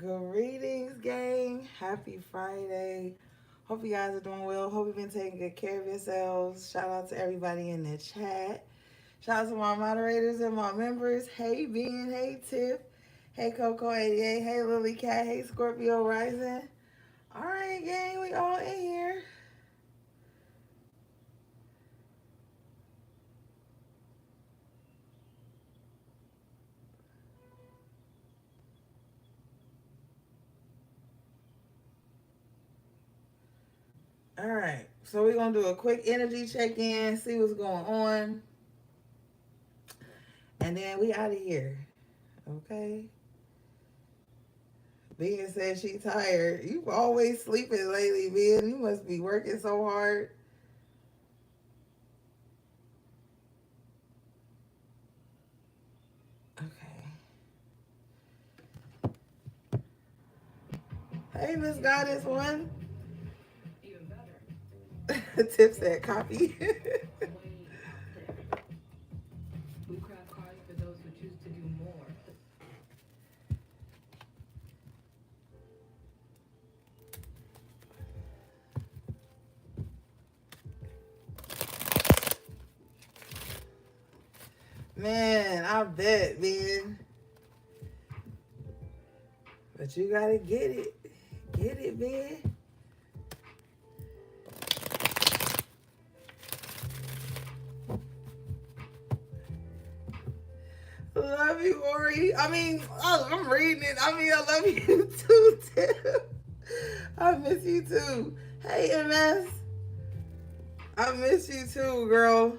Greetings, gang. Happy Friday. Hope you guys are doing well. Hope you've been taking good care of yourselves. Shout out to everybody in the chat. Shout out to my moderators and my members. Hey, Ben. Hey, Tiff. Hey, Coco88. Hey, Lily Cat. Hey, Scorpio Rising. All right, gang. We all in here. All right. So we're going to do a quick energy check-in, see what's going on. And then we out of here. Okay? Being said she tired. You always sleeping lately, Ben. You must be working so hard. Okay. Hey, Miss Goddess One. Even better. Tip said copy. We craft cards for those who choose to do more. Man, I bet, man. But you gotta get it. Get it, man. Love you, Ori. I'm reading it. I love you too, Tim. I miss you too. Hey, MS. I miss you too, girl.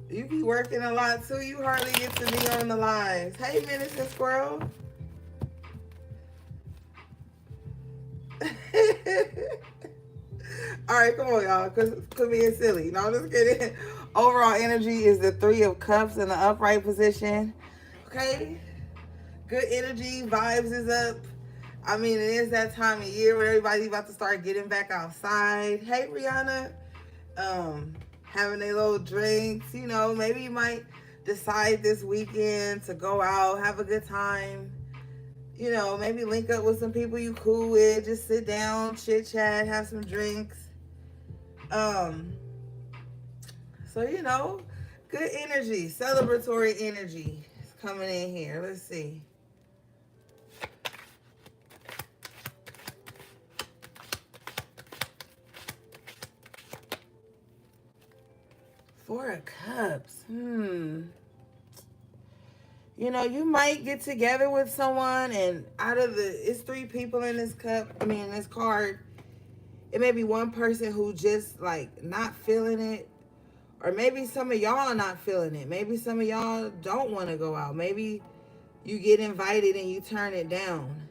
You be working a lot too. You hardly get to be on the lines. Hey, Minister Squirrel. All right, come on, y'all. Cause being silly. No, I'm just kidding. Overall energy is the Three of Cups in the upright position. Okay. Good energy. Vibes is up. I mean, it is that time of year where everybody's about to start getting back outside. Hey, Rihanna. Having their little drinks. You know, maybe you might decide this weekend to go out, have a good time. You know, maybe link up with some people you cool with. Just sit down, chit chat, have some drinks. So you know, good energy, celebratory energy is coming in here. Let's see. Four of Cups. You know, you might get together with someone, and it's three people in this in this card. It may be one person who just like not feeling it, or maybe some of y'all are not feeling it. Maybe some of y'all don't want to go out. Maybe you get invited and you turn it down.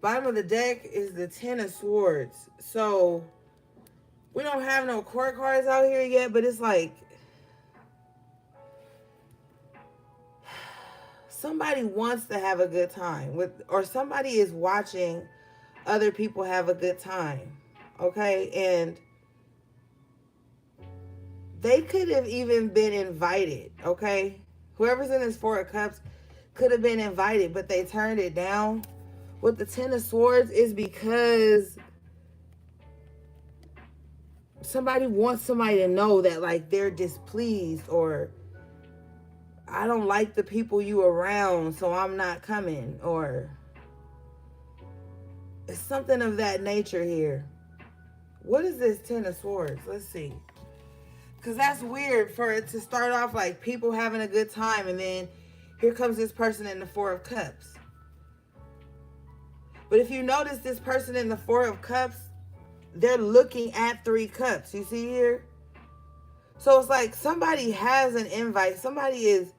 Bottom of the deck is the Ten of Swords. So we don't have no court cards out here yet, but it's like somebody wants to have a good time or somebody is watching other people have a good time. Okay? And they could have even been invited. Okay? Whoever's in this Four of Cups could have been invited, but they turned it down. With the Ten of Swords is because somebody wants somebody to know that like they're displeased, or I don't like the people you around, so I'm not coming, or it's something of that nature here. What is this Ten of Swords? Let's see. Because that's weird for it to start off like people having a good time, and then here comes this person in the Four of Cups. But if you notice this person in the Four of Cups, they're looking at Three Cups. You see here? So it's like somebody has an invite. Somebody is,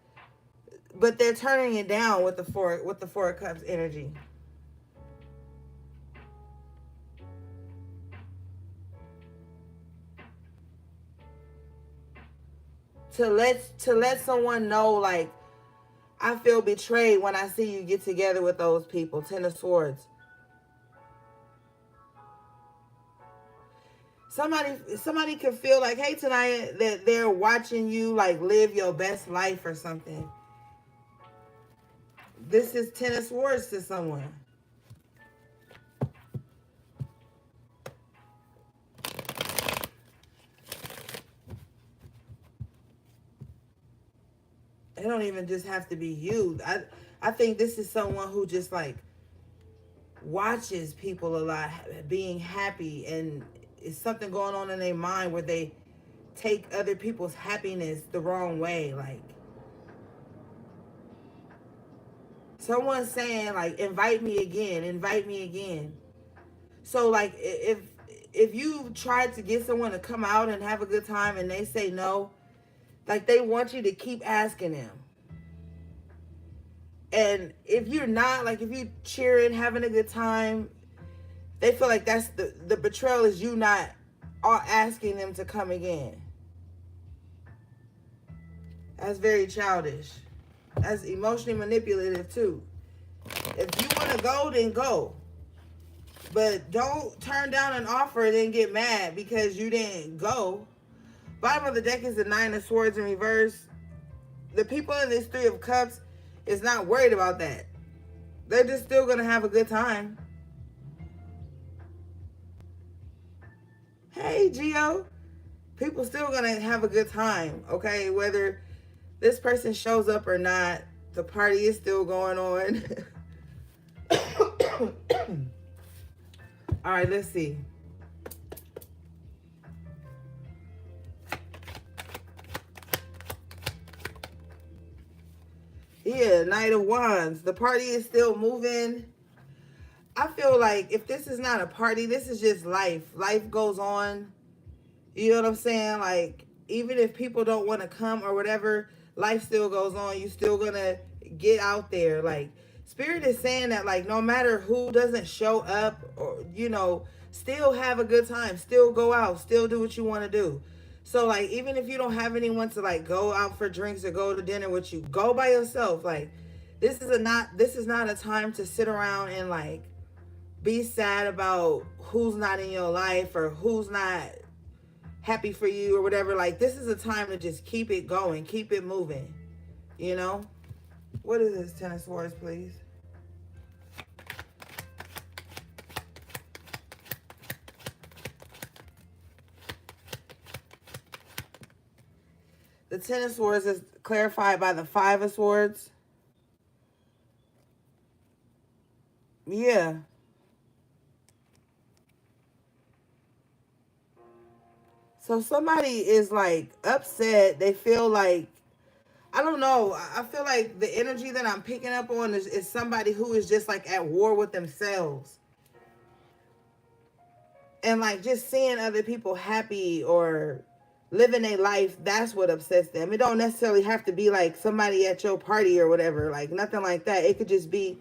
but they're turning it down with the Four of Cups energy. To let someone know, like, I feel betrayed when I see you get together with those people. Ten of Swords. Somebody can feel like, hey, tonight, that they're watching you like live your best life or something. This is Ten of Swords to someone. It don't even just have to be you. I think this is someone who just like watches people a lot being happy, and it's something going on in their mind where they take other people's happiness the wrong way. Like someone's saying like, invite me again, invite me again. So like if you tried to get someone to come out and have a good time and they say no, like they want you to keep asking them. And if you're not, like if you cheering, having a good time, they feel like that's the betrayal is you not asking them to come again. That's very childish. That's emotionally manipulative too. If you want to go, then go. But don't turn down an offer and then get mad because you didn't go. Bottom of the deck is the Nine of Swords in reverse. The people in this Three of Cups is not worried about that. They're just still going to have a good time. Hey, Gio. People still going to have a good time, okay? Whether this person shows up or not, the party is still going on. All right, let's see. Yeah, Knight of Wands. The party is still moving. I feel like if this is not a party, this is just life. Life goes on. You know what I'm saying? Like, even if people don't want to come or whatever, life still goes on. You still gonna get out there. Like, Spirit is saying that, like, no matter who doesn't show up or, you know, still have a good time. Still go out. Still do what you want to do. So, like, even if you don't have anyone to, like, go out for drinks or go to dinner with you, go by yourself. Like, this is not a time to sit around and, like, be sad about who's not in your life or who's not happy for you or whatever. Like, this is a time to just keep it going, keep it moving, you know? What is this, Ten of Swords, please? The Ten of Swords is clarified by the Five of Swords. Yeah. So somebody is like upset. They feel like, I don't know. I feel like the energy that I'm picking up on is somebody who is just like at war with themselves. And like just seeing other people happy or living a life, that's what upsets them. It don't necessarily have to be like somebody at your party or whatever. Like nothing like that. It could just be,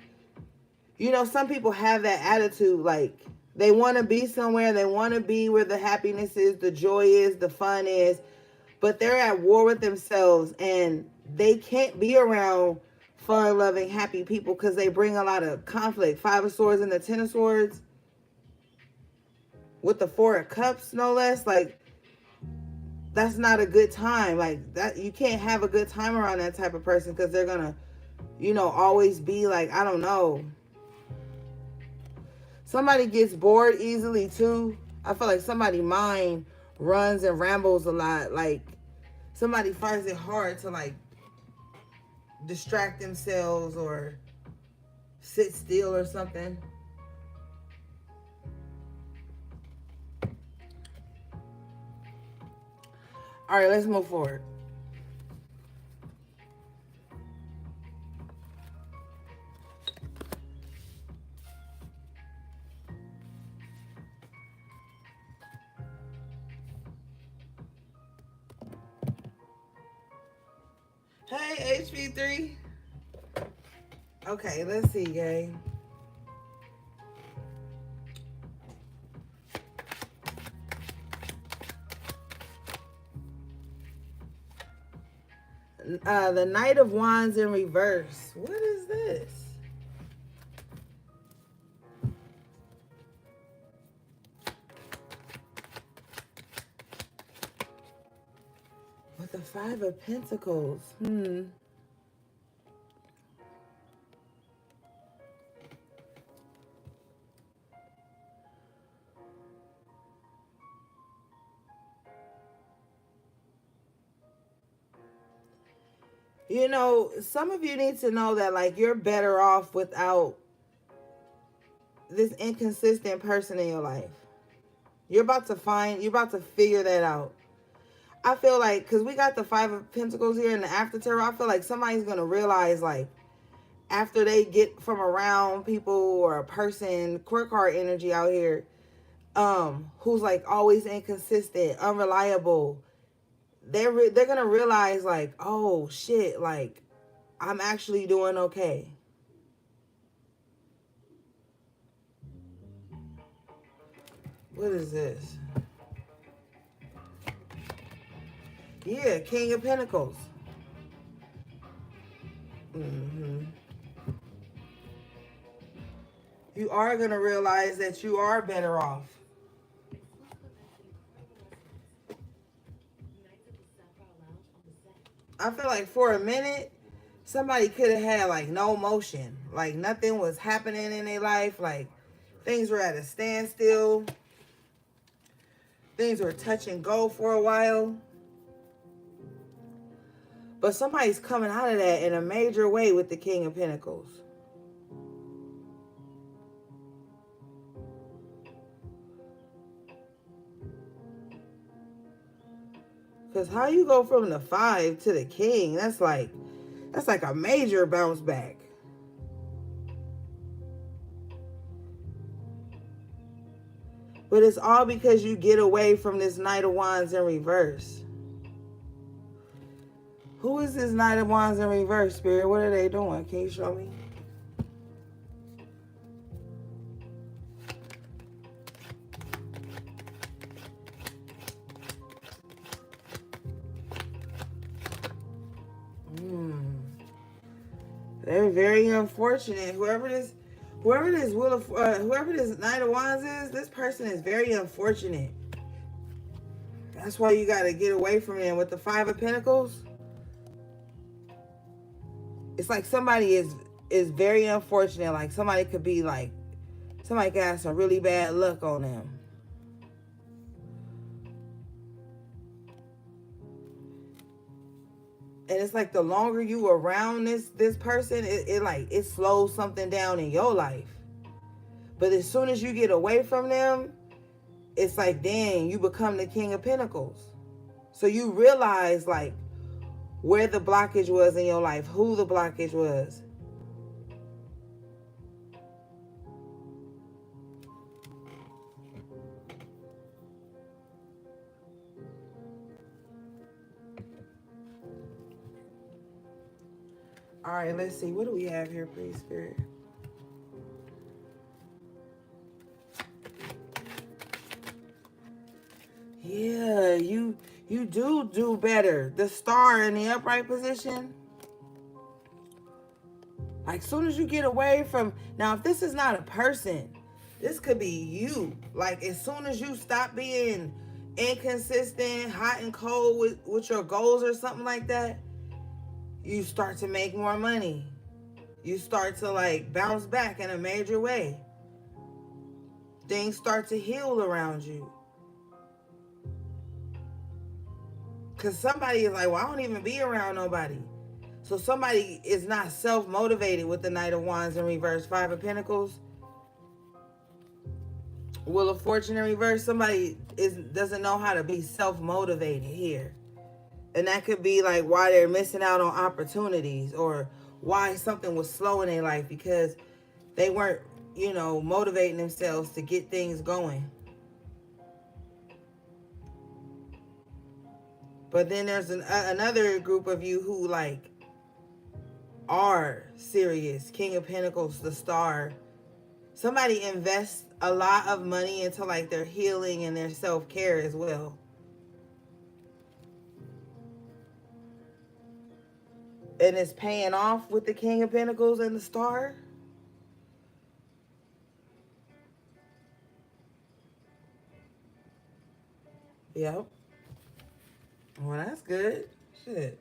you know, some people have that attitude. Like they want to be somewhere. They want to be where the happiness is, the joy is, the fun is. But they're at war with themselves and they can't be around fun, loving, happy people because they bring a lot of conflict. Five of Swords and the Ten of Swords with the Four of Cups, no less. Like, that's not a good time. Like, that you can't have a good time around that type of person because they're going to, you know, always be like, I don't know. Somebody gets bored easily too. I feel like somebody's mind runs and rambles a lot. Like, somebody finds it hard to like distract themselves or sit still or something. All right, let's move forward. Hey, HP3. Okay, let's see, gang. The Knight of Wands in reverse. What is this? Five of Pentacles. You know, some of you need to know that, like, you're better off without this inconsistent person in your life. You're about to figure that out. I feel like, because we got the Five of Pentacles here in the after tarot, I feel like somebody's going to realize, like, after they get from around people or a person, court card energy out here, who's, like, always inconsistent, unreliable, they're going to realize, like, oh, shit, like, I'm actually doing okay. What is this? Yeah, King of Pentacles. You are going to realize that you are better off. I feel like for a minute, somebody could have had, like, no motion. Like, nothing was happening in their life. Like, things were at a standstill. Things were touch and go for a while. But somebody's coming out of that in a major way with the King of Pentacles. Because how you go from the 5 to the King, that's like a major bounce back. But it's all because you get away from this Knight of Wands in reverse. Who is this Knight of Wands in reverse, Spirit? What are they doing? Can you show me? They're very unfortunate. Whoever this Knight of Wands is, this person is very unfortunate. That's why you got to get away from them. With the Five of Pentacles, it's like somebody is very unfortunate. Like somebody could have some really bad luck on them. And it's like the longer you around this person, it slows something down in your life. But as soon as you get away from them, it's like, dang, you become the King of Pentacles. So you realize, like, where the blockage was in your life, who the blockage was. All right, let's see. What do we have here, please, Spirit? Yeah, you do better. The Star in the upright position. Like, soon as you get away from... Now, if this is not a person, this could be you. Like, as soon as you stop being inconsistent, hot and cold with your goals or something like that, you start to make more money. You start to, like, bounce back in a major way. Things start to heal around you. Because somebody is like, well, I don't even be around nobody. So somebody is not self-motivated with the Knight of Wands in reverse, Five of Pentacles. Wheel of Fortune in reverse. Somebody doesn't know how to be self-motivated here. And that could be like why they're missing out on opportunities, or why something was slow in their life, because they weren't, motivating themselves to get things going. But then there's another group of you who, like, are serious. King of Pentacles, the Star. Somebody invests a lot of money into, like, their healing and their self-care as well. And it's paying off with the King of Pentacles and the Star. Yep. Well, that's good. Shit.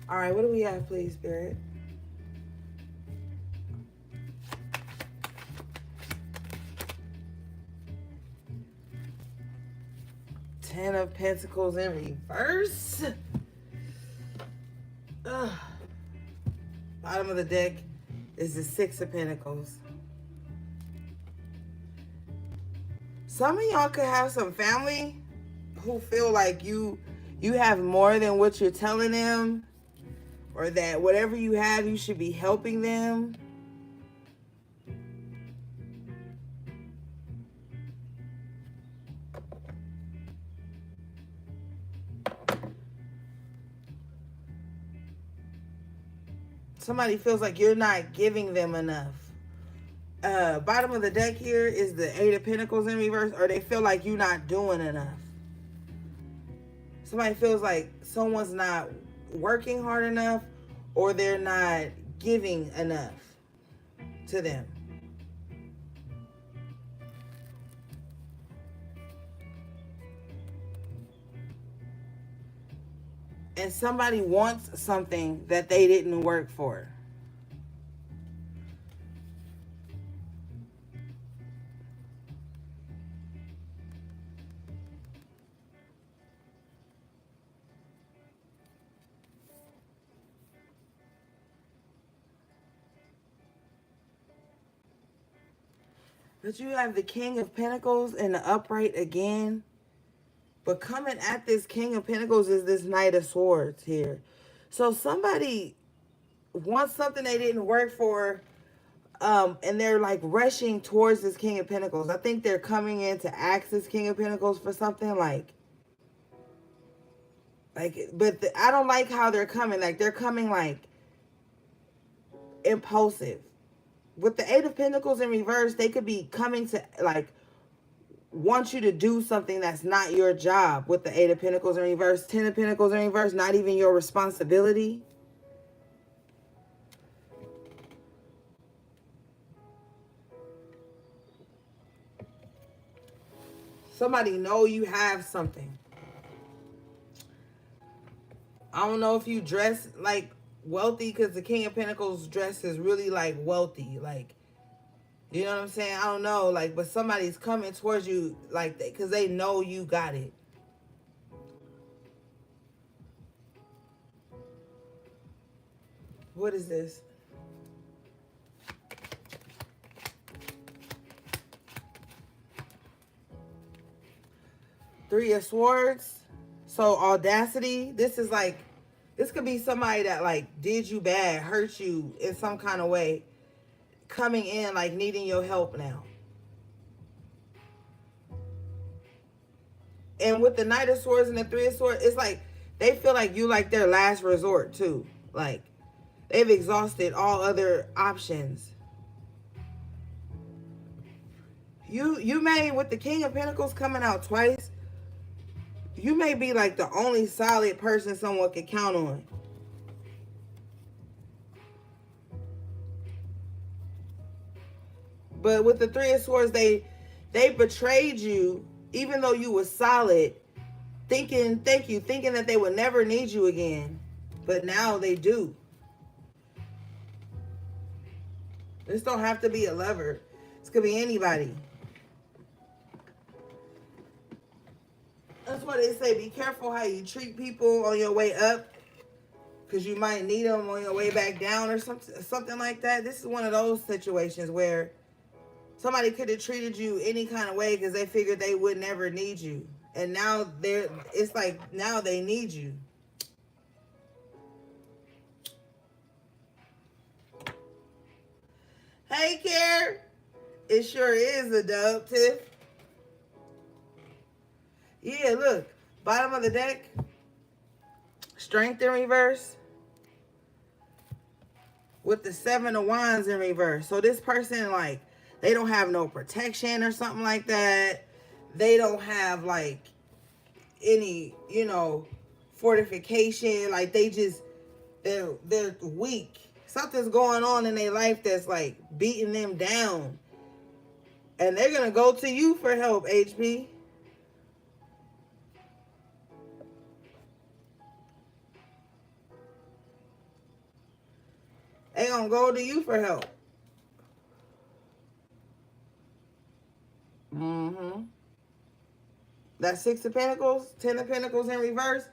All right, what do we have, please, Spirit? Ten of Pentacles in reverse. Ugh. Bottom of the deck is the Six of Pentacles. Some of y'all could have some family who feel like you have more than what you're telling them, or that whatever you have, you should be helping them. Somebody feels like you're not giving them enough. Bottom of the deck here is the Eight of Pentacles in reverse, or they feel like you're not doing enough. Somebody feels like someone's not working hard enough, or they're not giving enough to them. And somebody wants something that they didn't work for. But you have the King of Pentacles in the upright again. But coming at this King of Pentacles is this Knight of Swords here. So somebody wants something they didn't work for, and they're like rushing towards this King of Pentacles. I think they're coming in to ask this King of Pentacles for something I don't like how they're coming. Like, they're coming like impulsive. With the Eight of Pentacles in reverse, they could be coming to like want you to do something that's not your job. With the Eight of Pentacles in reverse, Ten of Pentacles in reverse, not even your responsibility. Somebody know you have something. I don't know if you dress like wealthy, because the King of Pentacles dress is really like wealthy. Like, you know what I'm saying? I don't know. Like, but somebody's coming towards you like that because they know you got it. What is this? Three of Swords. So audacity. This is like, this could be somebody that like did you bad, hurt you in some kind of way, coming in like needing your help now. And with the Knight of Swords and the Three of Swords, it's like they feel like you like their last resort too. Like, they've exhausted all other options. You may, with the King of Pentacles coming out twice, you may be like the only solid person someone can count on. But with the Three of Swords, they betrayed you, even though you were solid, thinking that they would never need you again. But now they do. This don't have to be a lover. This could be anybody. That's why they say be careful how you treat people on your way up, because you might need them on your way back down or something like that. This is one of those situations where somebody could have treated you any kind of way because they figured they would never need you. And now it's like now they need you. Hey, Care. It sure is a dub, Tiff. Yeah, look. Bottom of the deck. Strength in reverse. With the Seven of Wands in reverse. So this person, like, they don't have no protection or something like that. They don't have, like, any, fortification. Like, they're weak. something's going on in their life that's like beating them down. And they're going to go to you for help, HP. They're going to go to you for help. Mm-hmm. That's 6 of Pentacles, 10 of Pentacles in reverse.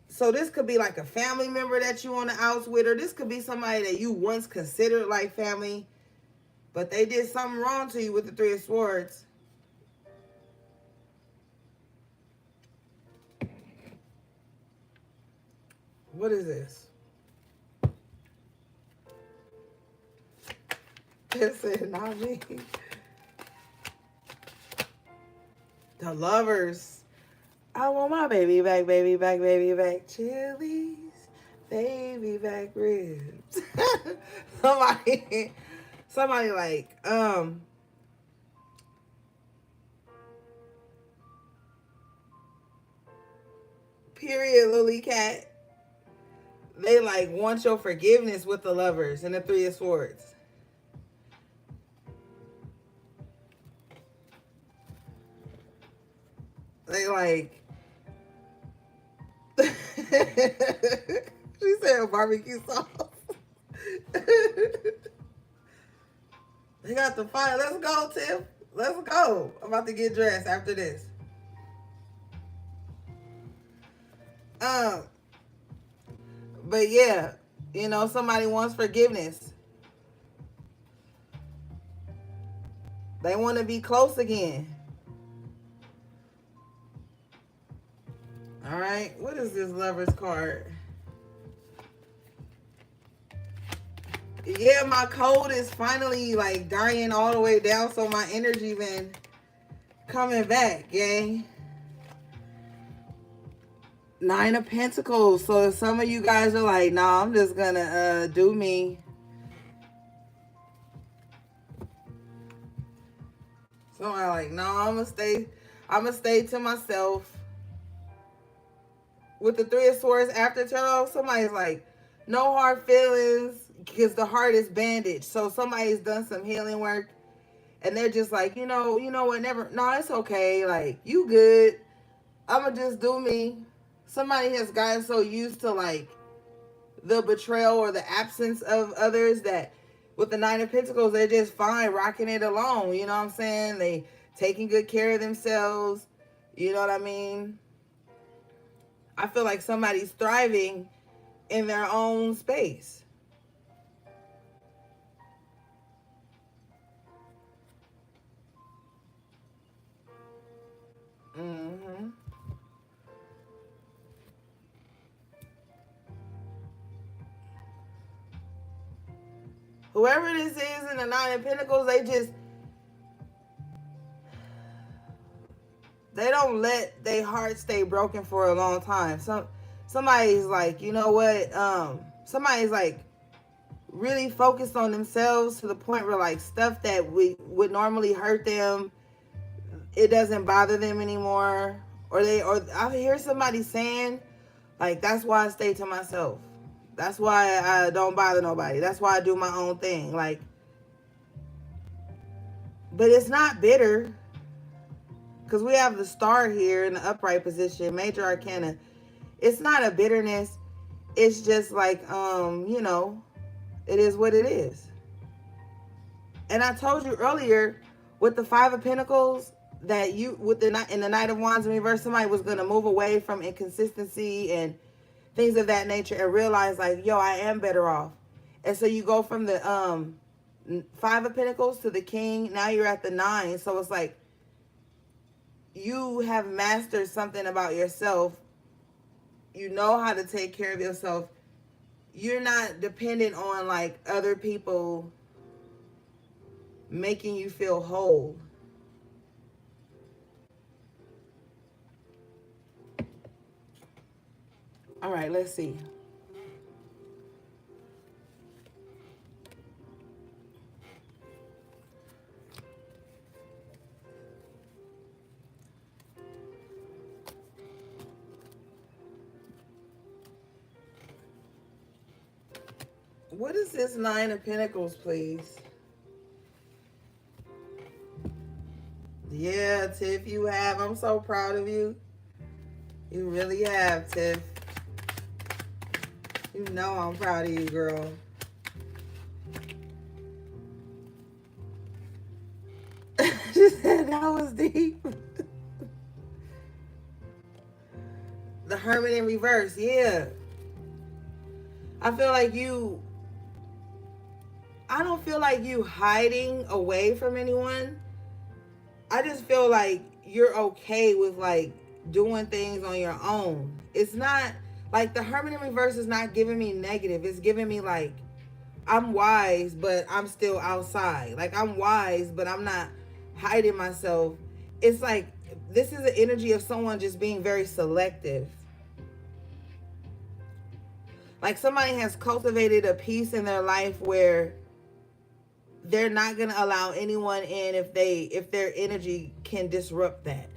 So this could be like a family member that you on the outs with, or this could be somebody that you once considered like family, but they did something wrong to you with the 3 of Swords. What is this? This is not me. The Lovers. I want my baby back, baby back, baby back. Chilies, baby back ribs. somebody like, period, Lily Cat. They like want your forgiveness with the Lovers and the 3 of Swords. They like, she said barbecue sauce. They got the fire. Let's go, Tim. Let's go. I'm about to get dressed after this. But yeah, you know, somebody wants forgiveness. They want to be close again. All right. What is this Lover's card? Yeah, my code is finally like dying all the way down, so my energy been coming back, gang. 9 of Pentacles. So if some of you guys are like, nah, I'm just gonna do me. So I'm like, no, I'm gonna stay to myself. With the 3 of Swords after tarot, somebody's like, no hard feelings, because the heart is bandaged. So somebody's done some healing work, and they're just like, you know what, no, it's okay. Like, you good. I'ma just do me. Somebody has gotten so used to like the betrayal or the absence of others that with the 9 of Pentacles, they're just fine rocking it alone. You know what I'm saying? They taking good care of themselves. You know what I mean? I feel like somebody's thriving in their own space. Mm-hmm. Whoever this is in the 9 of Pentacles, they don't let their heart stay broken for a long time. Somebody's like, you know what? Somebody's like really focused on themselves to the point where like stuff that would normally hurt them, it doesn't bother them anymore. Or I hear somebody saying, like, that's why I stay to myself. That's why I don't bother nobody. That's why I do my own thing. Like, but it's not bitter. Because we have the star here in the upright position, major arcana. It's not a bitterness. It's just like, you know, it is what it is. And I told you earlier with the 5 of Pentacles that in the Knight of Wands in reverse, somebody was going to move away from inconsistency and things of that nature and realize like, yo, I am better off. And so you go from the 5 of Pentacles to the King. Now you're at the 9. So it's like you have mastered something about yourself. You know how to take care of yourself. You're not dependent on like other people making you feel whole. All right, let's see. What is this Nine of Pentacles, please? Yeah, Tiff, you have. I'm so proud of you. You really have, Tiff. You know I'm proud of you, girl. She said that was deep. The Hermit in reverse, yeah. I feel like I don't feel like you hiding away from anyone. I just feel like you're okay with like doing things on your own. It's not like the Hermit in reverse is not giving me negative. It's giving me like I'm wise, but I'm still outside. Like I'm wise, but I'm not hiding myself. It's like this is the energy of someone just being very selective. Like somebody has cultivated a peace in their life where they're not going to allow anyone in if their energy can disrupt that.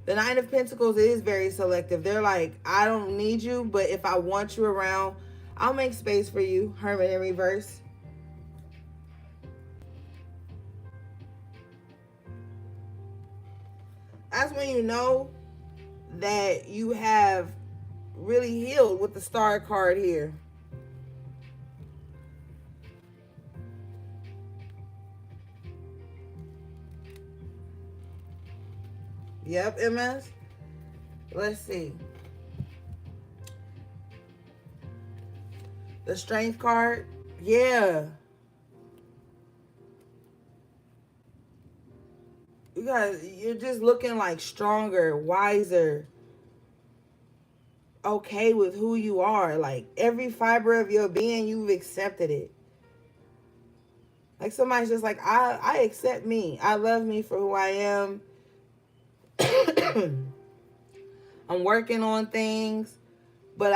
The Nine of Pentacles is very selective. They're like, I don't need you, but if I want you around, I'll make space for you. Hermit in reverse. That's when you know that you have really healed with the Star card here. Yep, MS. Let's see. The Strength card. Yeah. You're just looking like stronger, wiser, okay with who you are. Like every fiber of your being, you've accepted it. Like somebody's just like, I accept me. I love me for who I am. I'm working on things, but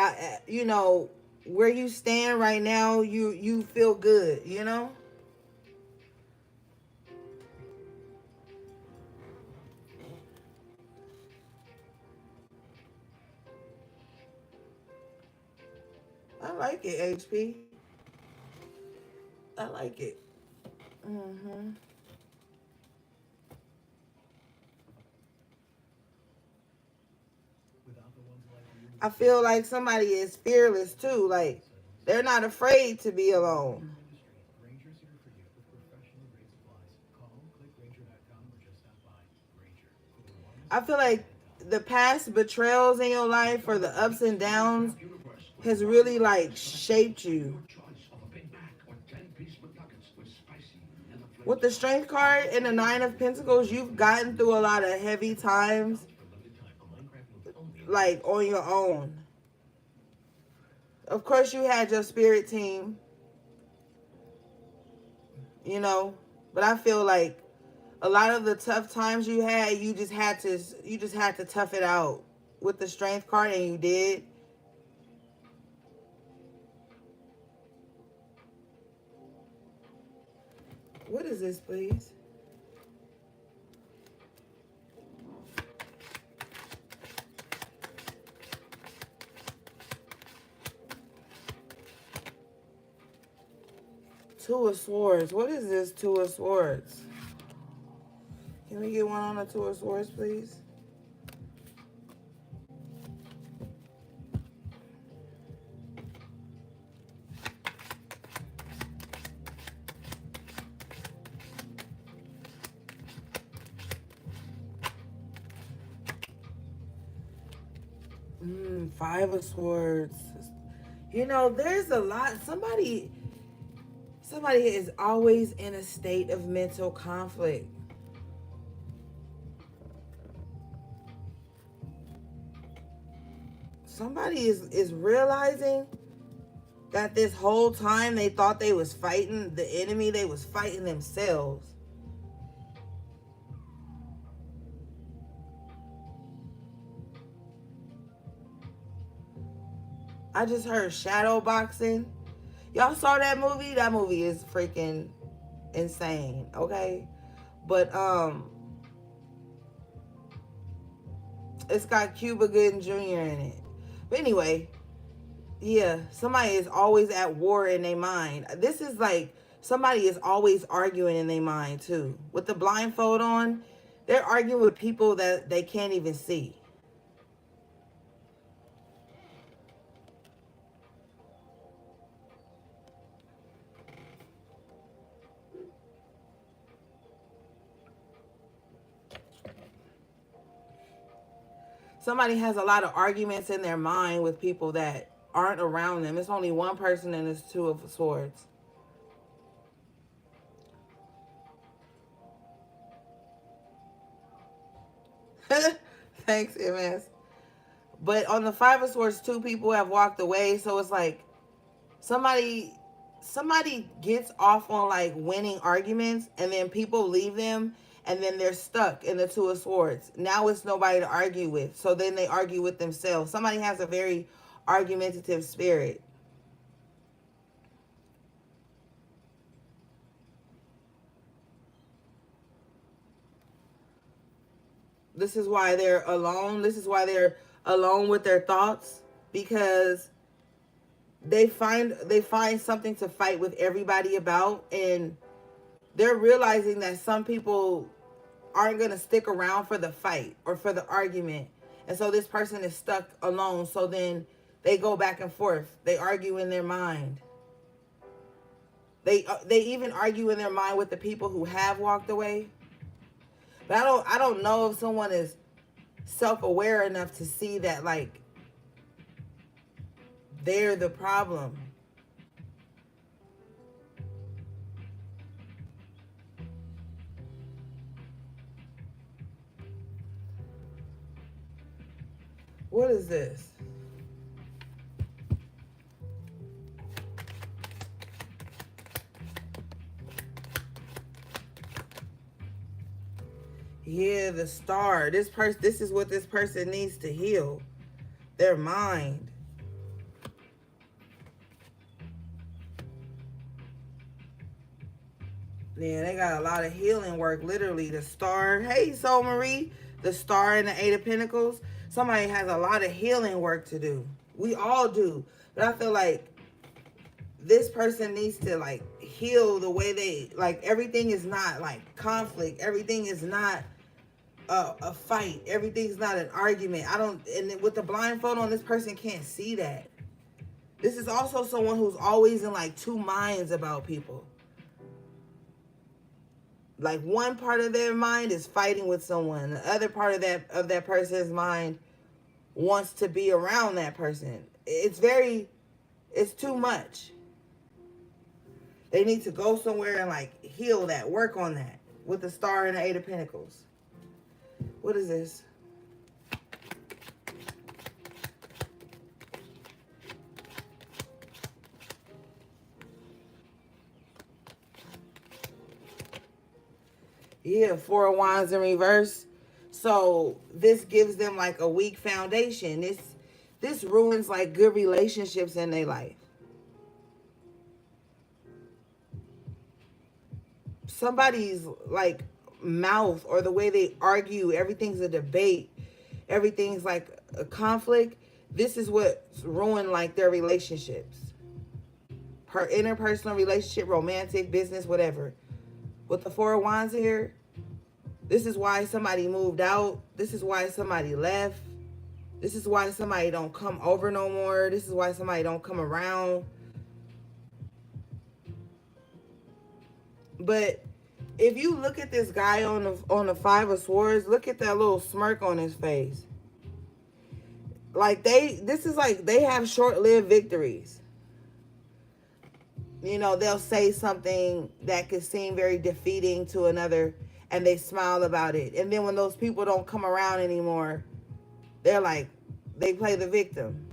where you stand right now, you feel good, you know? I like it, HP. I like it. Mm-hmm. I feel like somebody is fearless too. Like they're not afraid to be alone. I feel like the past betrayals in your life or the ups and downs has really like shaped you. With the Strength card and the Nine of Pentacles, you've gotten through a lot of heavy times like on your own. Of course you had your spirit team, you know, but I feel like a lot of the tough times you had, you just had to tough it out with the Strength card, and you did. What is this, please? Two of Swords. What is this Two of Swords? Can we get one on the Two of Swords, please? Five of Swords. You know, there's a lot. Somebody is always in a state of mental conflict. Somebody is realizing that this whole time they thought they was fighting the enemy, they was fighting themselves. I just heard shadow boxing. Y'all saw that movie? That movie is freaking insane, okay? But it's got Cuba Gooding Jr. in it. But anyway, Yeah, somebody is always at war in their mind. This is like somebody is always arguing in their mind too. With the blindfold on, they're arguing with people that they can't even see. Somebody has a lot of arguments in their mind with people that aren't around them. It's only one person and it's two of swords. Thanks, MS. But on the five of swords, two people have walked away. So it's like somebody somebody gets off on like winning arguments and then people leave them and then they're stuck in the two of swords. Now it's nobody to argue with. So then they argue with themselves. Somebody has a very argumentative spirit. This is why they're alone. This is why they're alone with their thoughts because they find something to fight with everybody about, and they're realizing that some people aren't going to stick around for the fight or for the argument. And so this person is stuck alone. So then they go back and forth. They argue in their mind. They even argue in their mind with the people who have walked away. But I don't know if someone is self-aware enough to see that like they're the problem. What is this? Yeah, the star. This is what this person needs to heal. Their mind. Yeah, they got a lot of healing work. Literally, the star. Hey, Soul Marie. The star and the Eight of Pentacles. Somebody has a lot of healing work to do. We all do. But I feel like this person needs to like heal the way they like everything is not like conflict. Everything is not a fight. Everything's not an argument. I don't, and with the blindfold on, this person can't see that. This is also someone who's always in like two minds about people. Like one part of their mind is fighting with someone. The other part of that person's mind wants to be around that person. It's too much. They need to go somewhere and like heal that, work on that with the star and the Eight of Pentacles. What is this? Yeah, Four of Wands in reverse. So this gives them like a weak foundation. This ruins like good relationships in their life. Somebody's like mouth or the way they argue, everything's a debate. Everything's like a conflict. This is what's ruined like their relationships. Her interpersonal relationship, romantic, business, whatever. With the Four of Wands here, this is why somebody moved out. This is why somebody left. This is why somebody don't come over no more. This is why somebody don't come around. But if you look at this guy on the Five of Swords, look at that little smirk on his face. Like this is like they have short-lived victories. You know, they'll say something that could seem very defeating to another and they smile about it. And then when those people don't come around anymore, they're like, they play the victim.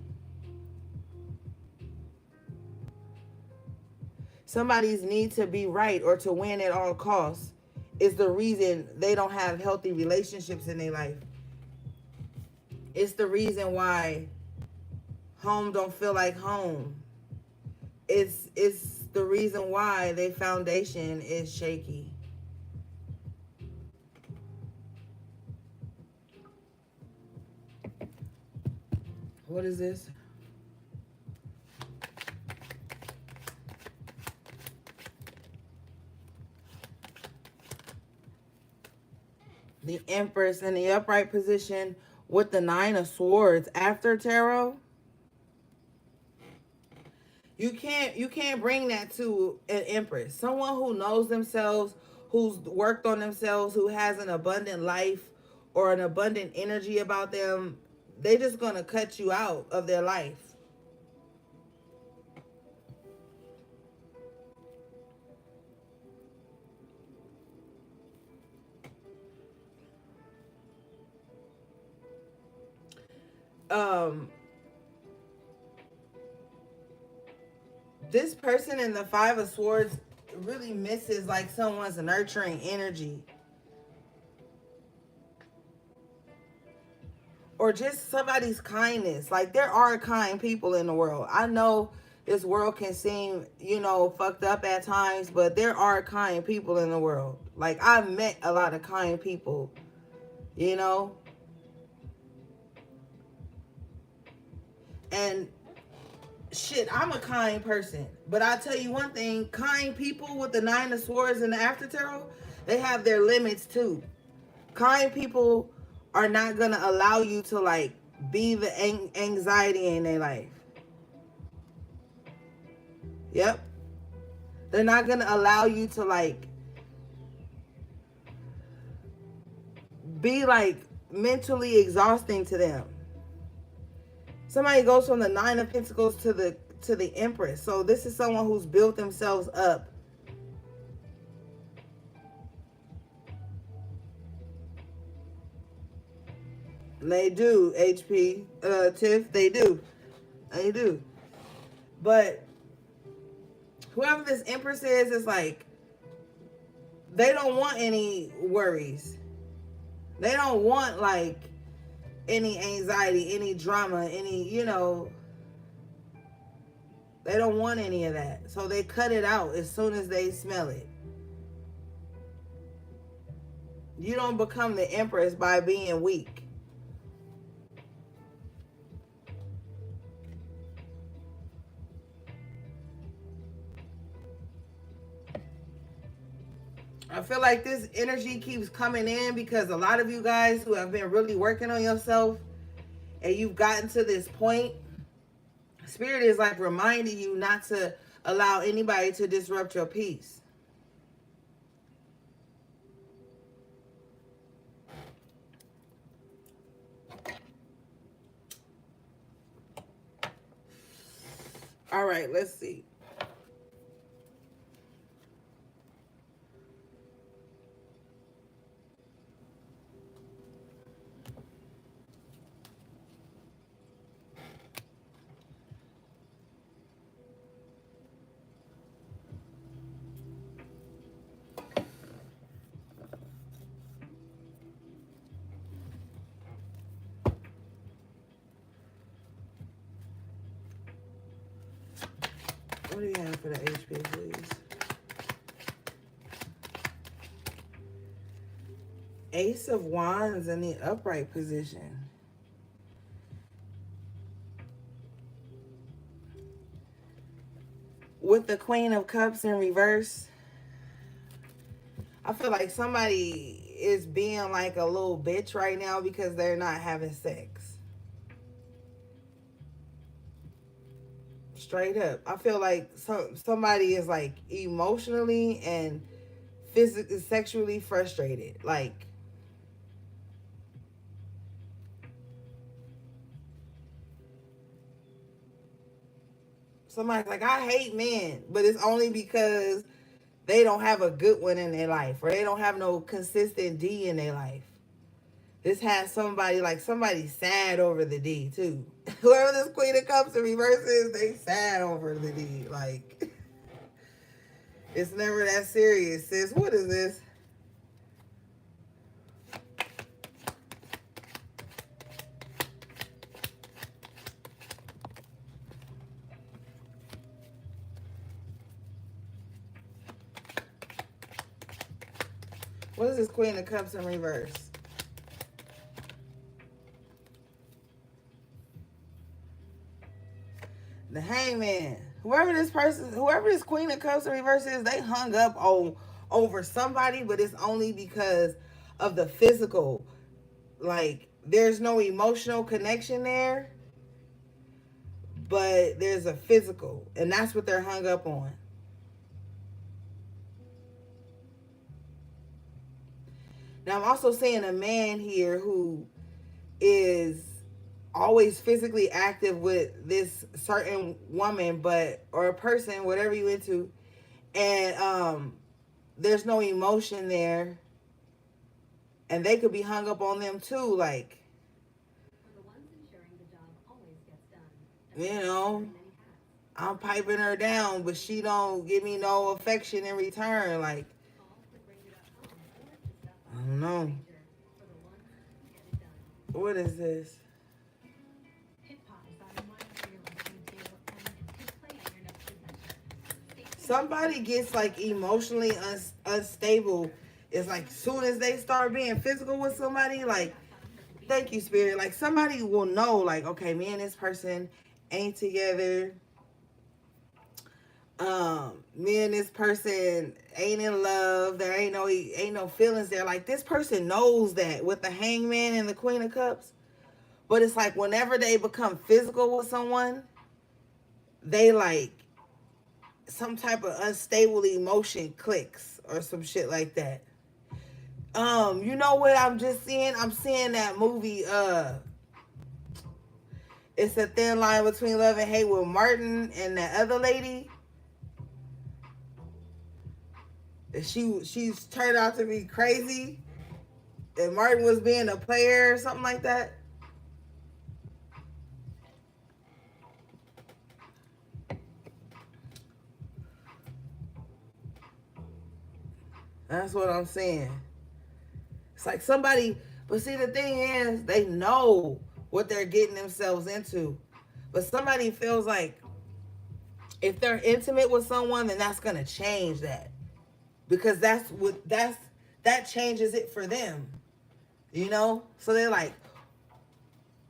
Somebody's need to be right or to win at all costs is the reason they don't have healthy relationships in their life. It's the reason why home don't feel like home. It's the reason why their foundation is shaky. What is this? The Empress in the upright position with the Nine of Swords after tarot. You can't bring that to an Empress. Someone who knows themselves, who's worked on themselves, who has an abundant life or an abundant energy about them, they just gonna cut you out of their life. Um, this person in the Five of Swords really misses like someone's nurturing energy, or just somebody's kindness. Like, there are kind people in the world. I know this world can seem, fucked up at times, but there are kind people in the world. Like, I've met a lot of kind people, you know? And shit, I'm a kind person. But I tell you one thing, kind people with the Nine of Swords and the After Tarot, they have their limits too. Kind people are not gonna allow you to like be the anxiety in their life. Yep. They're not gonna allow you to like be like mentally exhausting to them. Somebody goes from the Nine of Pentacles to the Empress. So this is someone who's built themselves up. They do, HP, Tiff, they do. They do. But whoever this Empress is like, they don't want any worries. They don't want like any anxiety, any drama, they don't want any of that. So they cut it out as soon as they smell it. You don't become the Empress by being weak. I feel like this energy keeps coming in because a lot of you guys who have been really working on yourself and you've gotten to this point, Spirit is like reminding you not to allow anybody to disrupt your peace. All right, let's see. What do you have for the HP, please? Ace of Wands in the upright position. With the Queen of Cups in reverse, I feel like somebody is being like a little bitch right now because they're not having sex. Straight up. I feel like somebody is like emotionally and physically, sexually frustrated. Like, somebody's like, I hate men, but it's only because they don't have a good one in their life or they don't have no consistent D in their life. This has somebody like somebody sad over the D too. Whoever this Queen of Cups in reverse is, they sad over the D. Like, it's never that serious, sis. What is this? What is this Queen of Cups in reverse? The Hangman. Whoever this Queen of Cups in reverse is, they hung up on over somebody, but it's only because of the physical. Like, there's no emotional connection there, but there's a physical, and that's what they're hung up on. Now, I'm also seeing a man here who is always physically active with this certain woman, but or a person, whatever you into, and there's no emotion there, and they could be hung up on them too. Like, you know, I'm piping her down, but she don't give me no affection in return. Like, I don't know. What is this? Somebody gets like emotionally unstable. It's like soon as they start being physical with somebody, like, thank you, spirit. Like, somebody will know, like, okay, me and this person ain't together. Me and this person ain't in love. There ain't no feelings there. Like, this person knows that with the Hangman and the Queen of Cups. But it's like whenever they become physical with someone, they like some type of unstable emotion clicks or some shit like that. You know what I'm just seeing? I'm seeing that movie, it's a thin line between love and hate with Martin and that other lady. She's turned out to be crazy. And Martin was being a player or something like that. That's what I'm saying. It's like somebody, but see, the thing is, they know what they're getting themselves into. But somebody feels like if they're intimate with someone, then that's gonna change that. Because that changes it for them. You know? So they're like,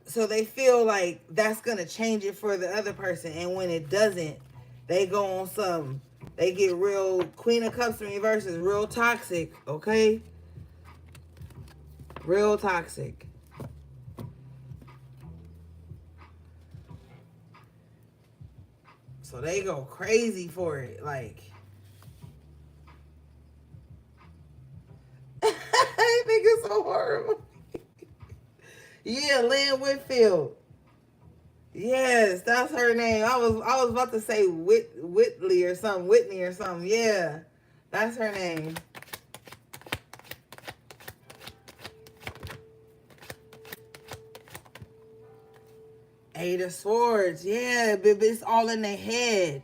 so they feel like that's gonna change it for the other person. And when it doesn't, they go on some, they get real Queen of Cups in reverse is real toxic, okay? Real toxic. So they go crazy for it. Like, I think it's so horrible. Yeah, Lynn Whitfield. Yes, that's her name. I was about to say Whitley or something, Whitney or something. Yeah, that's her name. Eight of Swords. Yeah, but it's all in the head.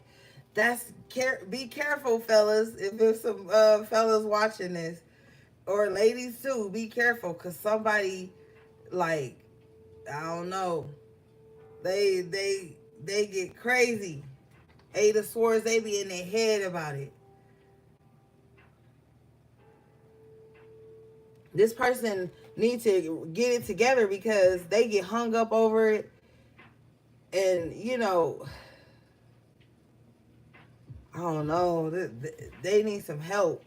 Be careful, fellas. If there's some fellas watching this, or ladies too, be careful, cause somebody, like, I don't know, they get crazy. Eight of Swords, they be in their head about it. This person needs to get it together because they get hung up over it, and I don't know, they need some help.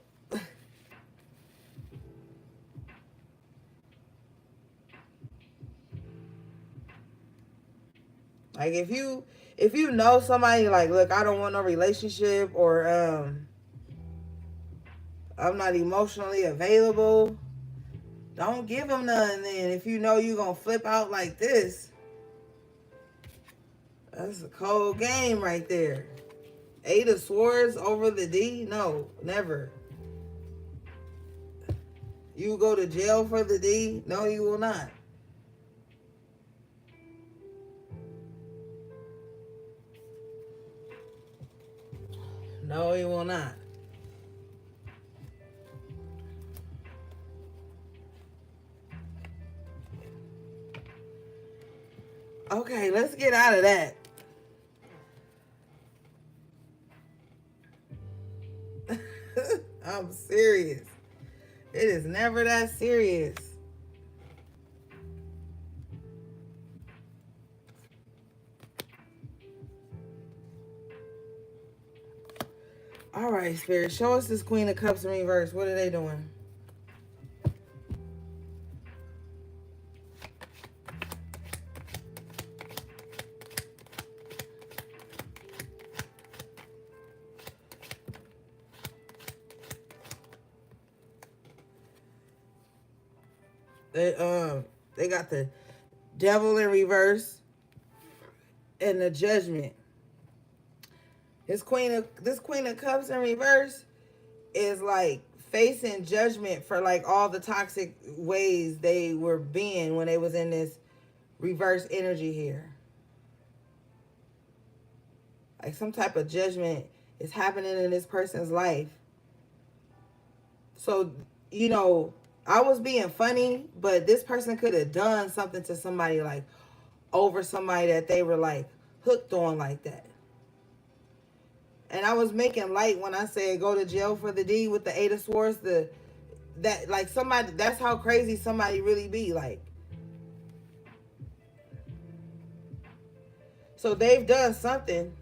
Like, if you know somebody, like, look, I don't want no relationship, or I'm not emotionally available, don't give them none. Then if you know you're gonna flip out like this, that's a cold game right there. Eight of Swords over the D? No, never. You go to jail for the D? No, you will not. No, you will not. Okay, let's get out of that. I'm serious. It is never that serious. All right, Spirit, show us this Queen of Cups in reverse. What are they doing? They got the devil in reverse and the judgment. This queen of cups in reverse is like facing judgment for like all the toxic ways they were being when they was in this reverse energy here. Like some type of judgment is happening in this person's life. So, you know, I was being funny, but this person could have done something to somebody, like over somebody that they were like hooked on like that. And I was making light when I said go to jail for the D with the Eight of Swords. That like somebody, that's how crazy somebody really be. Like, so they've done something.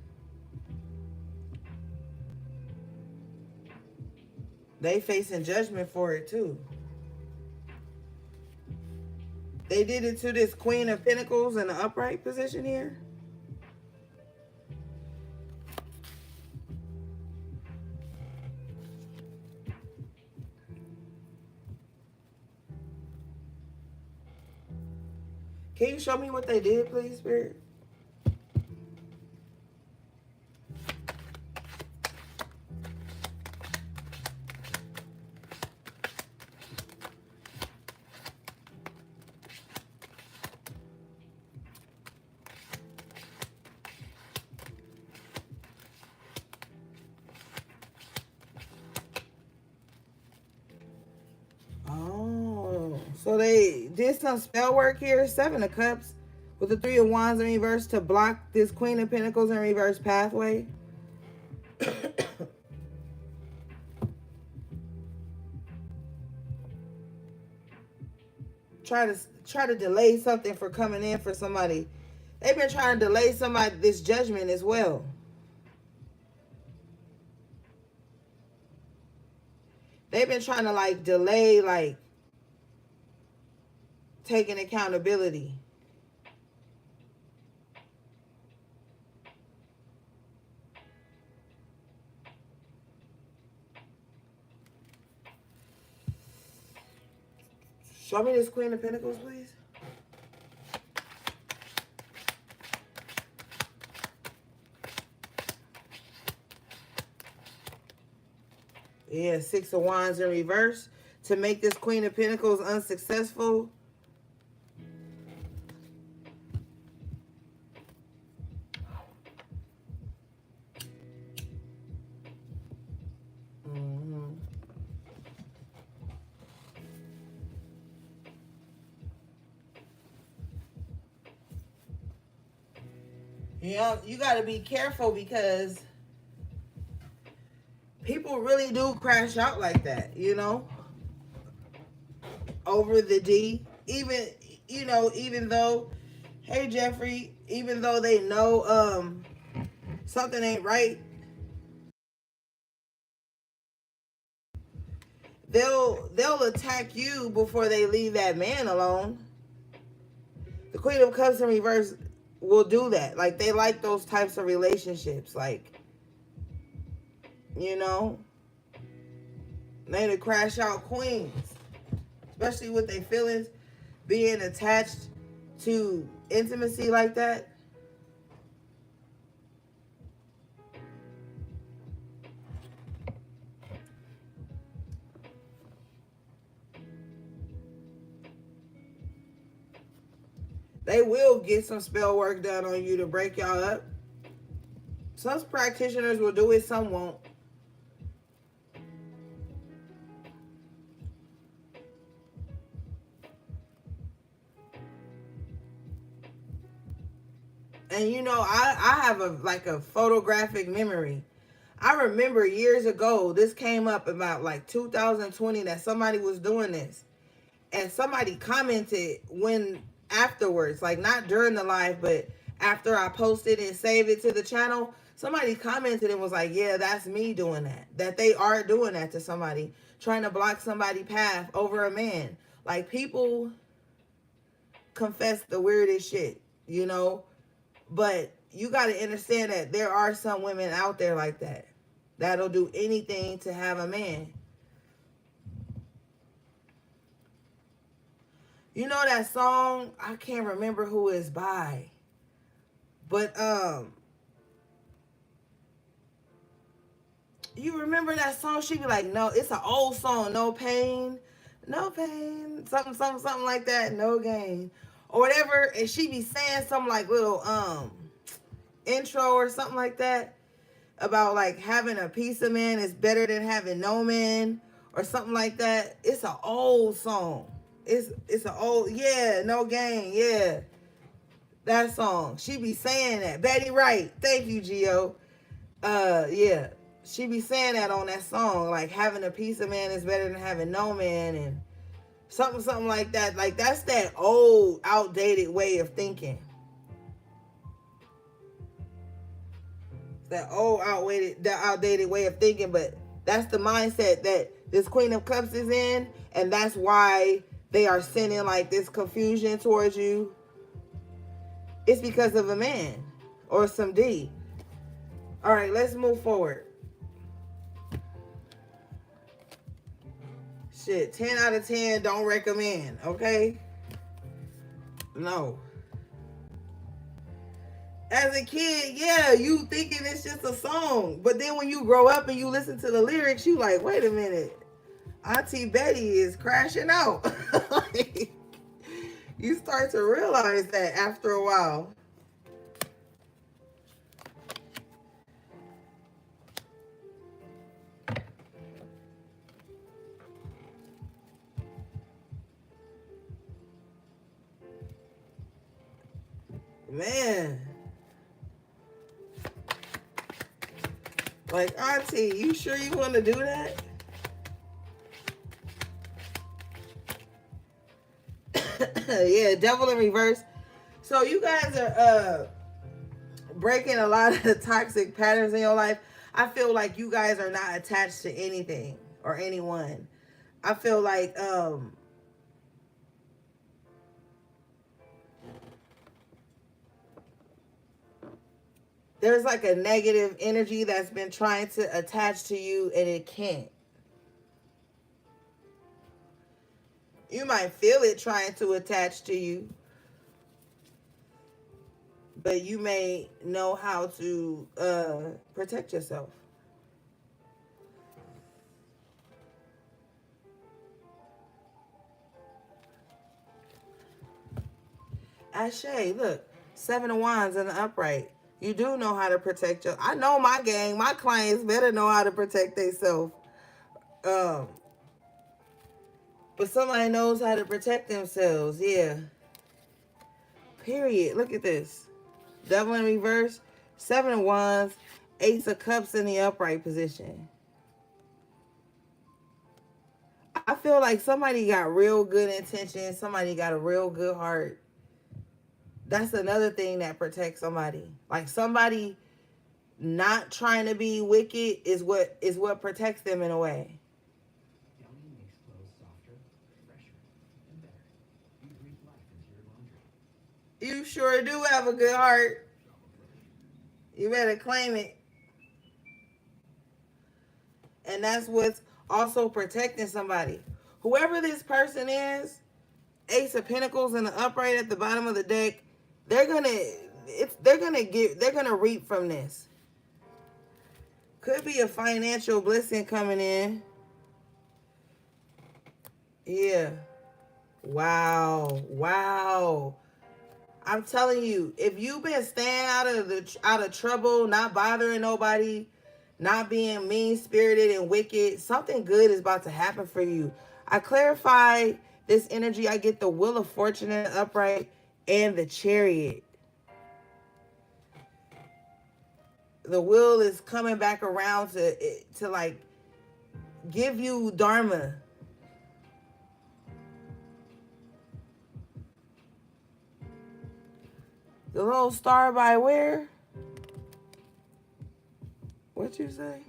They facing judgment for it too. They did it to this Queen of Pentacles in the upright position here. Can you show me what they did, please, Spirit? Oh, so they did some spell work here. Seven of Cups with the Three of Wands in reverse to block this Queen of Pentacles in reverse pathway. try to delay something for coming in for somebody. They've been trying to delay somebody this judgment as well. They've been trying to like delay like taking accountability. Show me this Queen of Pentacles, please. Yeah, Six of Wands in reverse to make this Queen of Pentacles unsuccessful. Yeah, you got to be careful because people really do crash out like that, you know, over the D. Even, you know, even though, hey Jeffrey, even though they know something ain't right, they'll attack you before they leave that man alone. The Queen of Cups in reverse will do that. Like they like those types of relationships. Like, you know, they the crash out queens, especially with their feelings being attached to intimacy like that. They will get some spell work done on you to break y'all up. Some practitioners will do it, some won't. And you know, I have a photographic memory. I remember years ago, this came up about like 2020 that somebody was doing this. And somebody commented when afterwards, like not during the live, but after I posted and saved it to the channel, somebody commented and was like, yeah, that's me doing that. That they are doing that to somebody, trying to block somebody's path over a man. Like people confess the weirdest shit, you know? But you got to understand that there are some women out there like that. That'll do anything to have a man. You know that song? I can't remember who it's by. But you remember that song? She be like, no, it's an old song, no pain, no pain, something, something, something like that, no gain. Or whatever, and she be saying some like little intro or something like that about like having a piece of man is better than having no man or something like that. It's an old song. It's an old, yeah, no gain, yeah. That song. She be saying that. Betty Wright. Thank you, Gio. Yeah. She be saying that on that song. Like having a piece of man is better than having no man and something, something like that. Like that's that old, outdated way of thinking. That old, outdated way of thinking, but that's the mindset that this Queen of Cups is in, and that's why they are sending like this confusion towards you. It's because of a man or some D. All right, let's move forward. Shit, 10 out of 10 don't recommend, okay? No. As a kid, yeah, you thinking it's just a song. But then when you grow up and you listen to the lyrics, you like, wait a minute. Auntie Betty is crashing out. Like, you start to realize that after a while. Man. Like, Auntie, you sure you want to do that? Yeah, devil in reverse. So you guys are breaking a lot of the toxic patterns in your life. I feel like you guys are not attached to anything or anyone. I feel like there's like a negative energy that's been trying to attach to you and it can't. You might feel it trying to attach to you, but you may know how to protect yourself. Ashe, look, 7 of Wands in the upright. You do know how to protect your. I know my gang, my clients better know how to protect themselves. Um, but somebody knows how to protect themselves. Yeah. Period. Look at this. Devil in reverse, 7 of Wands, Ace of Cups in the upright position. I feel like somebody got real good intentions. Somebody got a real good heart. That's another thing that protects somebody. Like somebody not trying to be wicked is what protects them in a way. You sure do have a good heart. You better claim it. And that's what's also protecting somebody. Whoever this person is, Ace of Pentacles in the upright at the bottom of the deck, they're gonna reap from this. Could be a financial blessing coming in. Yeah. Wow. Wow. I'm telling you, if you've been staying out of trouble, not bothering nobody, not being mean spirited and wicked, something good is about to happen for you. I clarify this energy. I get the Wheel of Fortune in the upright and the Chariot. The wheel is coming back around to like give you dharma. The little star by where? What you say?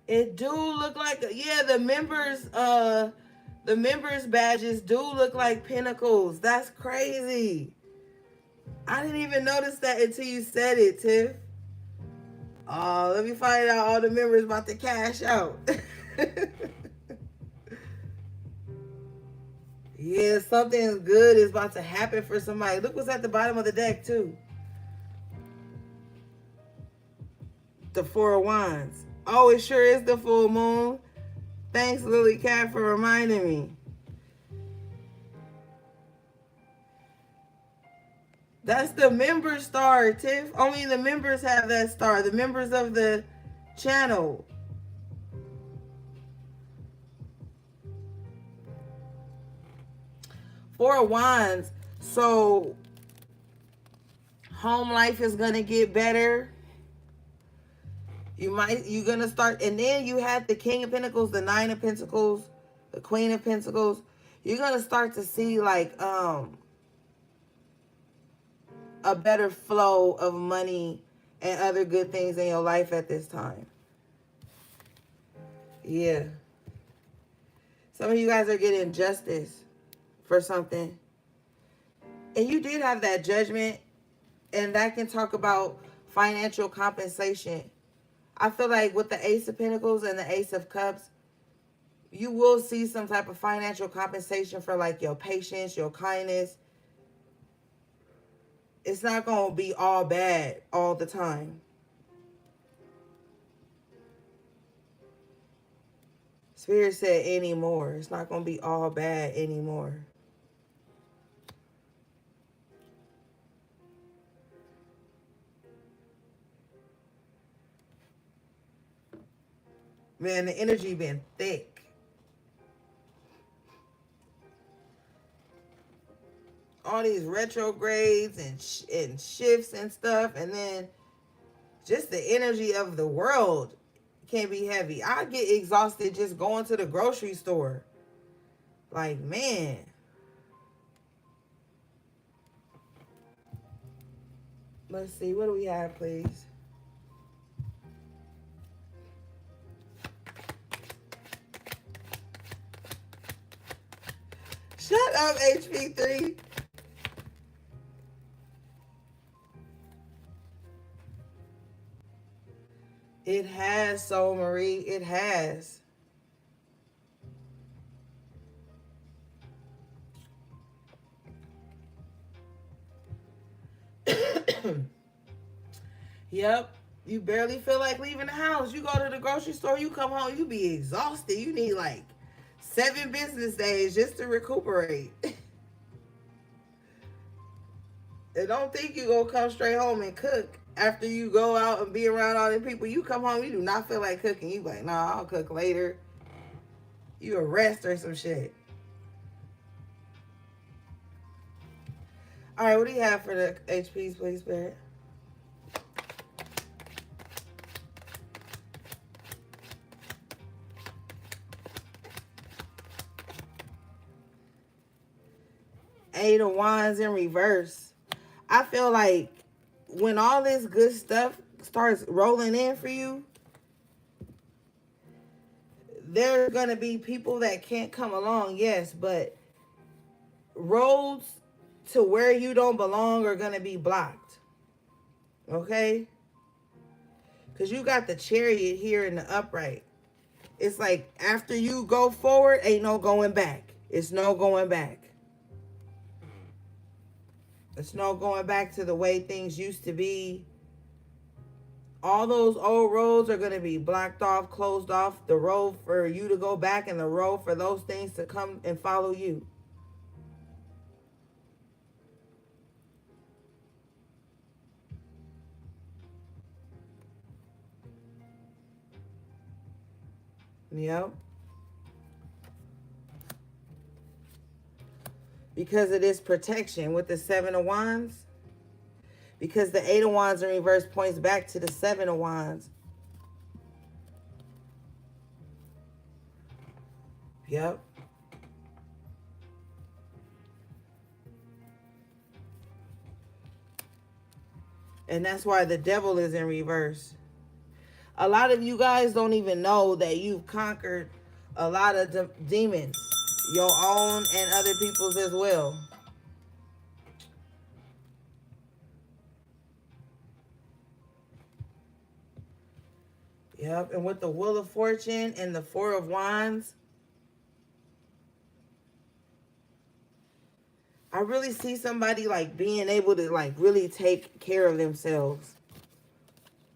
It do look like, yeah, the members badges do look like pinnacles. That's crazy. I didn't even notice that until you said it, Tiff. Oh, let me find out all the members about to cash out. Yeah, something good is about to happen for somebody. Look what's at the bottom of the deck, too. The Four of Wands. Oh, it sure is the full moon. Thanks, Lily Cat, for reminding me. That's the member star, Tiff. Only the members have that star. The members of the channel. Four of Wands. So home life is gonna get better. You're gonna start, and then you have the King of Pentacles, the Nine of Pentacles, the Queen of Pentacles. You're gonna start to see like a better flow of money and other good things in your life at this time. Yeah. Some of you guys are getting justice for something. And you did have that judgment, and that can talk about financial compensation. I feel like with the Ace of Pentacles and the Ace of Cups, you will see some type of financial compensation for like your patience, your kindness. It's not going to be all bad all the time. Spirit said anymore. It's not going to be all bad anymore. Man, the energy been thick. All these retrogrades and shifts and stuff, and then just the energy of the world can be heavy. I get exhausted just going to the grocery store. Like, man. Let's see, what do we have, please? Shut up, HP3. It has, Soul Marie. It has. Yep. You barely feel like leaving the house. You go to the grocery store, you come home, you be exhausted. You need like 7 business days just to recuperate. And don't think you gonna come straight home and cook after you go out and be around all the people. You come home, you do not feel like cooking. You like, nah, I'll cook later. You a rest or some shit. All right, what do you have for the HPs, please, Spirit? Eight of Wands in reverse. I feel like when all this good stuff starts rolling in for you, there's going to be people that can't come along, yes, but roads to where you don't belong are going to be blocked. Okay? Because you got the Chariot here in the upright. It's like after you go forward, ain't no going back. It's no going back. It's no going back to the way things used to be. All those old roads are going to be blocked off, closed off. The road for you to go back and the road for those things to come and follow you. Yep. Because it is protection with the Seven of Wands. Because the Eight of Wands in reverse points back to the Seven of Wands. Yep. And that's why the Devil is in reverse. A lot of you guys don't even know that you've conquered a lot of demons. Your own and other people's as well. Yep. And with the Wheel of Fortune and the Four of Wands, I really see somebody like being able to like really take care of themselves.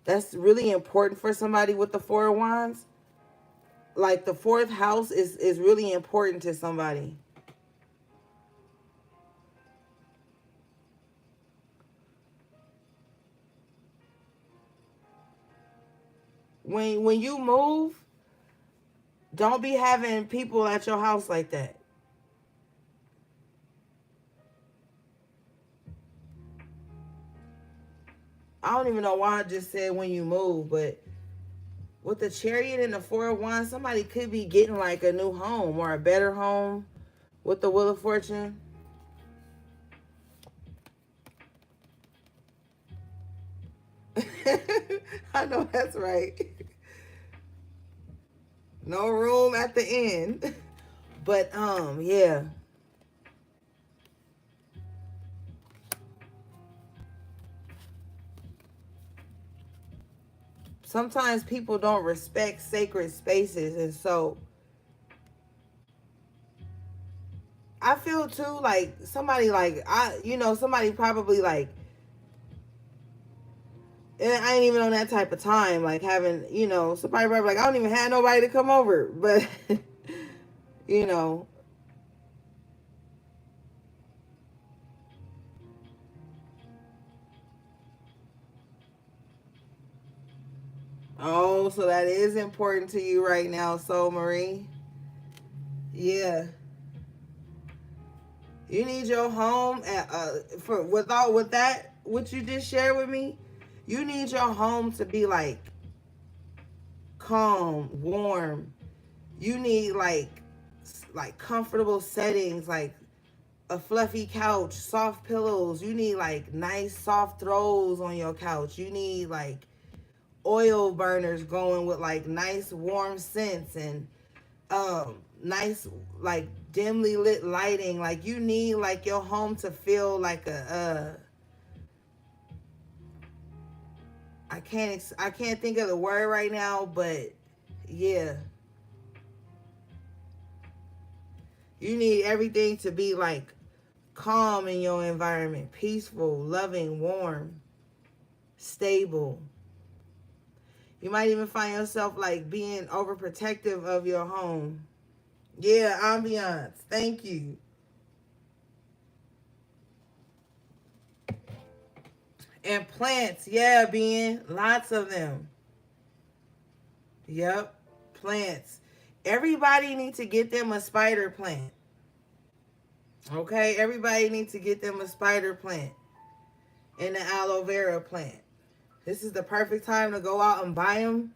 That's really important for somebody with the Four of Wands. Like the fourth house is really important to somebody. When you move, don't be having people at your house like that. I don't even know why I just said when you move, but with the Chariot and the Four of Wands, somebody could be getting like a new home or a better home with the Wheel of Fortune. I know that's right. No room at the end. But yeah. Sometimes people don't respect sacred spaces, and so I feel too like somebody like somebody probably like, and I ain't even on that type of time, like having, somebody probably like, I don't even have nobody to come over. But you know, oh, so that is important to you right now, Soul Marie. Yeah. You need your home for with that what you just shared with me. You need your home to be like calm, warm. You need like comfortable settings, like a fluffy couch, soft pillows. You need like nice soft throws on your couch. You need like oil burners going with like nice warm scents and nice like dimly lit lighting. Like you need like your home to feel like a I can't think of the word right now, but yeah. You need everything to be like calm in your environment, peaceful, loving, warm, stable. You might even find yourself like being overprotective of your home. Yeah, ambiance. Thank you. And plants, yeah, being lots of them. Yep, plants. Everybody needs to get them a spider plant. Okay, everybody needs to get them a spider plant and an aloe vera plant. This is the perfect time to go out and buy them.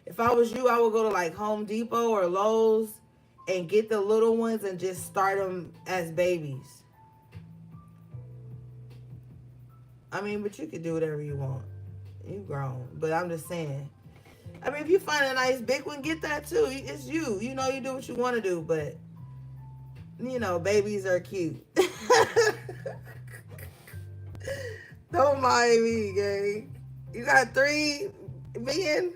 If I was you, I would go to like Home Depot or Lowe's and get the little ones and just start them as babies. I mean, but you could do whatever you want. You grown. But I'm just saying. I mean, if you find a nice big one, get that too. It's you. You know, you do what you want to do. But, babies are cute. Don't mind me, gang. You got 3 men?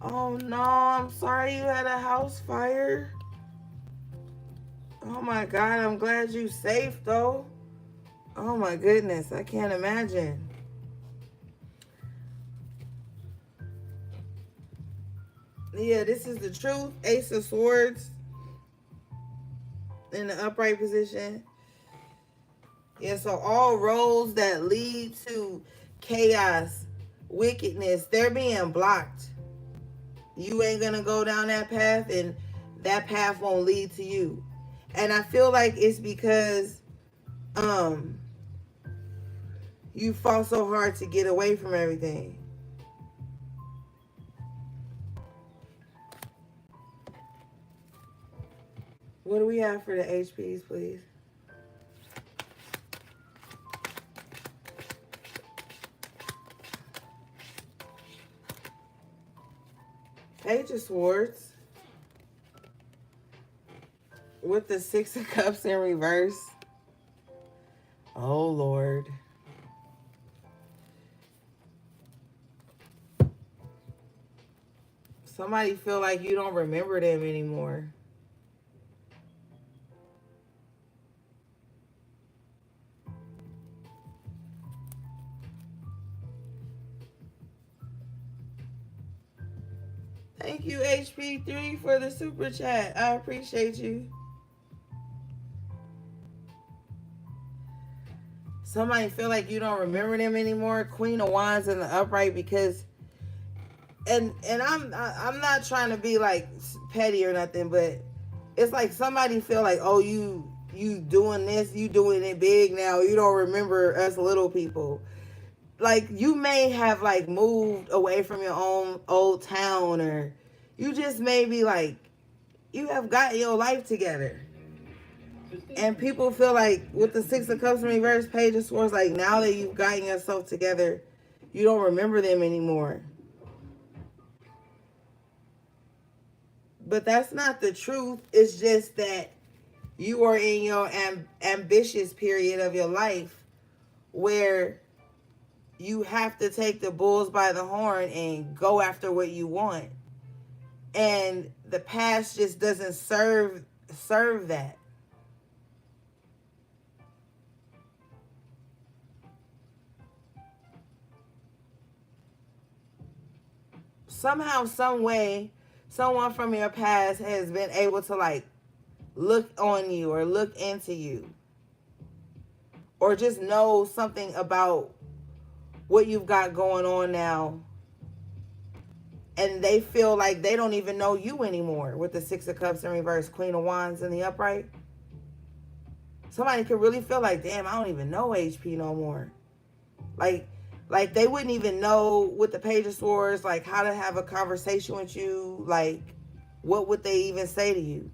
Oh, no. I'm sorry you had a house fire. Oh, my God. I'm glad you safe, though. Oh, my goodness. I can't imagine. Yeah, this is the truth. Ace of Swords in the upright position. Yeah, so all roads that lead to chaos, wickedness, they're being blocked. You ain't gonna go down that path, and that path won't lead to you. And I feel like it's because um you fought so hard to get away from everything. What do we have for the HPs, please? Page of Swords with the Six of Cups in reverse. Oh, Lord. Somebody feel like you don't remember them anymore. Thank you, HP3, for the super chat. I appreciate you. Somebody feel like you don't remember them anymore. Queen of Wands in the upright, because and I'm not trying to be like petty or nothing, but it's like somebody feel like, oh, you doing this, you doing it big now. You don't remember us little people. Like, you may have like moved away from your own old town, or you just maybe like you have gotten your life together. And people feel like with the Six of Cups in reverse, Page of Swords, like now that you've gotten yourself together, you don't remember them anymore. But that's not the truth. It's just that you are in your ambitious period of your life where you have to take the bulls by the horn and go after what you want. And the past just doesn't serve that. Somehow, some way, someone from your past has been able to like look on you or look into you or just know something about what you've got going on now, and they feel like they don't even know you anymore with the Six of Cups in reverse, Queen of Wands in the upright. Somebody could really feel like, damn, I don't even know HP no more. Like they wouldn't even know with the Page of Swords, like how to have a conversation with you. Like, what would they even say to you?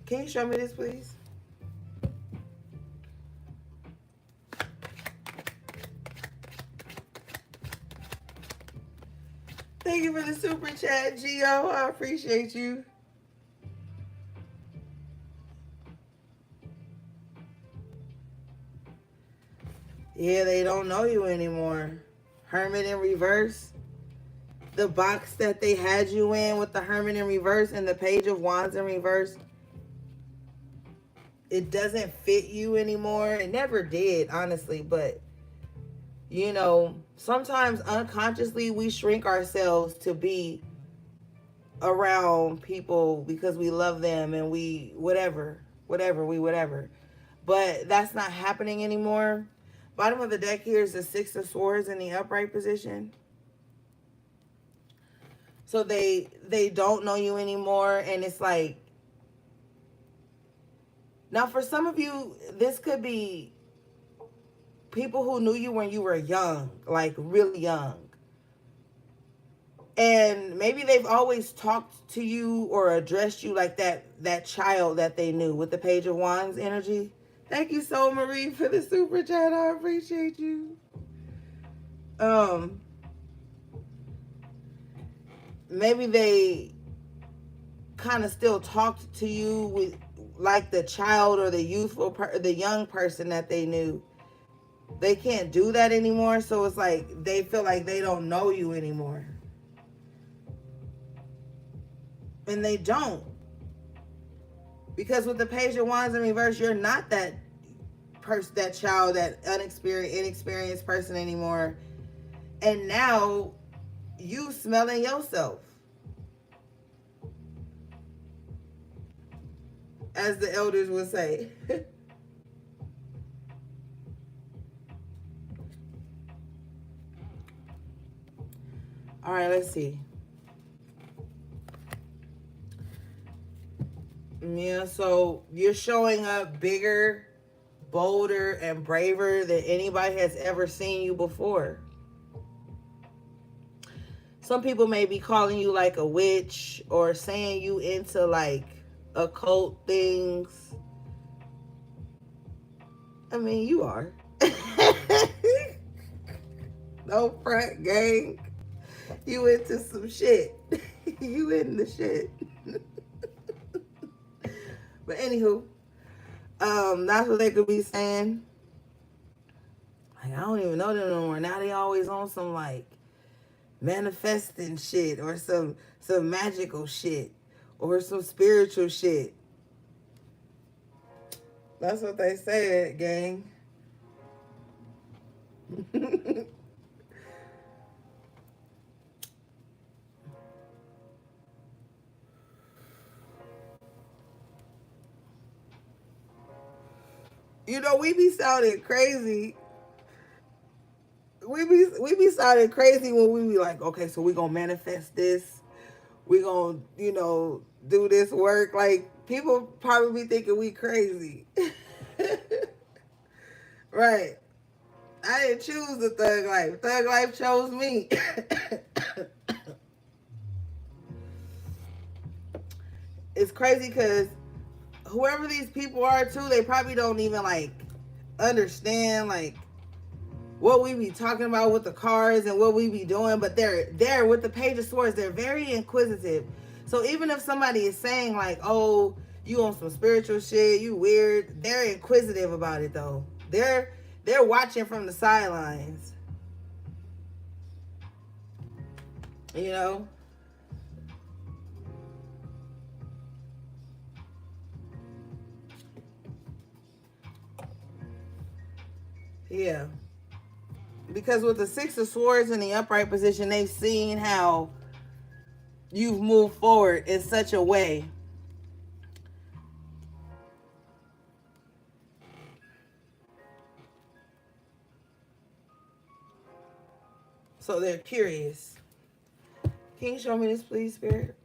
Can you show me this, please? Thank you for the super chat, Gio. I appreciate you. Yeah, they don't know you anymore. Hermit in reverse. The box that they had you in with the Hermit in reverse and the Page of Wands in reverse, it doesn't fit you anymore. It never did, honestly. But, you know, sometimes unconsciously we shrink ourselves to be around people because we love them and we whatever. But that's not happening anymore. Bottom of the deck here is the Six of Swords in the upright position. So they don't know you anymore, and it's like, now for some of you, this could be people who knew you when you were young, like really young. And maybe they've always talked to you or addressed you like that child that they knew with the Page of Wands energy. Thank you so, Marie, for the super chat. I appreciate you. Maybe they kind of still talked to you with like the child or the youthful the young person that they knew. They can't do that anymore, so it's like they feel like they don't know you anymore. And they don't. Because with the Page of Wands in reverse, you're not that person, that child, that inexperienced person anymore. And now you smelling yourself, as the elders would say. All right, let's see. Yeah, so you're showing up bigger, bolder, and braver than anybody has ever seen you before. Some people may be calling you like a witch or saying you into like occult things. I mean, you are. No front, gang. You into some shit. You in the shit. But anywho, that's what they could be saying. Like, I don't even know them no more. Now they always on some like, manifesting shit or some magical shit or some spiritual shit. That's what they said, gang. You know, we be sounding crazy. We be sounding crazy when we be like, okay, so we gonna manifest this. We gonna, do this work. Like, people probably be thinking we crazy. Right. I didn't choose the thug life. Thug life chose me. It's crazy because whoever these people are too, they probably don't even like understand like what we be talking about with the cards and what we be doing, but they're there with the Page of Swords. They're very inquisitive. So even if somebody is saying like, "Oh, you on some spiritual shit, you weird," they're inquisitive about it though. They're watching from the sidelines. You know? Yeah. Because with the Six of Swords in the upright position, they've seen how you've moved forward in such a way. So they're curious. Can you show me this, please, Spirit?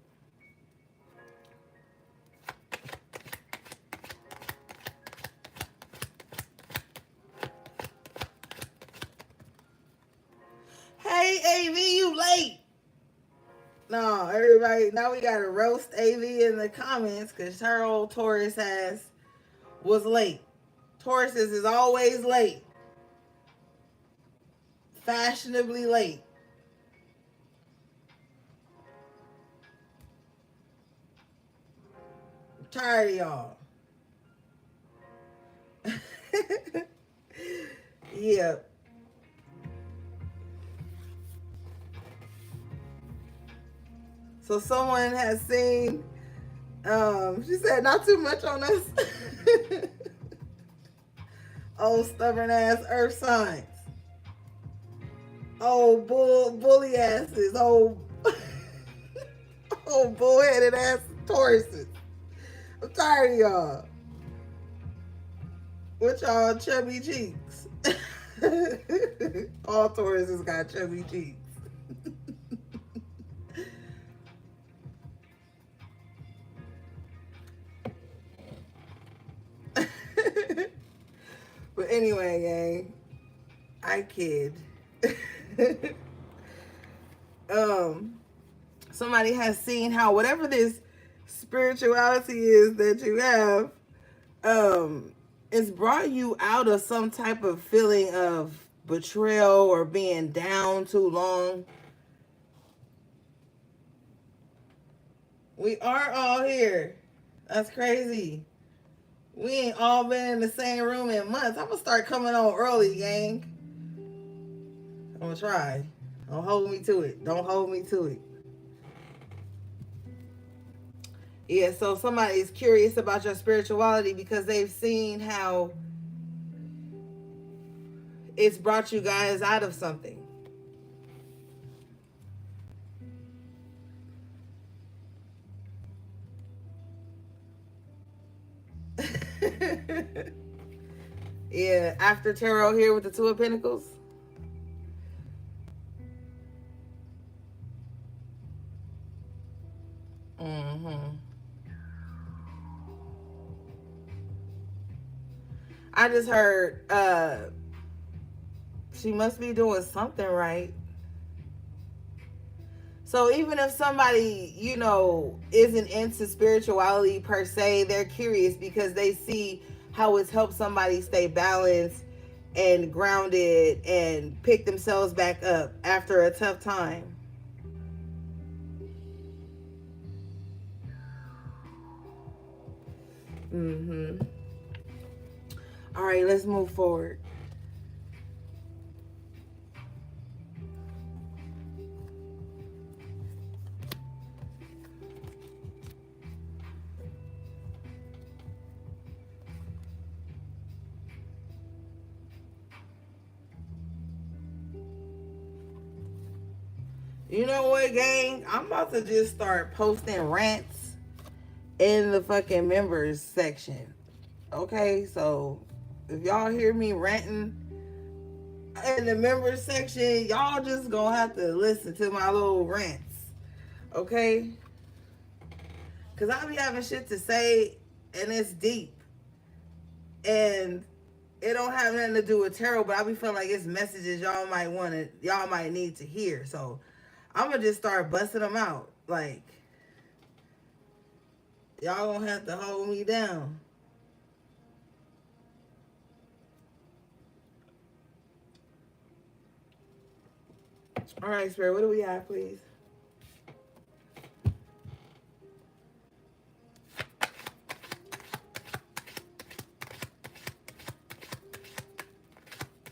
Hey, AV, you late. No, everybody, now we got to roast AV in the comments because her old Taurus ass was late. Taurus is always late. Fashionably late. I'm tired of y'all. Yeah. So someone has seen, she said, not too much on us. Old stubborn ass earth signs. Old bully asses. Old bullheaded ass Tauruses. I'm tired of y'all. With y'all chubby cheeks. All Tauruses got chubby cheeks. But anyway, gang, I kid. Somebody has seen how whatever this spirituality is that you have, it's brought you out of some type of feeling of betrayal or being down too long. We are all here. That's crazy. We ain't all been in the same room in months. I'm gonna start coming on early, gang. I'm gonna try. Don't hold me to it. Don't hold me to it. Yeah, so somebody is curious about your spirituality because they've seen how it's brought you guys out of something. Yeah, after tarot here with the Two of Pentacles. Mm-hmm. I just heard she must be doing something right. So even if somebody, isn't into spirituality per se, they're curious because they see how it's helped somebody stay balanced and grounded and pick themselves back up after a tough time. Mm-hmm. All right, let's move forward. You know what, gang? I'm about to just start posting rants in the fucking members section. Okay, so if y'all hear me ranting in the members section, y'all just gonna have to listen to my little rants. Okay? Cause I be having shit to say and it's deep. And it don't have nothing to do with tarot, but I be feeling like it's messages y'all might need to hear. So I'm gonna just start busting them out. Like, y'all gonna have to hold me down. All right, Spirit, what do we have, please?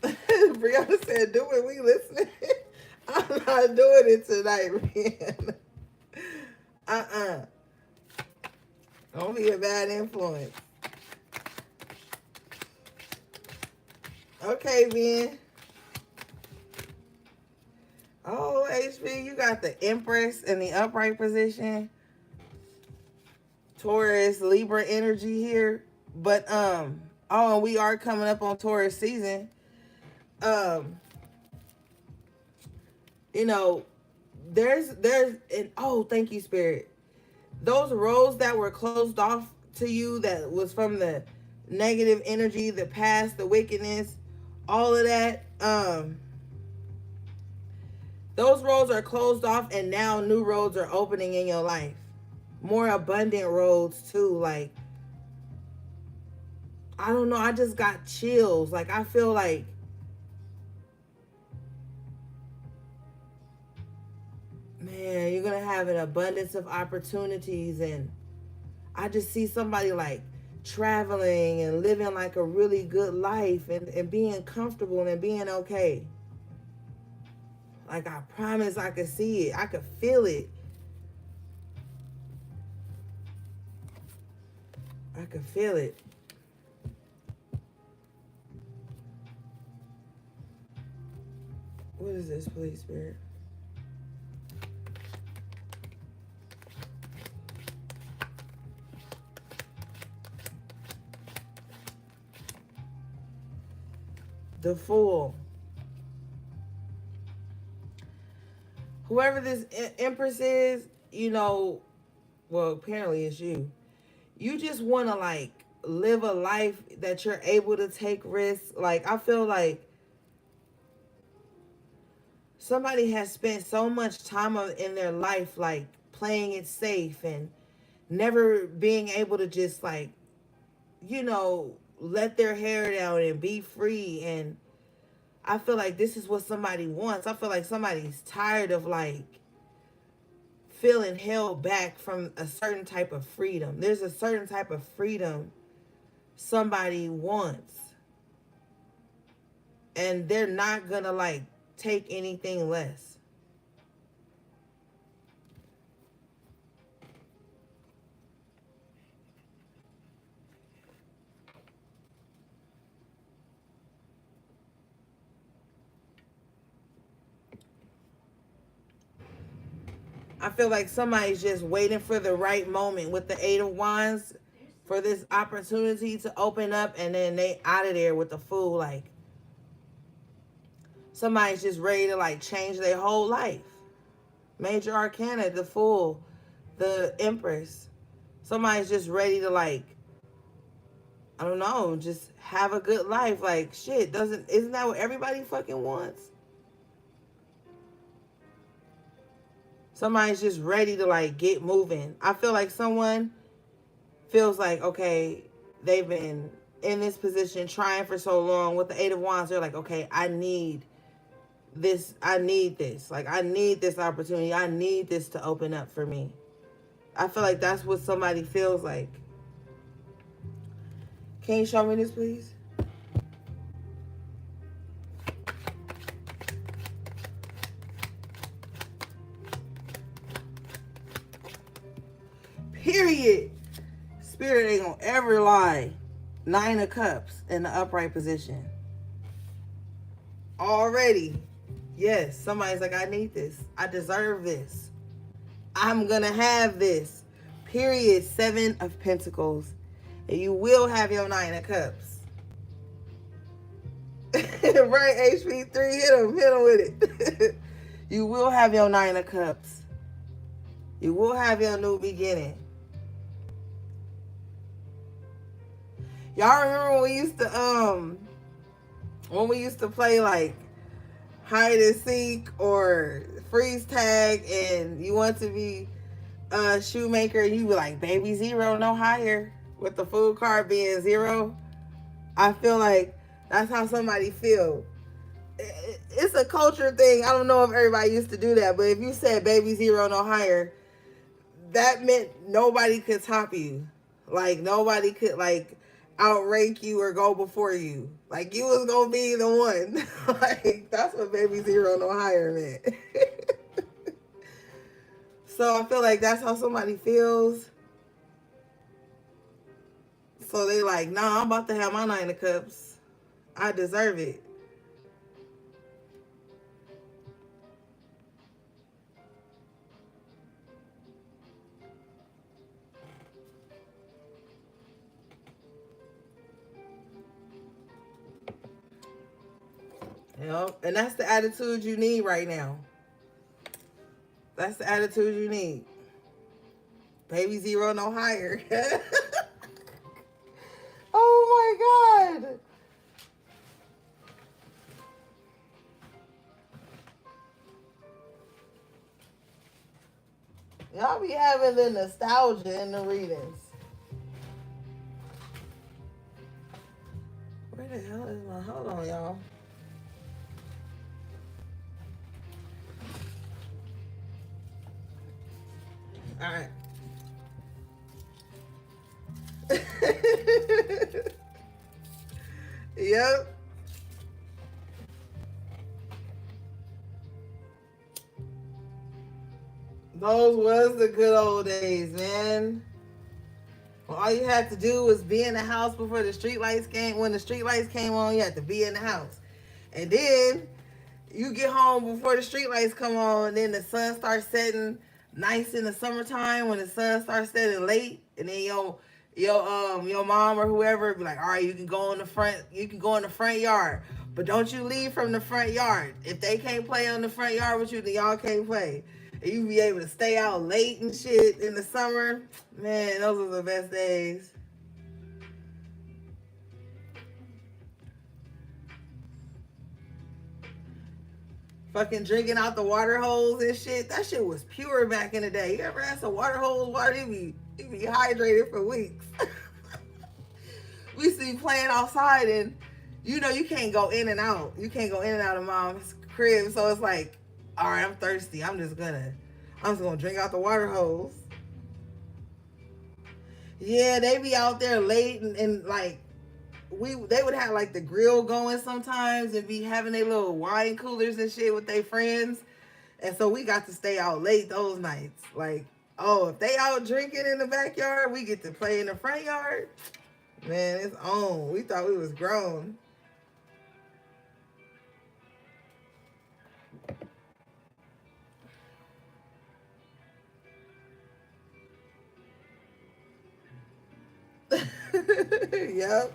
Brianna said, do it, we listening. I'm not doing it tonight, Brianna. Uh-uh. Don't be a bad influence. Okay, Ben. Oh, HB, you got the Empress in the upright position. Taurus, Libra energy here. But, oh, and we are coming up on Taurus season. You know, and oh, thank you, Spirit. Those roads that were closed off to you, that was from the negative energy, the past, the wickedness, all of that, those roads are closed off, and now new roads are opening in your life. More abundant roads too. Like, I don't know, I just got chills. Like, I feel like, man, you're gonna have an abundance of opportunities. And I just see somebody like traveling and living like a really good life, and being comfortable and being okay. Like, I promise, I could see it. I could feel it. I could feel it. What is this, please, Spirit? The Fool. Whoever this Empress is, you know, well, apparently it's you. You just want to, like, live a life that you're able to take risks. Like, I feel like somebody has spent so much time in their life, like, playing it safe and never being able to just, like, you know, let their hair down and be free. And I feel like this is what somebody wants. I feel like somebody's tired of, like, feeling held back from a certain type of freedom. There's a certain type of freedom somebody wants, and they're not gonna, like, take anything less. I feel like somebody's just waiting for the right moment with the Eight of Wands for this opportunity to open up, and then they out of there with the Fool. Like, somebody's just ready to, like, change their whole life. Major Arcana, the Fool, the Empress. Somebody's just ready to, like, I don't know, just have a good life. Like, shit, isn't that what everybody fucking wants? Somebody's just ready to, like, get moving. I feel like someone feels like, okay, they've been in this position trying for so long. With the Eight of Wands, they're like, okay, I need this. Like, I need this opportunity. I need this to open up for me. I feel like that's what somebody feels like. Can you show me this, please? Period. Spirit ain't gonna ever lie. Nine of Cups in the upright position. Already. Yes, somebody's like, I need this. I deserve this. I'm gonna have this. Period. 7 of Pentacles. And you will have your 9 of Cups. Right, HP3, hit him with it. You will have your 9 of Cups. You will have your new beginning. Y'all remember when we used to play like hide and seek or freeze tag, and you want to be a shoemaker, and you be like baby zero no higher, with the food card being 0. I feel like that's how somebody feel. It's a culture thing. I don't know if everybody used to do that, but if you said baby zero no higher, that meant nobody could top you. Like nobody could like outrank you or go before you. Like you was gonna be the one. Like that's what baby zero no higher meant. So I feel like that's how somebody feels. So they like, nah, I'm about to have my 9 of Cups. I deserve it. You know, and that's the attitude you need right now. That's the attitude you need. Baby zero no higher. Oh my God. Y'all be having the nostalgia in the readings. Where the hell is my, hold on y'all. Alright. Yep. Those was the good old days, man. Well, all you had to do was be in the house before the street lights came. When the street lights came on, you had to be in the house. And then you get home before the street lights come on, and then the sun starts setting nice in the summertime when the sun starts setting late, and then your mom or whoever be like, all right, you can go in the front yard. But don't you leave from the front yard. If they can't play on the front yard with you, then y'all can't play. And you be able to stay out late and shit in the summer. Man, those are the best days. Fucking drinking out the water holes and shit. That shit was pure back in the day. You ever had some water holes water? You be hydrated for weeks. We used to be playing outside, and you can't go in and out. You can't go in and out of mom's crib. So it's like, all right, I'm thirsty. I'm just gonna drink out the water hose. Yeah, they be out there late, and like they would have like the grill going sometimes, and be having their little wine coolers and shit with their friends. And so we got to stay out late those nights. Like, oh, if they out drinking in the backyard, we get to play in the front yard. Man, it's on. We thought we was grown. Yep.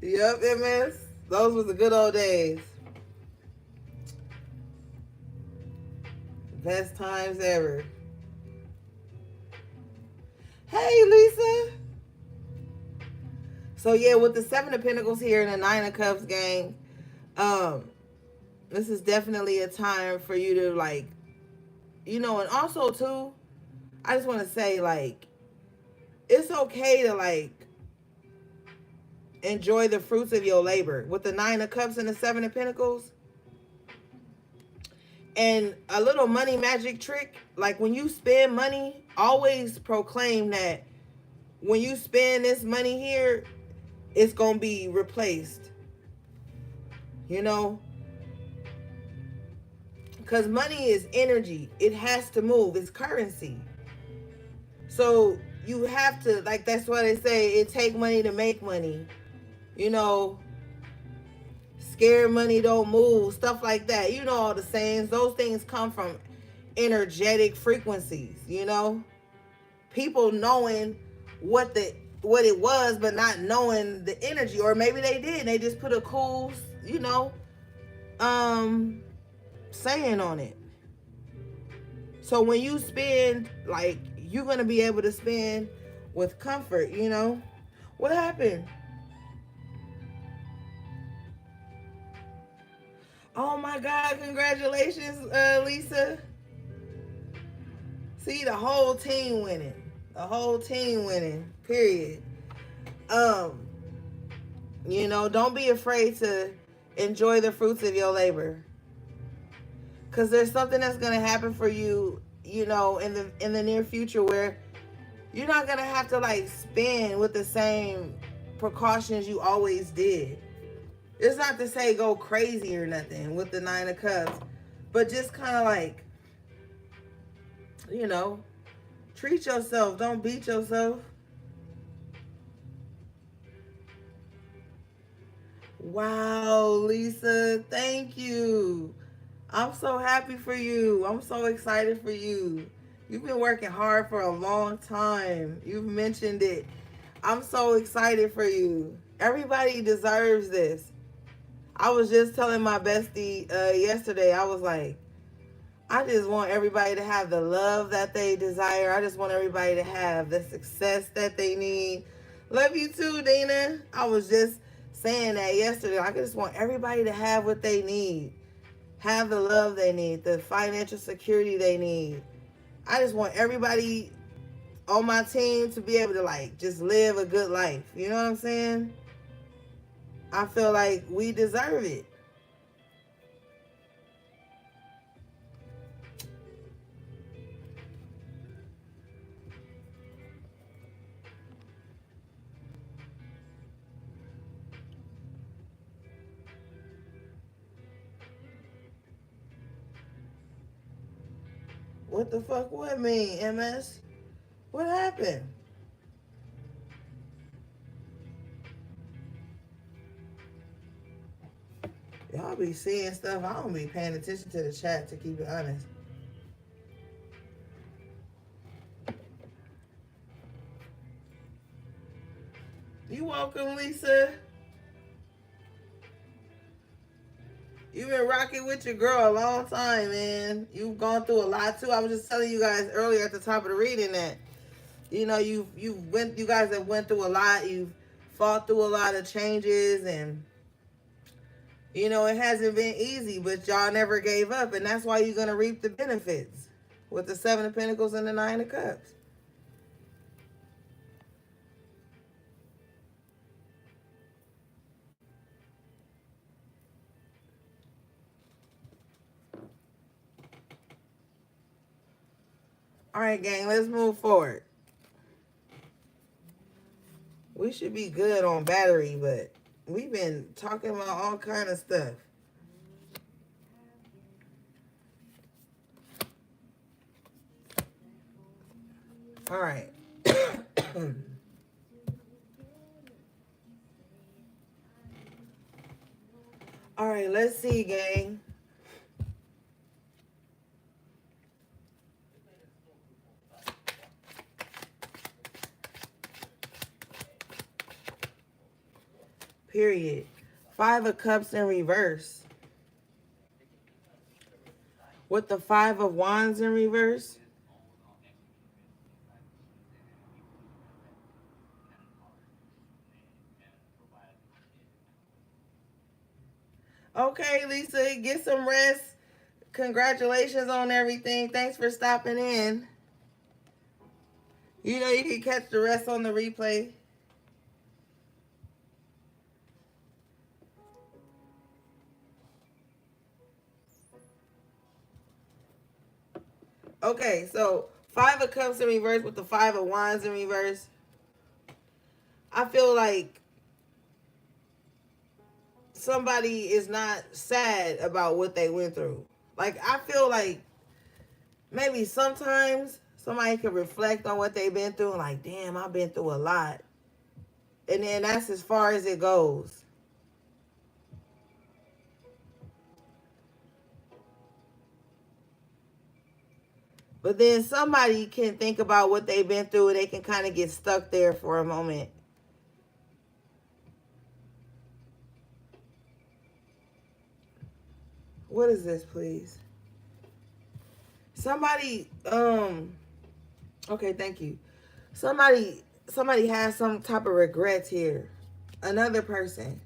Yep, MS. Those was the good old days. Best times ever. Hey, Lisa. So yeah, with the 7 of Pentacles here and the 9 of Cups, gang, um, this is definitely a time for you to like, and also too, I just want to say like, it's okay to like enjoy the fruits of your labor with the 9 of Cups and the 7 of Pentacles. And a little money magic trick, like when you spend money, always proclaim that when you spend this money here, it's going to be replaced. Because money is energy. It has to move. It's currency. So you have to, like, that's why they say it take money to make money. Scared money don't move, stuff like that. You know all the sayings. Those things come from energetic frequencies, you know? People knowing what the what it was but not knowing the energy, or maybe they did and they just put a cool, you know, um saying on it. So when you spend, like, you're going to be able to spend with comfort, you know? What happened? Oh my God, congratulations, Lisa. See, the whole team winning. The whole team winning. Period. Um, don't be afraid to enjoy the fruits of your labor. Cause there's something that's gonna happen for you, in the near future where you're not gonna have to like spend with the same precautions you always did. It's not to say go crazy or nothing with the Nine of Cups, but just kind of like, you know, treat yourself. Don't beat yourself. Wow, Lisa, thank you. I'm so happy for you. I'm so excited for you. You've been working hard for a long time. You've mentioned it. I'm so excited for you. Everybody deserves this. I was just telling my bestie yesterday, I was like, I just want everybody to have the love that they desire. I just want everybody to have the success that they need. Love you too, Dana. I was just saying that yesterday. I just want everybody to have what they need, have the love they need, the financial security they need. I just want everybody on my team to be able to like just live a good life. You know what I'm saying? I feel like we deserve it. What the fuck would mean, MS? What happened? Y'all be seeing stuff. I don't be paying attention to the chat, to keep it honest. You welcome, Lisa. You've been rocking with your girl a long time, man. You've gone through a lot too. I was just telling you guys earlier at the top of the reading that, you guys have went through a lot. You've fought through a lot of changes, and it hasn't been easy, but y'all never gave up, and that's why you're gonna reap the benefits with the Seven of Pentacles and the Nine of Cups. All right, gang, let's move forward. We should be good on battery, but we've been talking about all kind of stuff. All right. All right, let's see, gang. Period. Five of Cups in reverse. With the Five of Wands in reverse. Okay, Lisa, get some rest. Congratulations on everything. Thanks for stopping in. You can catch the rest on the replay. Okay, so Five of Cups in reverse with the Five of Wands in reverse. I feel like somebody is not sad about what they went through. Like, I feel like maybe sometimes somebody could reflect on what they've been through and like, damn, I've been through a lot. And then that's as far as it goes. But then somebody can think about what they've been through and they can kind of get stuck there for a moment. What is this, please? Somebody, okay, thank you. Somebody has some type of regrets here. Another person.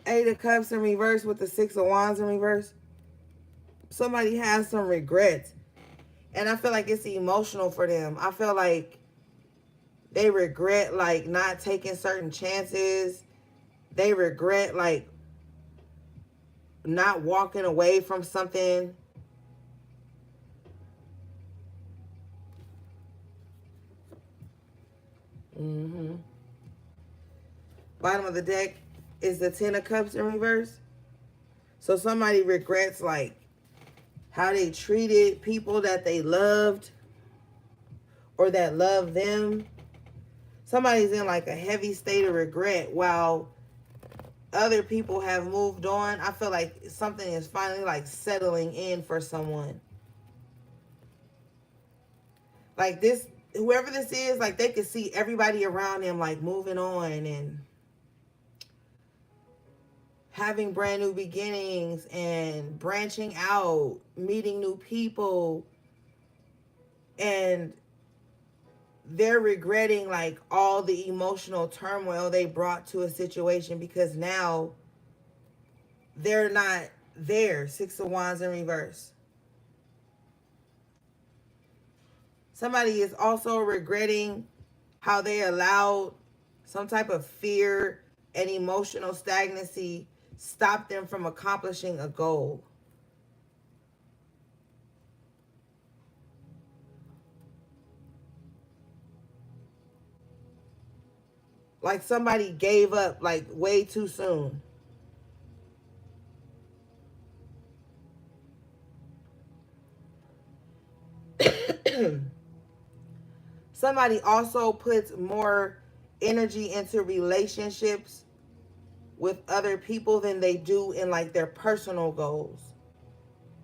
Eight of Cups in reverse with the Six of Wands in reverse. Somebody has some regrets. And I feel like it's emotional for them. I feel like they regret like not taking certain chances. They regret like not walking away from something. Mm-hmm. Bottom of the deck is the Ten of Cups in reverse. So somebody regrets like how they treated people that they loved or that loved them. Somebody's in like a heavy state of regret while other people have moved on. I feel like something is finally like settling in for someone. Like this, whoever this is, like they could see everybody around them like moving on and having brand new beginnings and branching out, meeting new people, and they're regretting like all the emotional turmoil they brought to a situation because now they're not there. Six of Wands in reverse. Somebody is also regretting how they allowed some type of fear and emotional stagnancy stop them from accomplishing a goal. Like somebody gave up like way too soon. Somebody also puts more energy into relationships with other people than they do in like their personal goals.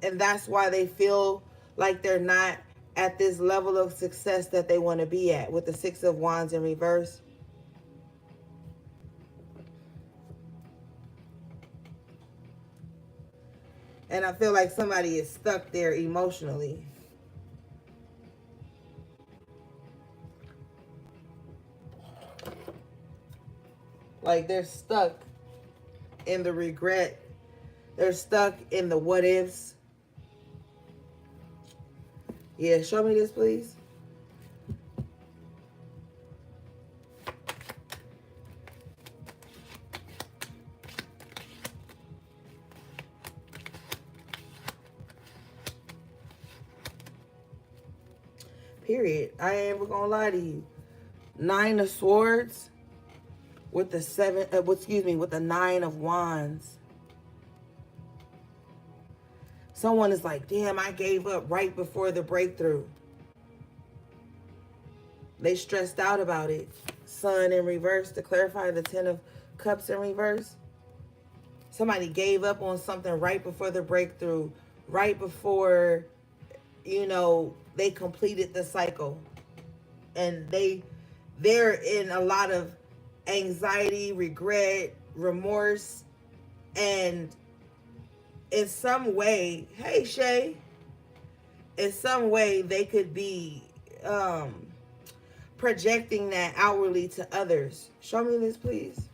And that's why they feel like they're not at this level of success that they want to be at with the Six of Wands in reverse. And I feel like somebody is stuck there emotionally. Like they're stuck in the regret. They're stuck in the what ifs. Yeah, show me this, please. Period. I ain't ever gonna lie to you. Nine of Swords with the with the Nine of Wands. Someone is like, damn, I gave up right before the breakthrough. They stressed out about it. Sun in reverse to clarify the Ten of Cups in reverse. Somebody gave up on something right before the breakthrough, right before, they completed the cycle. And they're in a lot of anxiety, regret, remorse, and in some way, hey Shay, in some way they could be projecting that outwardly to others. Show me this, please.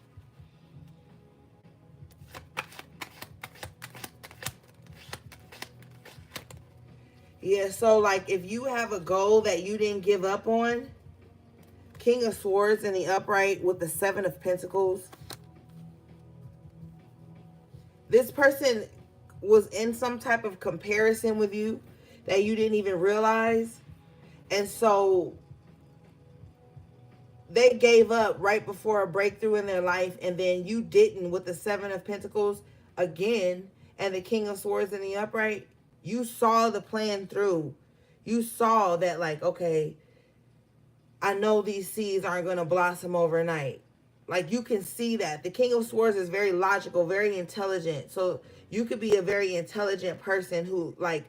Yeah, so like if you have a goal that you didn't give up on, King of Swords in the upright with the Seven of Pentacles. This person was in some type of comparison with you that you didn't even realize. And so they gave up right before a breakthrough in their life, and then you didn't with the Seven of Pentacles again and the King of Swords in the upright. You saw the plan through. You saw that like, okay, I know these seeds aren't going to blossom overnight. Like you can see that. The King of Swords is very logical, very intelligent. So you could be a very intelligent person who like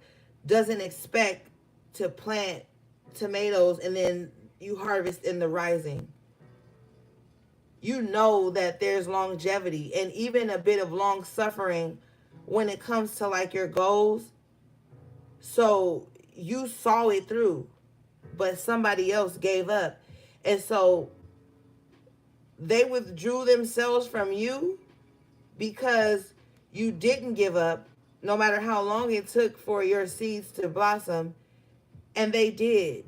doesn't expect to plant tomatoes and then you harvest in the rising. You know that there's longevity and even a bit of long suffering when it comes to like your goals. So you saw it through, but somebody else gave up. And so they withdrew themselves from you because you didn't give up, no matter how long it took for your seeds to blossom. And they did.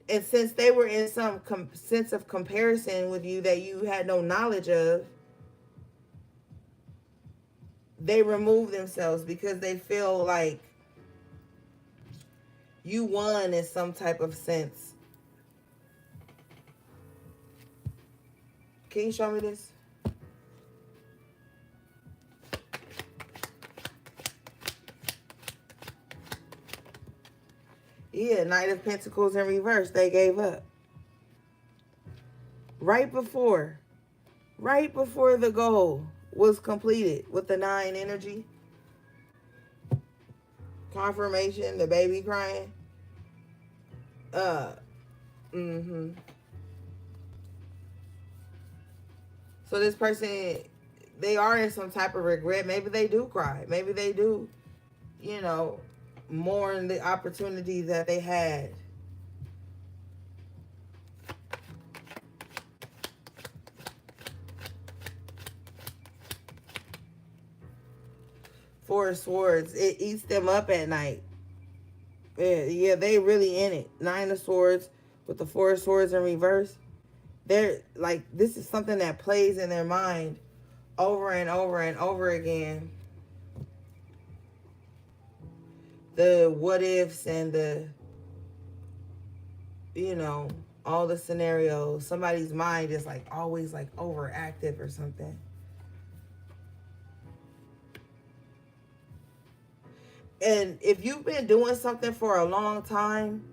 And since they were in some sense of comparison with you that you had no knowledge of, they remove themselves because they feel like you won in some type of sense. Can you show me this? Yeah, Knight of Pentacles in reverse. They gave up. Right before the goal was completed with the 9 energy. Confirmation, the baby crying. Mm-hmm. So this person, they are in some type of regret. Maybe they do cry. Maybe they do, mourn the opportunity that they had. Four of Swords, it eats them up at night. Yeah, they really in it. 9 of Swords with the 4 of Swords in reverse. They're like, this is something that plays in their mind over and over and over again. The what ifs and the, all the scenarios. Somebody's mind is like always like overactive or something. And if you've been doing something for a long time,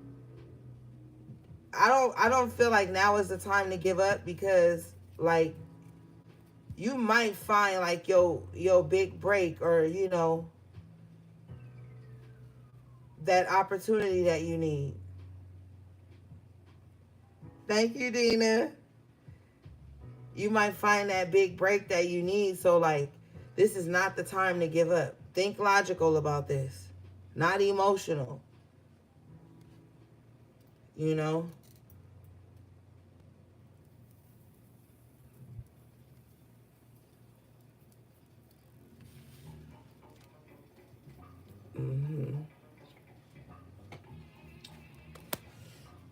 I don't feel like now is the time to give up, because like you might find like your big break, or that opportunity that you need. Thank you, Dina. You might find that big break that you need. So like, this is not the time to give up. Think logical about this, not emotional. Mm-hmm.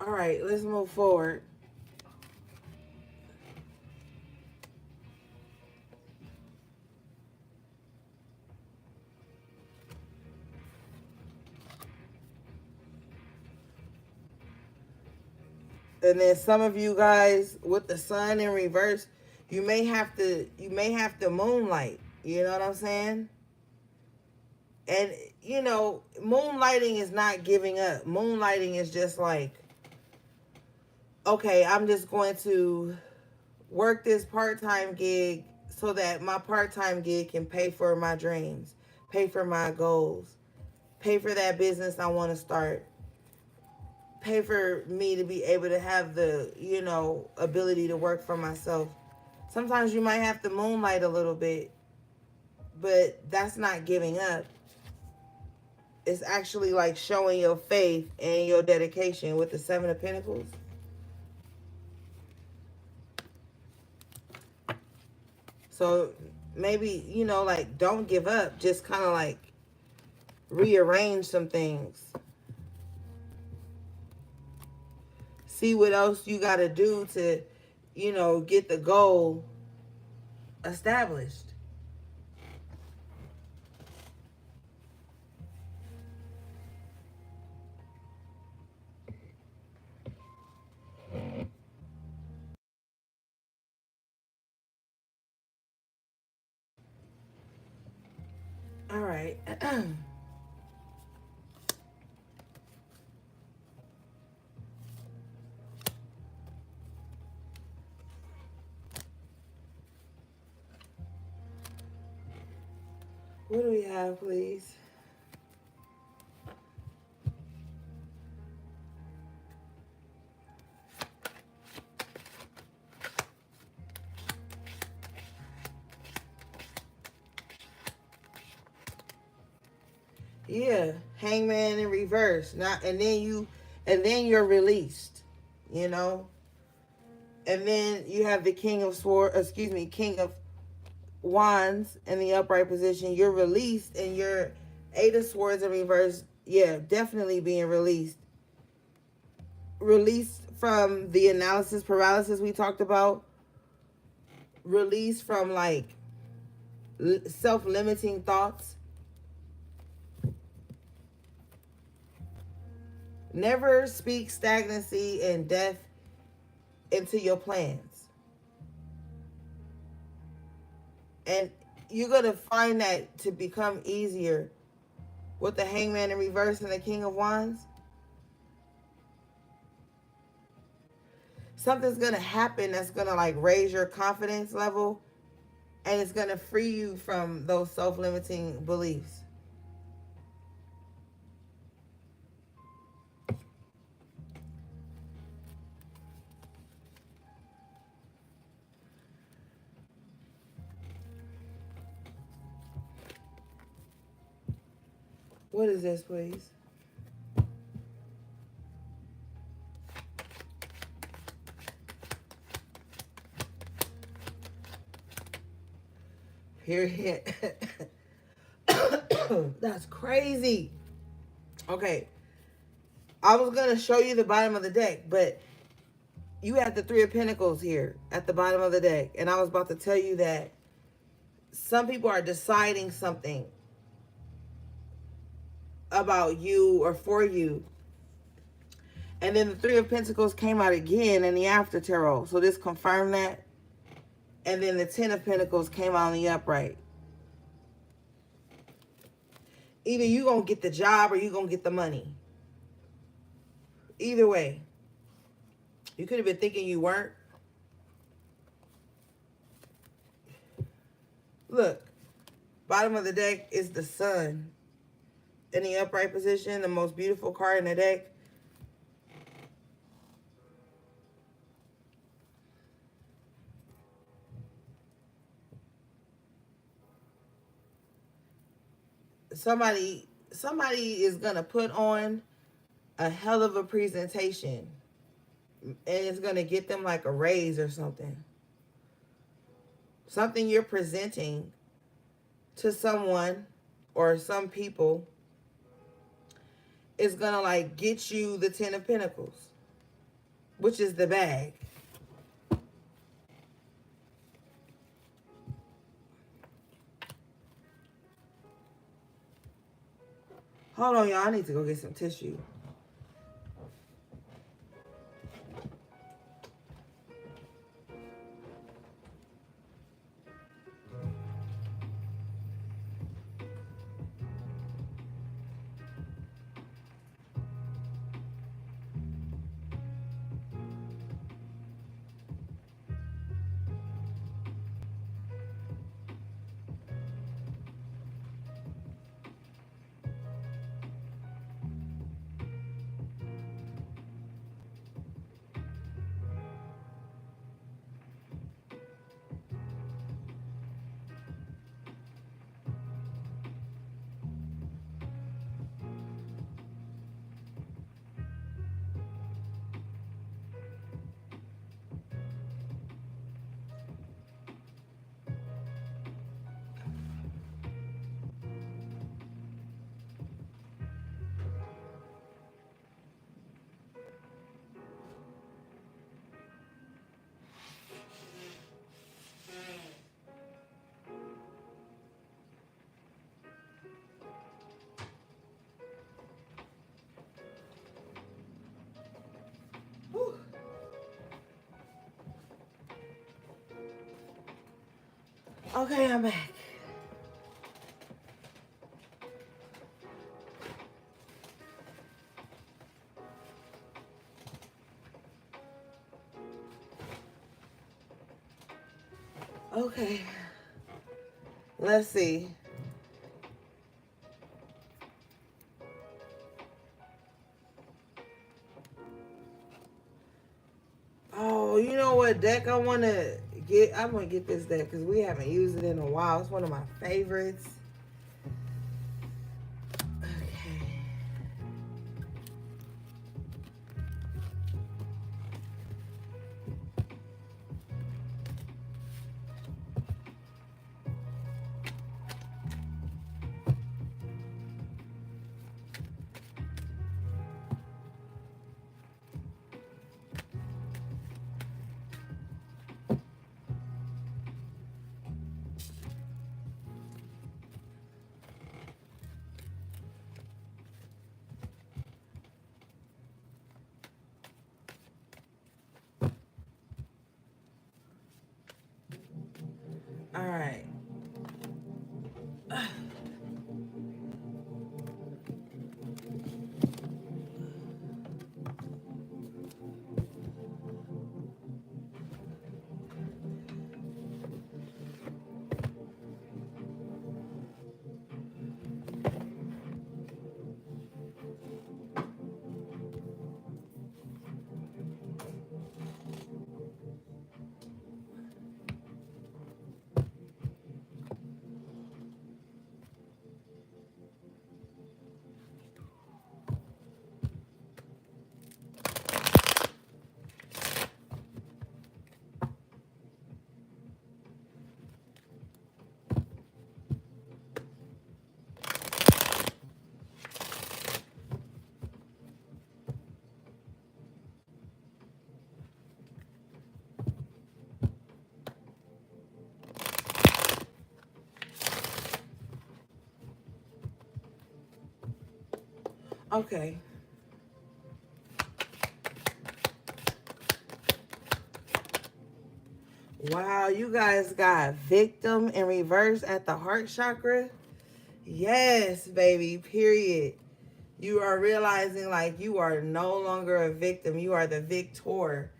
All right, let's move forward. And then some of you guys with the sun in reverse, you may have to moonlight. You know what I'm saying? And moonlighting is not giving up. Moonlighting is just like, okay, I'm just going to work this part-time gig so that my part-time gig can pay for my dreams, pay for my goals, pay for that business I want to start, pay for me to be able to have the, ability to work for myself. Sometimes you might have to moonlight a little bit, but that's not giving up. It's actually like showing your faith and your dedication with the 7 of Pentacles. So maybe, like, don't give up. Just kind of like rearrange some things. See what else you got to do to, get the goal established. All right. What do we have, please? Yeah, Hangman in reverse. Not, and then you're released. You know, and then you have the King of Sword. Excuse me, King of Wands in the upright position. You're released, and your Eight of Swords in reverse. Yeah, definitely being released. Released from the analysis paralysis we talked about. Released from like self-limiting thoughts. Never speak stagnancy and death into your plans. And you're going to find that to become easier with the Hangman in reverse and the King of Wands. Something's going to happen that's going to like raise your confidence level, and it's going to free you from those self-limiting beliefs. What is this, please? Period. That's crazy. Okay. I was going to show you the bottom of the deck, but you had the Three of Pentacles here at the bottom of the deck. And I was about to tell you that some people are deciding something about you or for you. And then the Three of Pentacles came out again in the after tarot. So this confirmed that. And then the Ten of Pentacles came out in the upright. Either you going to get the job or you going to get the money. Either way. You could have been thinking you weren't. Look. Bottom of the deck is the Sun. In the upright position. The most beautiful card in the deck. Somebody is going to put on a hell of a presentation. And it's going to get them like a raise or something. Something you're presenting to someone or some people is going to like get you the Ten of Pentacles, which is the bag. Hold on, y'all. I need to go get some tissue. Whew. Okay, I'm back. Okay. Let's see. Oh, you know what deck I want to get? I'm going to get this deck because we haven't used it in a while. It's one of my favorites. All right. Okay. Wow, you guys got victim in reverse at the heart chakra. Yes, baby, period. You are realizing like you are no longer a victim. You are the victor.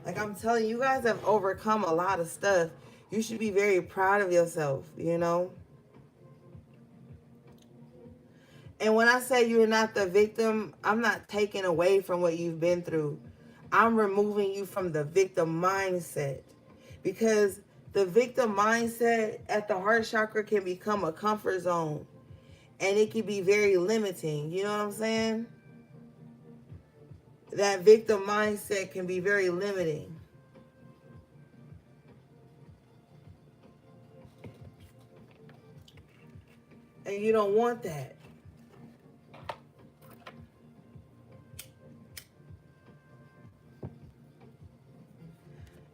Like I'm telling you, you guys have overcome a lot of stuff. You should be very proud of yourself, you know? And when I say you're not the victim, I'm not taking away from what you've been through. I'm removing you from the victim mindset. Because the victim mindset at the heart chakra can become a comfort zone. And it can be very limiting. You know what I'm saying? That victim mindset can be very limiting. And you don't want that.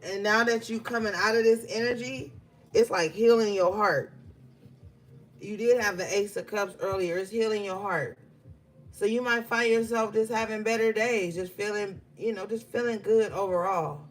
And now that you coming out of this energy, it's like healing your heart. You did have the Ace of Cups earlier. It's healing your heart. So you might find yourself just having better days, just feeling, just feeling good overall.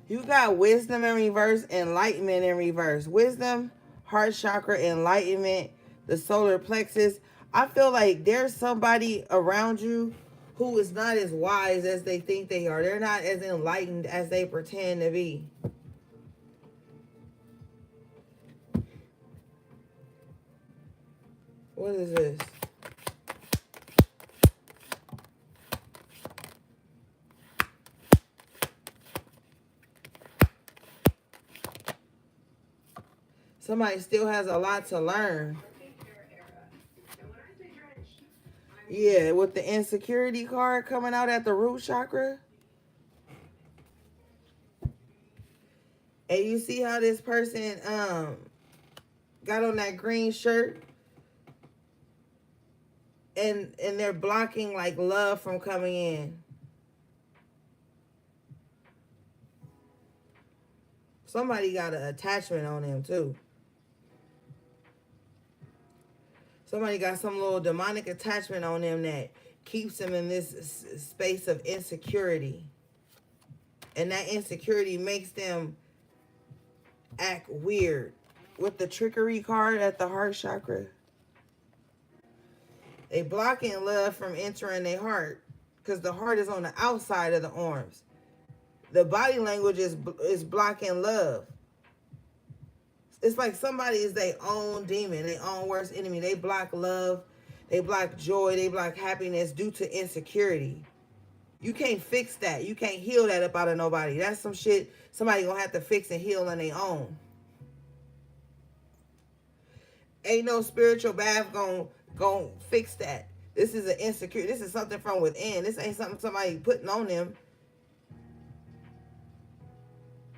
You got wisdom in reverse, enlightenment in reverse. Wisdom, heart chakra, enlightenment, the solar plexus. I feel like there's somebody around you who is not as wise as they think they are. They're not as enlightened as they pretend to be. What is this? Somebody still has a lot to learn. Yeah, with the insecurity card coming out at the root chakra. And you see how this person got on that green shirt and they're blocking like love from coming in. Somebody got an attachment on them too. Somebody got some little demonic attachment on them that keeps them in this space of insecurity. And that insecurity makes them act weird. With the trickery card at the heart chakra, they blocking love from entering their heart because the heart is on the outside of the arms. The body language is blocking love. It's like somebody is their own demon, their own worst enemy. They block love, they block joy, they block happiness due to insecurity. You can't fix that. You can't heal that up out of nobody. That's some shit somebody gonna have to fix and heal on their own. Ain't no spiritual bath gonna fix that. This is an insecurity. This is something from within. This ain't something somebody putting on them.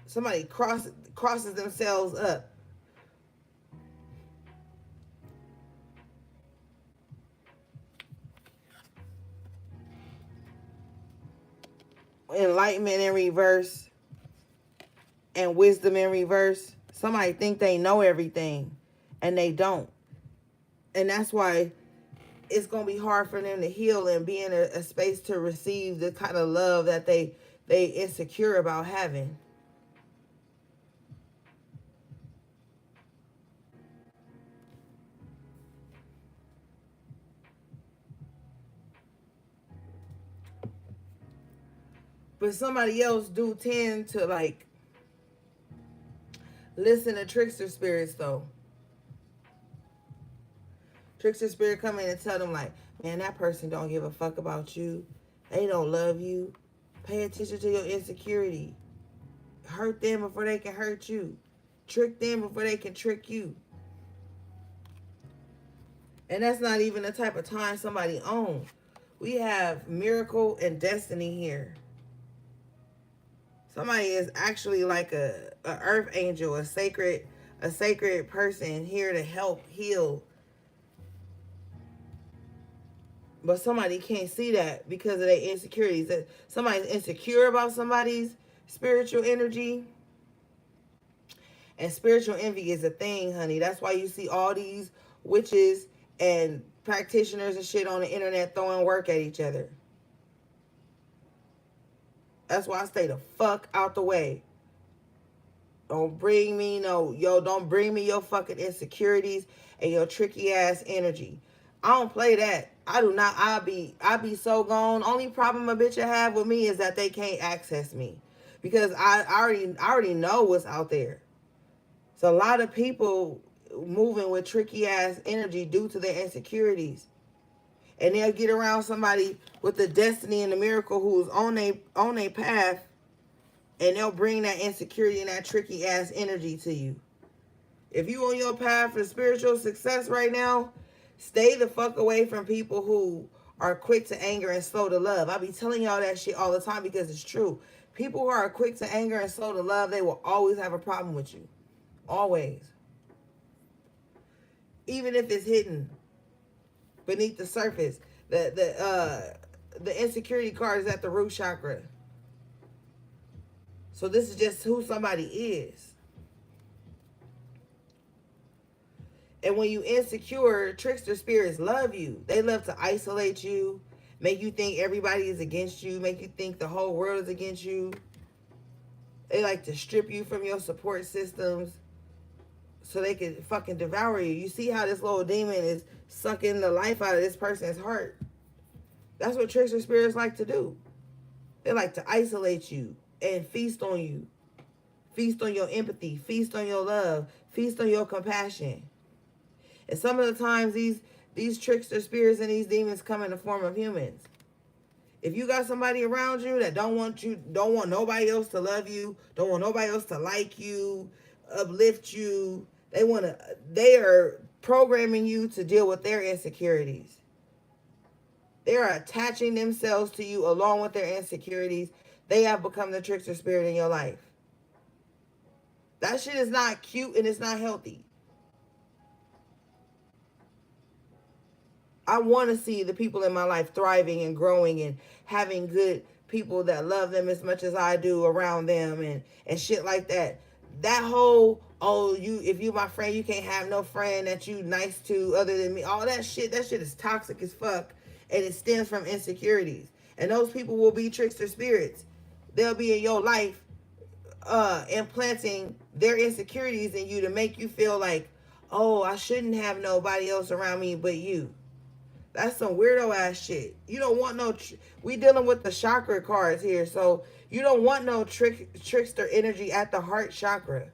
Somebody crosses themselves up. enlightenment in reverse and wisdom in reverse. Somebody think they know everything and they don't. And that's why it's going to be hard for them to heal and be in a space to receive the kind of love that they insecure about having. But somebody else do tend to like listen to trickster spirits though. Trickster spirit come in and tell them like, man, that person don't give a fuck about you. They don't love you. Pay attention to your insecurity. Hurt them before they can hurt you. Trick them before they can trick you. And that's not even the type of time somebody owns. We have miracle and destiny here. Somebody is actually like a earth angel, a sacred person here to help heal. But somebody can't see that because of their insecurities. That somebody's insecure about somebody's spiritual energy. And spiritual envy is a thing, honey. That's why you see all these witches and practitioners and shit on the internet throwing work at each other. That's why I stay the fuck out the way. Don't bring me don't bring me your fucking insecurities and your tricky ass energy. I don't play that. I do not. I be so gone. Only problem a bitch have with me is that they can't access me. Because I already know what's out there. So a lot of people moving with tricky ass energy due to their insecurities. And they'll get around somebody with the destiny and the miracle who's on their path, and they'll bring that insecurity and that tricky ass energy to you. If you on your path for spiritual success right now, stay the fuck away from people who are quick to anger and slow to love. I be telling y'all that shit all the time because it's true. People who are quick to anger and slow to love, they will always have a problem with you. Always. Even if it's hidden beneath the surface. The insecurity card is at the root chakra. So this is just who somebody is. And when you insecure, trickster spirits love you. They love to isolate you, make you think everybody is against you, make you think the whole world is against you. They like to strip you from your support systems so they can fucking devour you. You see how this little demon is sucking the life out of this person's heart. That's what trickster spirits like to do. They like to isolate you and feast on you. Feast on your empathy. Feast on your love. Feast on your compassion. And some of the times these trickster spirits and these demons come in the form of humans. If you got somebody around you that don't want nobody else to love you, don't want nobody else to like you, uplift you, they are programming you to deal with their insecurities. They are attaching themselves to you along with their insecurities. They have become the trickster spirit in your life. That shit is not cute and it's not healthy. I want to see the people in my life thriving and growing and having good people that love them as much as I do around them and shit like that. That whole, if you my friend, you can't have no friend that you nice to other than me. All that shit is toxic as fuck. And it stems from insecurities. And those people will be trickster spirits. They'll be in your life implanting their insecurities in you to make you feel like, oh, I shouldn't have nobody else around me but you. That's some weirdo ass shit. You don't want no... we dealing with the chakra cards here, so you don't want no trickster energy at the heart chakra.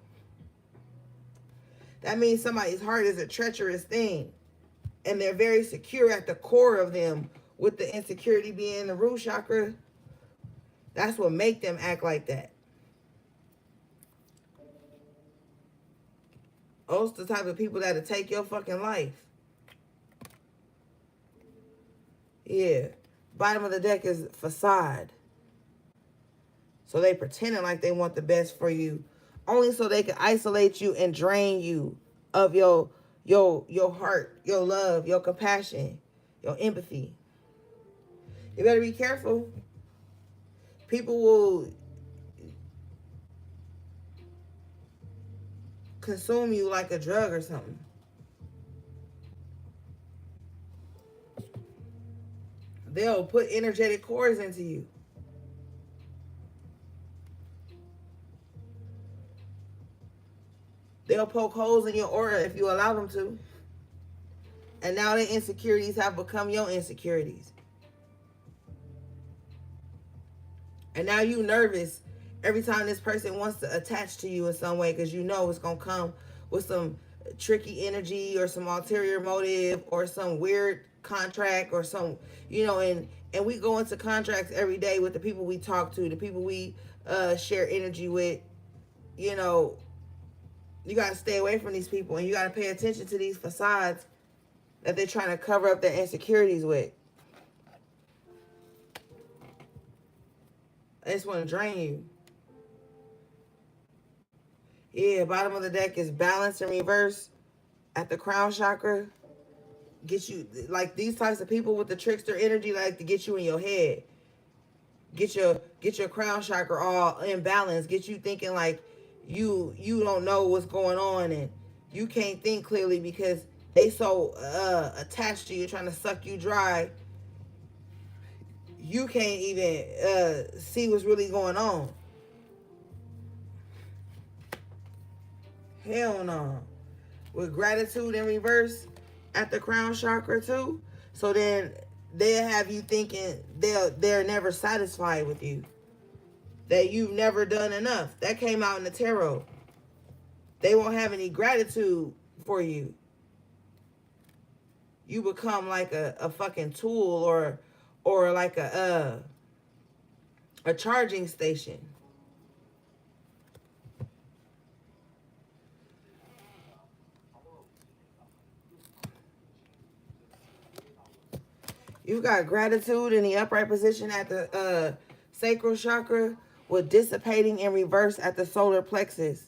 That means somebody's heart is a treacherous thing. And they're very secure at the core of them, with the insecurity being the root chakra. That's what make them act like that. Those the type of people that'll take your fucking life. Yeah. Bottom of the deck is facade. So they pretending like they want the best for you, only so they can isolate you and drain you of your heart, your love, your compassion, your empathy. You better be careful. People will consume you like a drug or something. They'll put energetic cores into you. They'll poke holes in your aura if you allow them to. And now their insecurities have become your insecurities. And now you nervous every time this person wants to attach to you in some way, because you know it's going to come with some tricky energy or some ulterior motive or some weird contract or some, and we go into contracts every day with the people we talk to, the people we share energy with. You know, you got to stay away from these people, and you got to pay attention to these facades that they're trying to cover up their insecurities with. They just want to drain you. Yeah, bottom of the deck is balance in reverse at the crown chakra. Get you, like, these types of people with the trickster energy like to get you in your head. Get your crown chakra all in balance. Get you thinking like you don't know what's going on, and you can't think clearly because they so attached to you, trying to suck you dry. You can't even see what's really going on. Hell no. With gratitude in reverse at the crown chakra too. So then they'll have you thinking they're never satisfied with you. That you've never done enough. That came out in the tarot. They won't have any gratitude for you. You become like a fucking tool or like a charging station. You got gratitude in the upright position at the sacral chakra with dissipating in reverse at the solar plexus.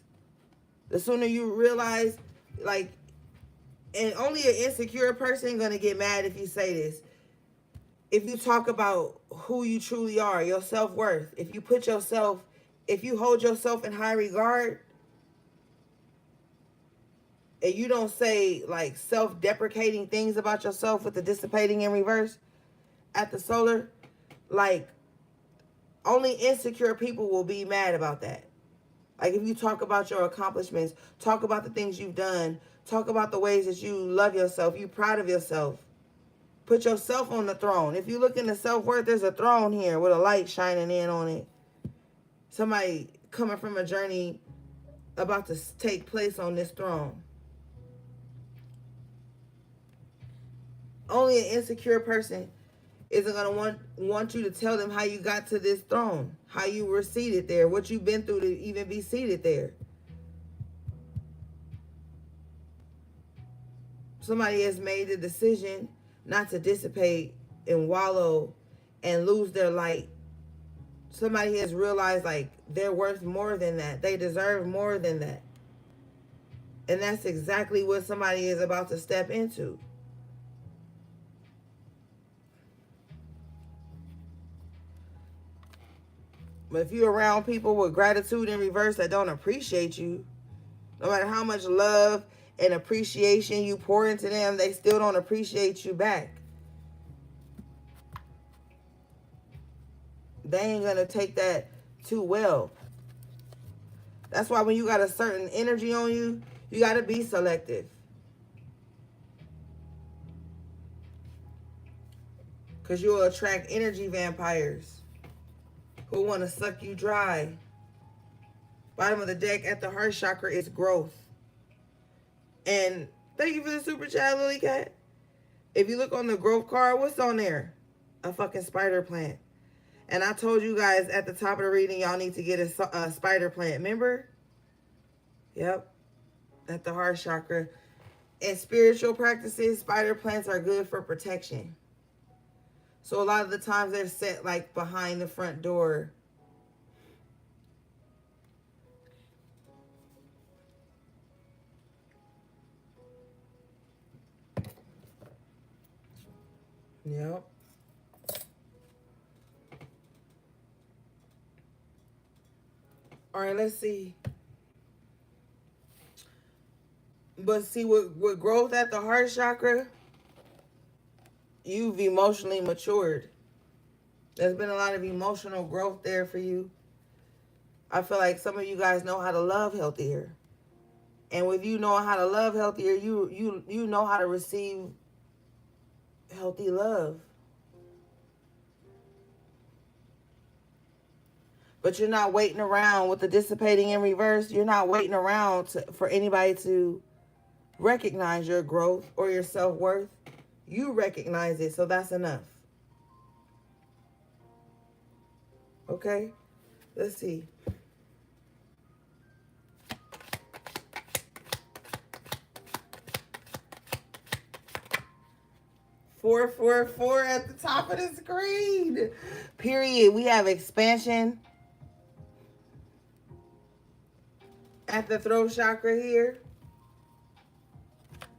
The sooner you realize, like, and only an insecure person gonna get mad if you say this. If you talk about who you truly are, your self-worth, if you hold yourself in high regard, and you don't say like self-deprecating things about yourself with the dissipating in reverse at the solar, like, only insecure people will be mad about that. Like, if you talk about your accomplishments, talk about the things you've done, talk about the ways that you love yourself, you're proud of yourself. Put yourself on the throne. If you look into self-worth, there's a throne here with a light shining in on it. Somebody coming from a journey about to take place on this throne. Only an insecure person isn't going to want you to tell them how you got to this throne, how you were seated there, what you've been through to even be seated there. Somebody has made the decision not to dissipate and wallow and lose their light. Somebody has realized like they're worth more than that. They deserve more than that. And that's exactly what somebody is about to step into. But if you're around people with gratitude in reverse that don't appreciate you, no matter how much love and appreciation you pour into them, they still don't appreciate you back. They ain't going to take that too well. That's why when you got a certain energy on you, you got to be selective. Because you'll attract energy vampires who want to suck you dry. Bottom of the deck at the heart chakra is growth. And thank you for the super chat, Lily Cat. If you look on the growth card, what's on there? A fucking spider plant. And I told you guys at the top of the reading, y'all need to get a spider plant. Remember? Yep. At the heart chakra. In spiritual practices, spider plants are good for protection. So a lot of the times they're set like behind the front door. Yep. All right, let's see. But see, with growth at the heart chakra, you've emotionally matured. There's been a lot of emotional growth there for you. I feel like some of you guys know how to love healthier. And with you knowing how to love healthier, you know how to receive healthy love. But you're not waiting around with the dissipating in reverse. You're not waiting around for anybody to recognize your growth or your self-worth. You recognize it, so that's enough. Okay? Let's see. 444 at the top of the screen. Period. We have expansion at the throat chakra here.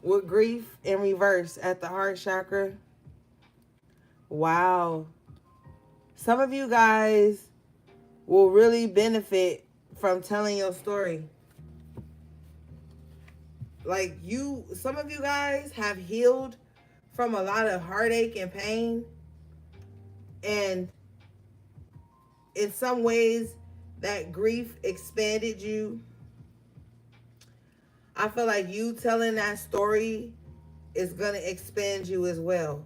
With grief in reverse at the heart chakra. Wow. Some of you guys will really benefit from telling your story. Like some of you guys have healed from a lot of heartache and pain. And in some ways, that grief expanded you. I feel like you telling that story is going to expand you as well.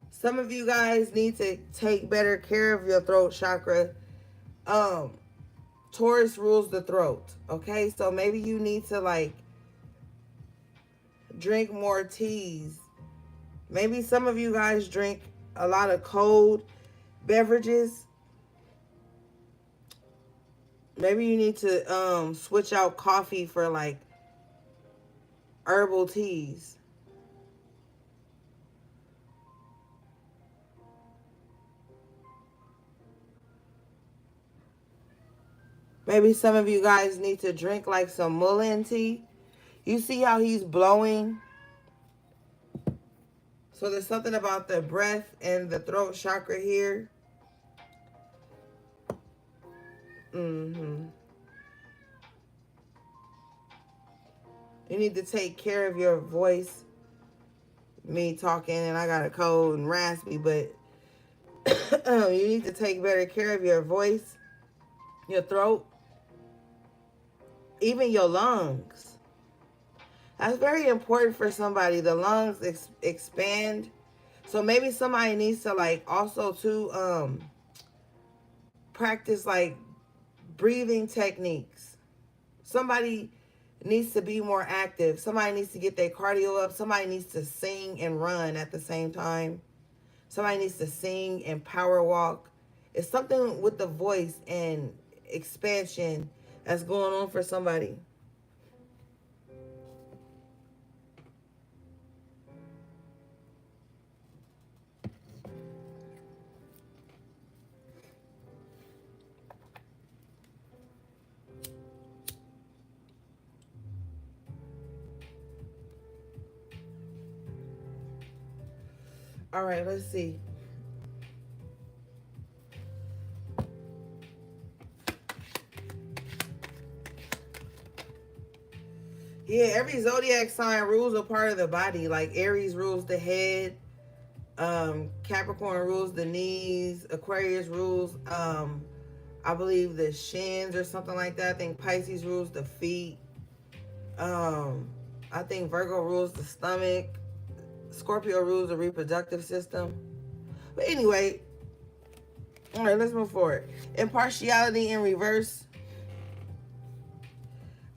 Some of you guys need to take better care of your throat chakra. Taurus rules the throat, okay? So maybe you need to like drink more teas. Maybe some of you guys drink a lot of cold beverages. Maybe you need to switch out coffee for like herbal teas. Maybe some of you guys need to drink like some mullein tea. You see how he's blowing? So there's something about the breath and the throat chakra here. You need to take care of your voice. Me talking and I got a cold and raspy, but you need to take better care of your voice, your throat, even your lungs. That's very important for somebody. The lungs expand. So maybe somebody needs to like also to practice like breathing techniques. Somebody needs to be more active. Somebody needs to get their cardio up. Somebody needs to sing and run at the same time. Somebody needs to sing and power walk. It's something with the voice and expansion that's going on for somebody. All right, let's see. Yeah, every zodiac sign rules a part of the body. Like Aries rules the head, Capricorn rules the knees, Aquarius rules I believe the shins or something like that. I think Pisces rules the feet. I think Virgo rules the stomach. Scorpio rules the reproductive system. But anyway, all right, let's move forward. Impartiality in reverse.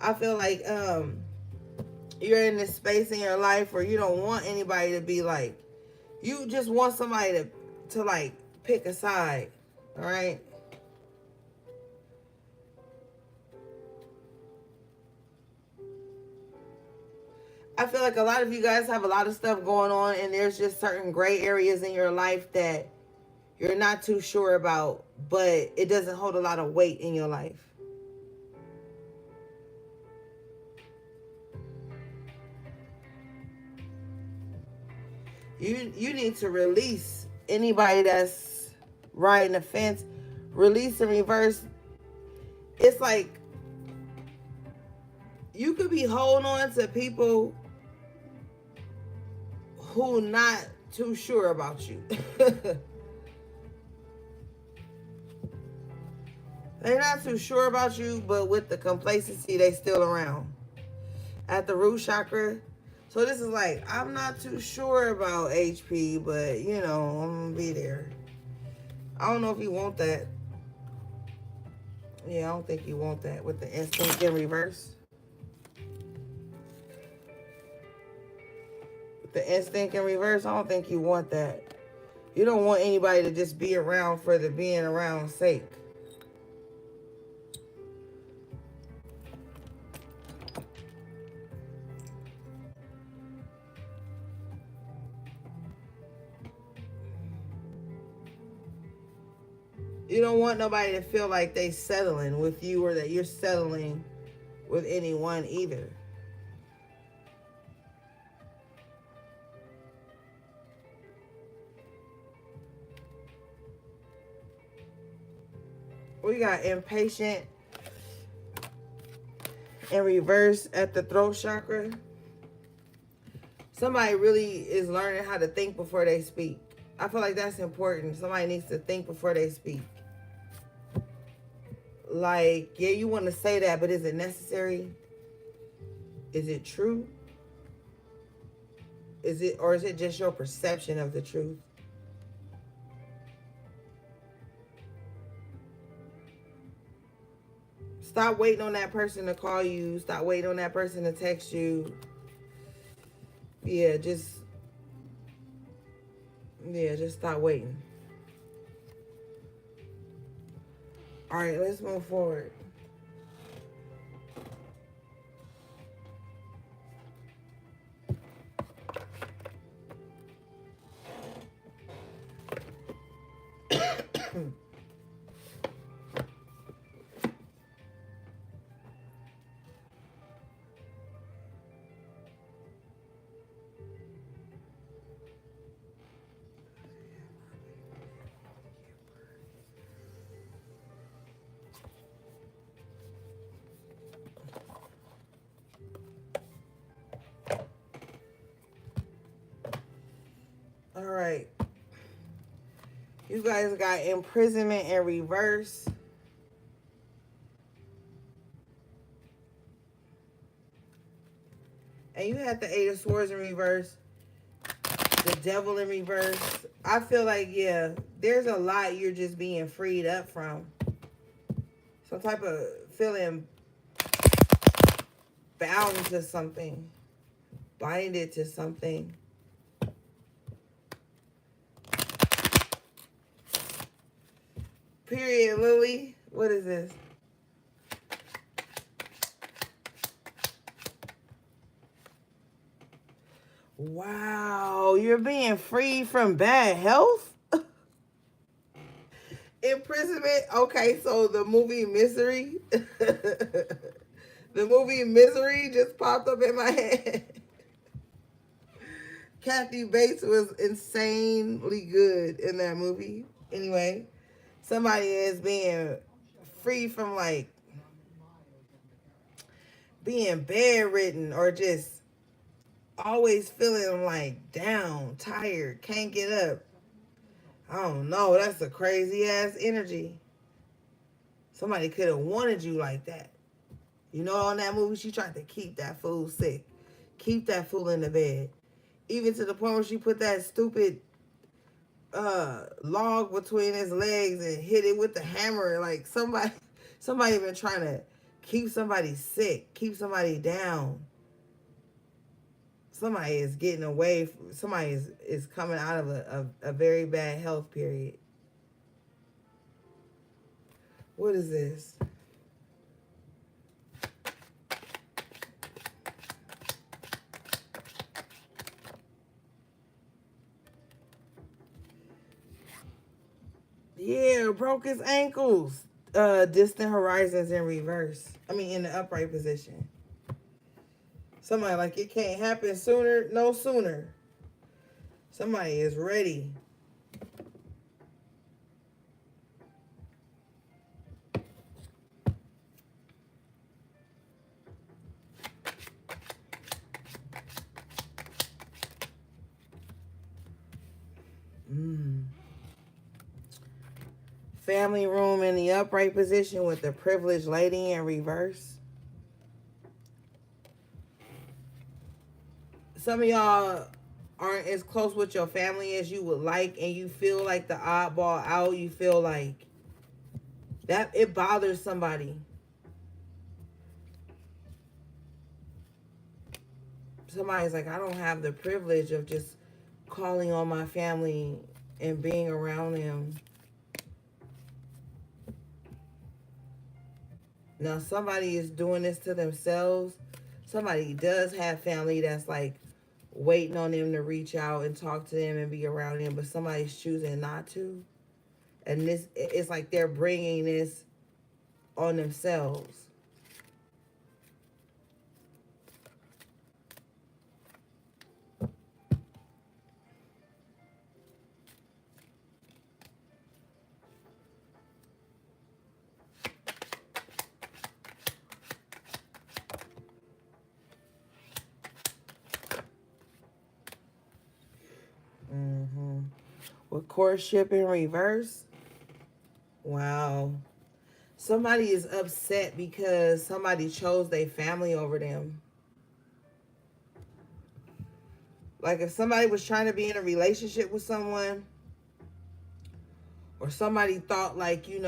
I feel like you're in this space in your life where you don't want anybody to be like, you just want somebody to like pick a side. All right. I feel like a lot of you guys have a lot of stuff going on, and there's just certain gray areas in your life that you're not too sure about, but it doesn't hold a lot of weight in your life. You need to release anybody that's riding the fence. Release and reverse. It's like you could be holding on to people who not too sure about you. They're not too sure about you, but with the complacency, they still around. At the root chakra. So this is like, I'm not too sure about HP, but you know, I'm gonna be there. I don't know if you want that. Yeah, I don't think you want that with the instinct in reverse. With the instinct in reverse, I don't think you want that. You don't want anybody to just be around for the being around sake. You don't want nobody to feel like they settling with you or that you're settling with anyone either. We got impatient in reverse at the throat chakra. Somebody really is learning how to think before they speak. I feel like that's important. Somebody needs to think before they speak. Like, yeah, you want to say that, but is it necessary? Is it true? Is it just your perception of the truth? Stop waiting on that person to call you. Stop waiting on that person to text you. Yeah, just stop waiting. All right, let's move forward. All right. You guys got imprisonment in reverse. And you had the Eight of Swords in reverse. The Devil in reverse. I feel like, yeah, there's a lot you're just being freed up from. Some type of feeling bound to something. Binded to something. Period, Lily. What is this? Wow, you're being free from bad health? Imprisonment. Okay, so the movie Misery. The movie Misery just popped up in my head. Kathy Bates was insanely good in that movie. Anyway, somebody is being free from like being bedridden or just always feeling like down, tired, can't get up. I don't know. That's a crazy ass energy. Somebody could have wanted you like that. You know, on that movie, she tried to keep that fool sick, keep that fool in the bed, even to the point where she put that stupid log between his legs and hit it with the hammer. Like somebody been trying to keep somebody sick, keep somebody down. Somebody is getting away. Somebody is coming out of a very bad health period. What is this? Yeah, broke his ankles. Distant horizons in reverse. I mean, in the upright position. Somebody like it can't happen sooner, no sooner. Somebody is ready. Family room in the upright position with the privileged lady in reverse. Some of y'all aren't as close with your family as you would like, and you feel like the oddball out. You feel like that it bothers somebody. Somebody's like, I don't have the privilege of just calling on my family and being around them. Now, somebody is doing this to themselves. Somebody does have family that's like waiting on them to reach out and talk to them and be around them, but somebody's choosing not to. And this, it's like they're bringing this on themselves. With courtship in reverse, wow. Somebody is upset because somebody chose their family over them. Like if somebody was trying to be in a relationship with someone, or somebody thought like, they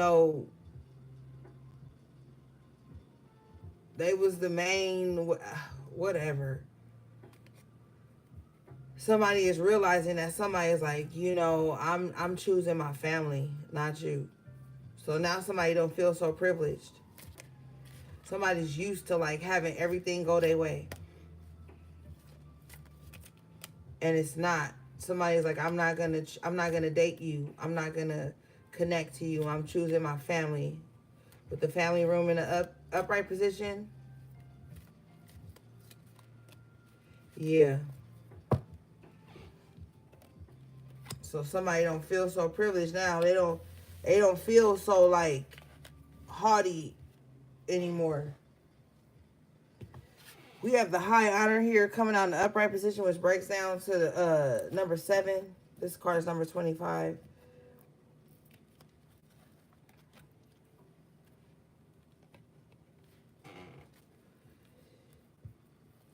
was the main, whatever. Somebody is realizing that somebody is like, I'm choosing my family, not you. So now somebody don't feel so privileged. Somebody's used to like having everything go their way. And it's not. Somebody's like, I'm not gonna date you. I'm not gonna connect to you. I'm choosing my family. With the family room in the upright position. Yeah. So somebody don't feel so privileged now. They don't feel so like haughty anymore. We have the high honor here coming out in the upright position, which breaks down to the number 7. This card is number 25.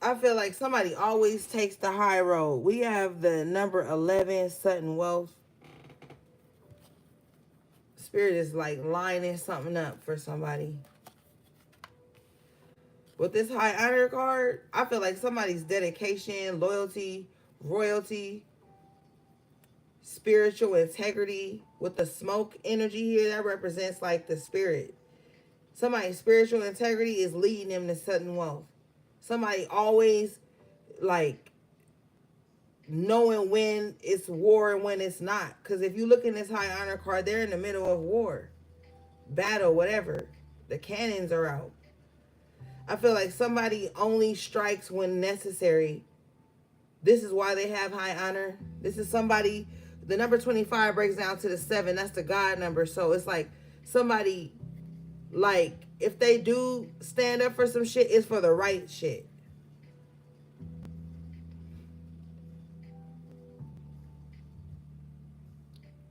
I feel like somebody always takes the high road. We have the number 11, sudden wealth. Spirit is like lining something up for somebody. With this high honor card, I feel like somebody's dedication, loyalty, royalty, spiritual integrity. With the smoke energy here, that represents like the spirit. Somebody's spiritual integrity is leading them to sudden wealth. Somebody always like knowing when it's war and when it's not. Because if you look in this high honor card, they're in the middle of war, battle, whatever. The cannons are out. I feel like somebody only strikes when necessary. This is why they have high honor. This is somebody, the number 25 breaks down to the 7. That's the God number. So it's like somebody, like, if they do stand up for some shit, it's for the right shit.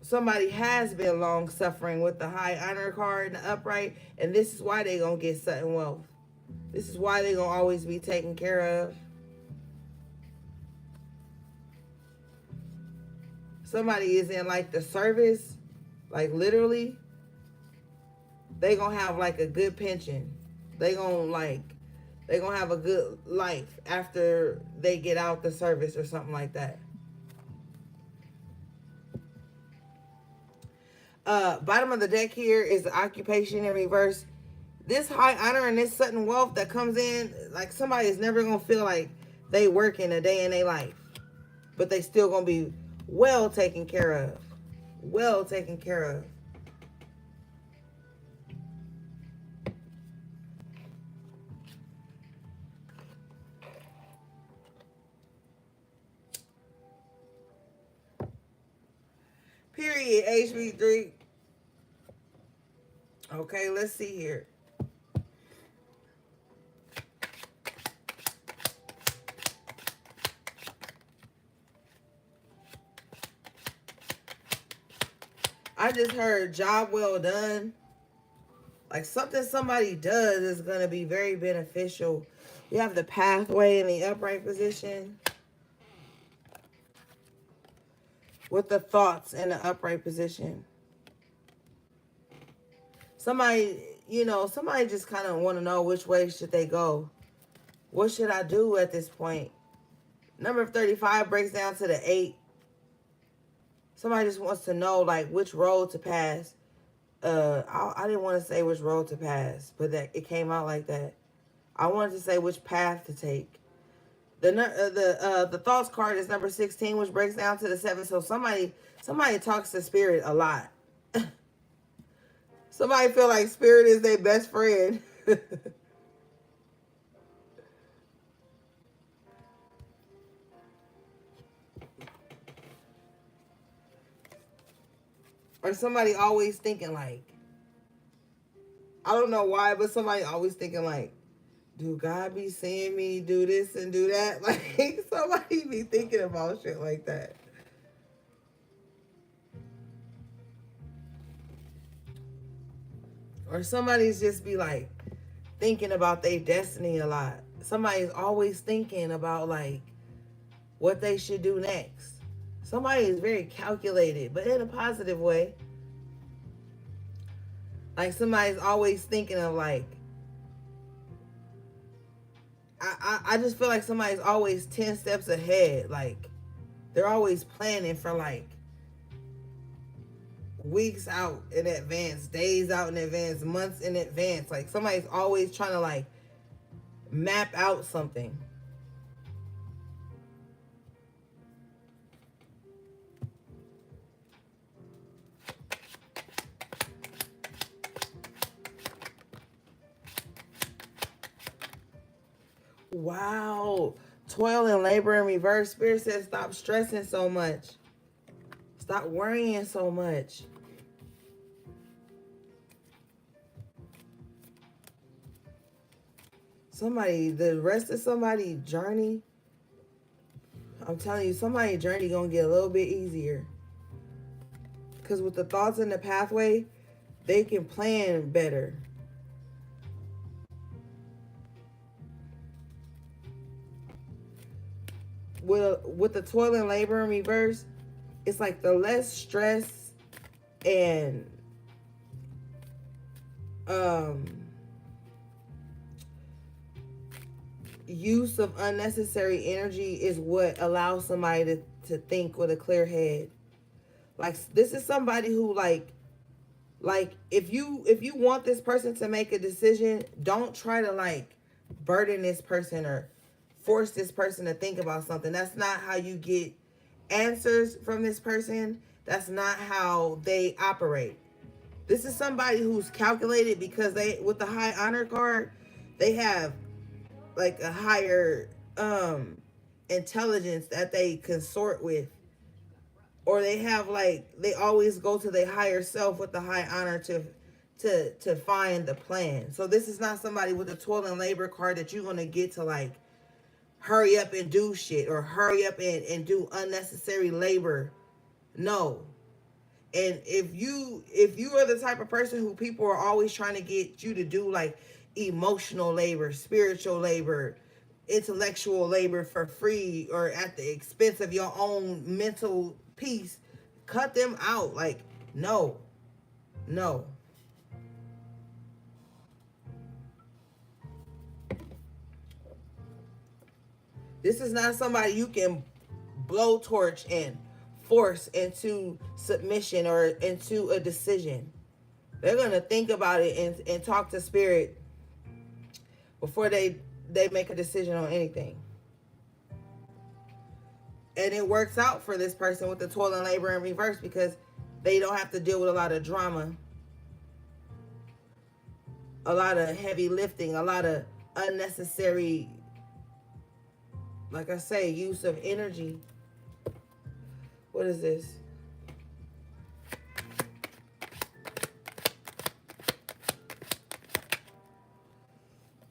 Somebody has been long suffering with the high honor card and the upright, and this is why they gonna get sudden wealth. This is why they gonna always be taken care of. Somebody is in like the service, like literally, they gonna have like a good pension. They gonna have a good life after they get out the service or something like that. Bottom of the deck here is the occupation in reverse. This high honor and this sudden wealth that comes in, like somebody is never gonna feel like they working a day in their life, but they still gonna be well taken care of. Well taken care of. Period. HB3. Okay, let's see here. I just heard job well done. Like something somebody does is going to be very beneficial. You have the pathway in the upright position with the thoughts in the upright position. Somebody, somebody just kind of want to know which way should they go. What should I do at this point? Number 35 breaks down to the 8. Somebody just wants to know, like, which road to pass. I didn't want to say which road to pass, but that it came out like that. I wanted to say which path to take. The thoughts card is number 16, which breaks down to the 7. So somebody talks to spirit a lot. Somebody feel like spirit is their best friend. Or somebody always thinking like, I don't know why, but somebody always thinking like, do God be seeing me do this and do that? Like, somebody be thinking about shit like that. Or somebody's just be like thinking about their destiny a lot. Somebody's always thinking about like what they should do next. Somebody is very calculated, but in a positive way. Like somebody's always thinking of like, I just feel like somebody's always 10 steps ahead. Like they're always planning for like weeks out in advance, days out in advance, months in advance. Like somebody's always trying to like map out something. Wow. Toil and labor in reverse. Spirit says stop stressing so much. Stop worrying so much. The rest of somebody's journey, I'm telling you, somebody's journey gonna get a little bit easier. Because with the thoughts in the pathway, they can plan better. With the toil and labor in reverse, it's like the less stress and use of unnecessary energy is what allows somebody to think with a clear head. Like this is somebody who like if you want this person to make a decision, don't try to like burden this person or force this person to think about something. That's not how you get answers from this person. That's not how they operate. This is somebody who's calculated because they, with the high honor card, they have like a higher intelligence that they consort with, or they have like they always go to their higher self with the high honor to find the plan. So this is not somebody with a toil and labor card that you're gonna get to like hurry up and do shit or hurry up and do unnecessary labor. No. And if you are the type of person who people are always trying to get you to do like emotional labor, spiritual labor, intellectual labor for free or at the expense of your own mental peace, cut them out. Like, no. No. This is not somebody you can blowtorch and force into submission or into a decision. They're going to think about it and talk to spirit before they make a decision on anything. And it works out for this person with the toil and labor in reverse because they don't have to deal with a lot of drama, a lot of heavy lifting, a lot of unnecessary, like I say, use of energy. What is this?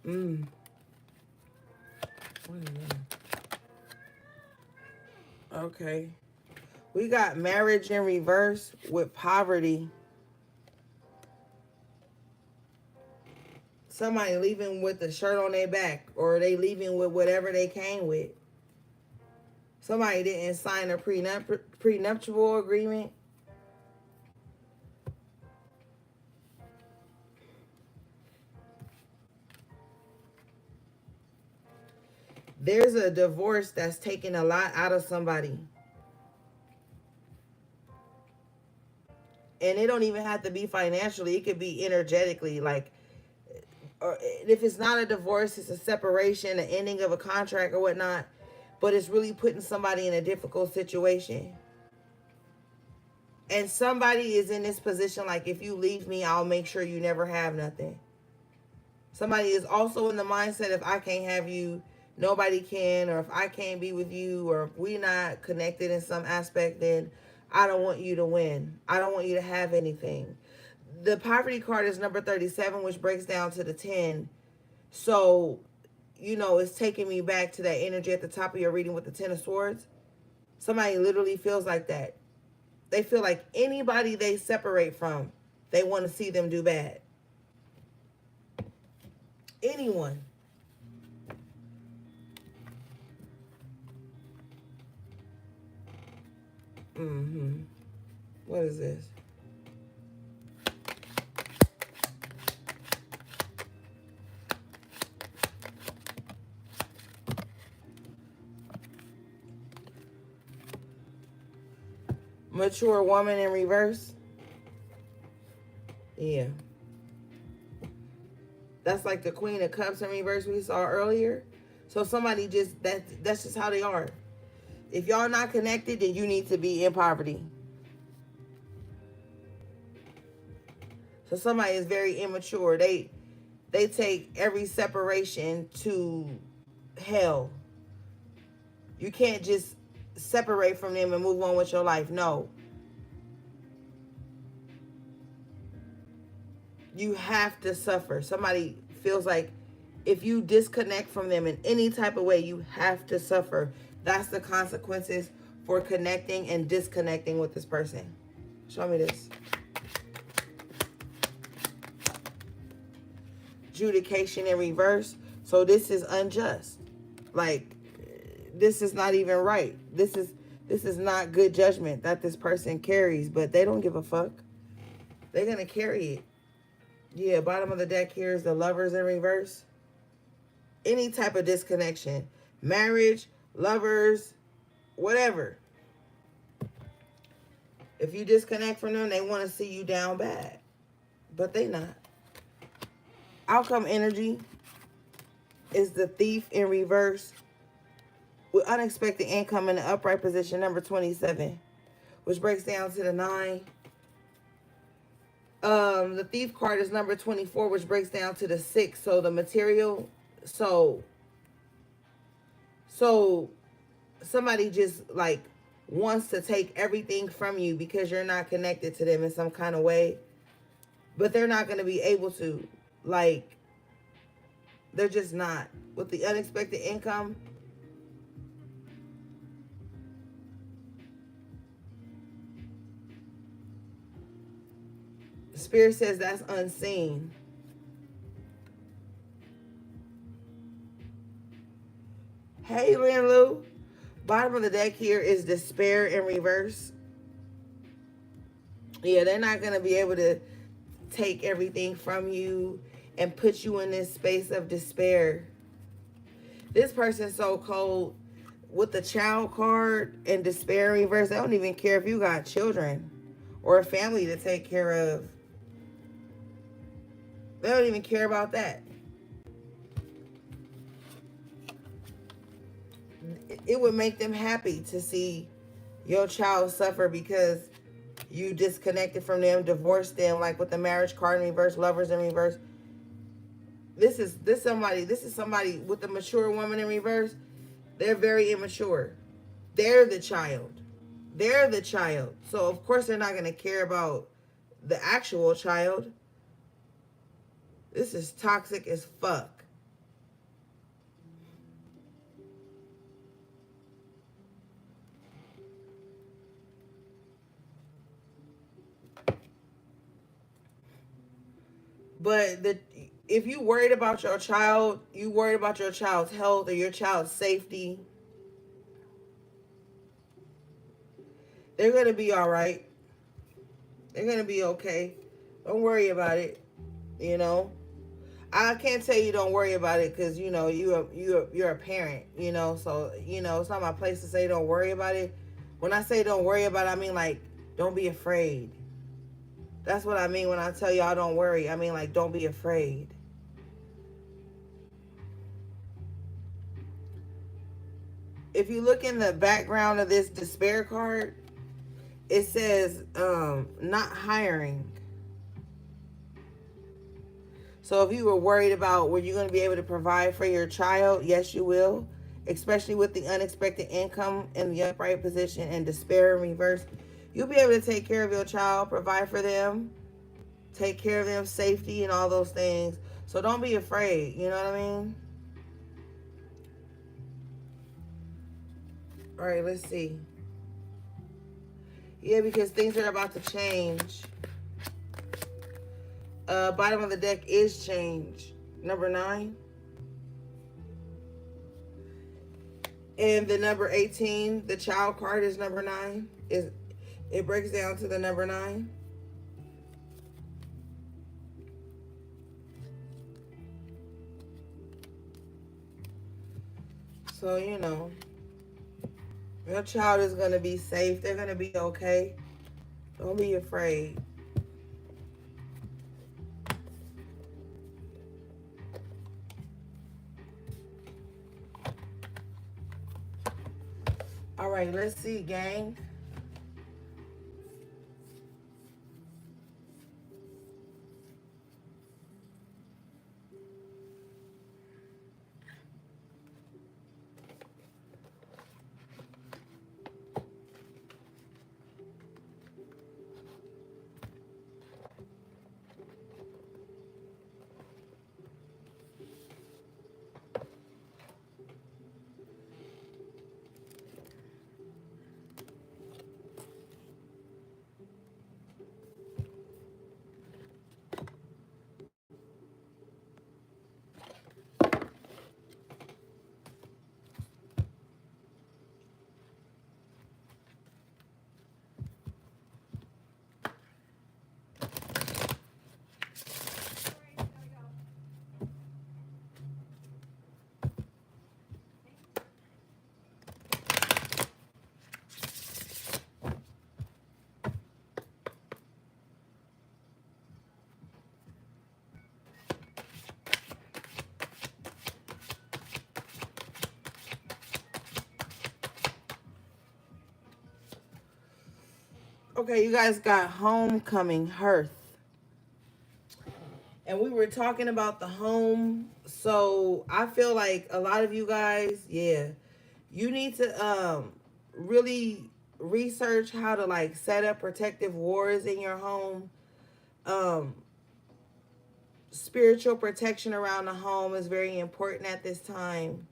Mm. What is that? Okay. We got marriage in reverse with poverty. Somebody leaving with the shirt on their back, or they leaving with whatever they came with. Somebody didn't sign a prenuptial agreement. There's a divorce that's taking a lot out of somebody. And it don't even have to be financially. It could be energetically. Like, or if it's not a divorce, it's a separation, an ending of a contract or whatnot. But it's really putting somebody in a difficult situation. And somebody is in this position like, if you leave me, I'll make sure you never have nothing. Somebody is also in the mindset, if I can't have you, nobody can, or if I can't be with you, or if we're not connected in some aspect, then I don't want you to win. I don't want you to have anything. The poverty card is number 37, which breaks down to the 10. So, it's taking me back to that energy at the top of your reading with the 10 of swords. Somebody literally feels like that. They feel like anybody they separate from, they want to see them do bad. Anyone. Mm-hmm. What is this? Mature woman in reverse. Yeah. That's like the Queen of Cups in reverse we saw earlier. So somebody that's just how they are. If y'all not connected, then you need to be in poverty. So somebody is very immature. They take every separation to hell. You can't just separate from them and move on with your life. No. You have to suffer. Somebody feels like if you disconnect from them in any type of way, you have to suffer. That's the consequences for connecting and disconnecting with this person. Show me this. Adjudication in reverse. So this is unjust. Like, this is not even right. This is not good judgment that this person carries, but they don't give a fuck. They're gonna carry it. Yeah, bottom of the deck here is the Lovers in reverse. Any type of disconnection, marriage, lovers, whatever. If you disconnect from them, they want to see you down bad, but they not. Outcome energy is the Thief in reverse with unexpected income in the upright position, number 27, which breaks down to the 9. The Thief card is number 24, which breaks down to the 6. So the material, so somebody just like wants to take everything from you because you're not connected to them in some kind of way, but they're not going to be able to. Like, they're just not. With the unexpected income, Spirit says that's unseen. Hey, Lin Lu. Bottom of the deck here is Despair in reverse. Yeah, they're not going to be able to take everything from you and put you in this space of despair. This person's so cold. With the Child card and Despair in reverse, they don't even care if you got children or a family to take care of. They don't even care about that. It would make them happy to see your child suffer because you disconnected from them, divorced them, like with the Marriage card in reverse, Lovers in reverse. This is somebody with the mature woman in reverse. They're very immature. They're the child. They're the child. So of course they're not going to care about the actual child. This is toxic as fuck. But if you worried about your child, you worried about your child's health or your child's safety, they're gonna be all right. They're gonna be okay. Don't worry about it. You know, I can't tell you don't worry about it because you're a parent. So it's not my place to say don't worry about it. When I say don't worry about it, I mean like don't be afraid. That's what I mean when I tell y'all don't worry. I mean like don't be afraid. If you look in the background of this despair card, it says not hiring. So if you were worried about were you going to be able to provide for your child, yes, you will. Especially with the unexpected income in the upright position and despair in reverse. You'll be able to take care of your child, provide for them, take care of them, safety and all those things. So don't be afraid. You know what I mean? All right, let's see. Yeah, because things are about to change. Bottom of the deck is change. Number 9. And the number 18, the child card is number 9. It breaks down to the number 9. So, your child is going to be safe. They're going to be okay. Don't be afraid. All right, let's see, gang. Okay, you guys got homecoming, hearth. And we were talking about the home. So I feel like a lot of you guys, yeah, you need to really research how to like set up protective wars in your home. Um Spiritual protection around the home is very important at this time,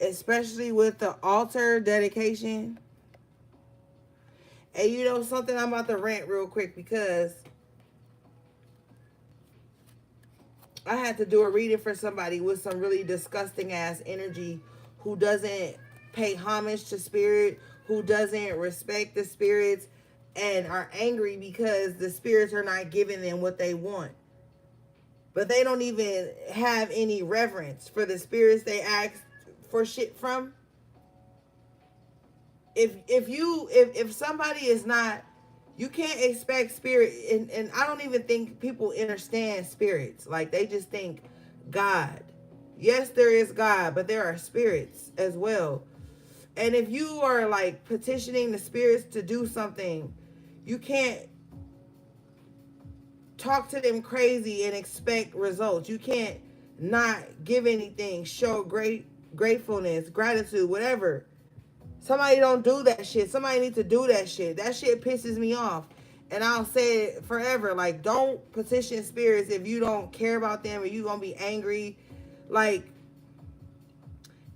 especially with the altar dedication. And something, I'm about to rant real quick because I had to do a reading for somebody with some really disgusting ass energy who doesn't pay homage to spirit, who doesn't respect the spirits, and are angry because the spirits are not giving them what they want. But they don't even have any reverence for the spirits they ask for shit from. If somebody is not, you can't expect spirit, and I don't even think people understand spirits. Like they just think God. Yes, there is God, but there are spirits as well. And if you are like petitioning the spirits to do something, you can't talk to them crazy and expect results. You can't not give anything, show gratefulness, gratitude, whatever. Somebody don't do that shit. Somebody needs to do that shit. That shit pisses me off. And I'll say it forever. Like, don't petition spirits if you don't care about them or you gonna be angry. Like,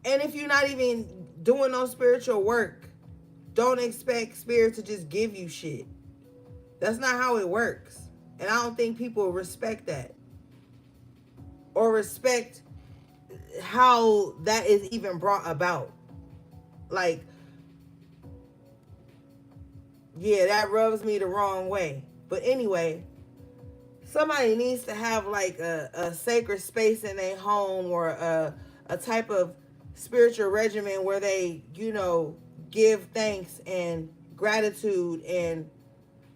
and if you're not even doing no spiritual work, don't expect spirit to just give you shit. That's not how it works. And I don't think people respect that or respect how that is even brought about. Like, yeah, that rubs me the wrong way. But anyway, somebody needs to have like a sacred space in their home, or a type of spiritual regimen where they, give thanks and gratitude, and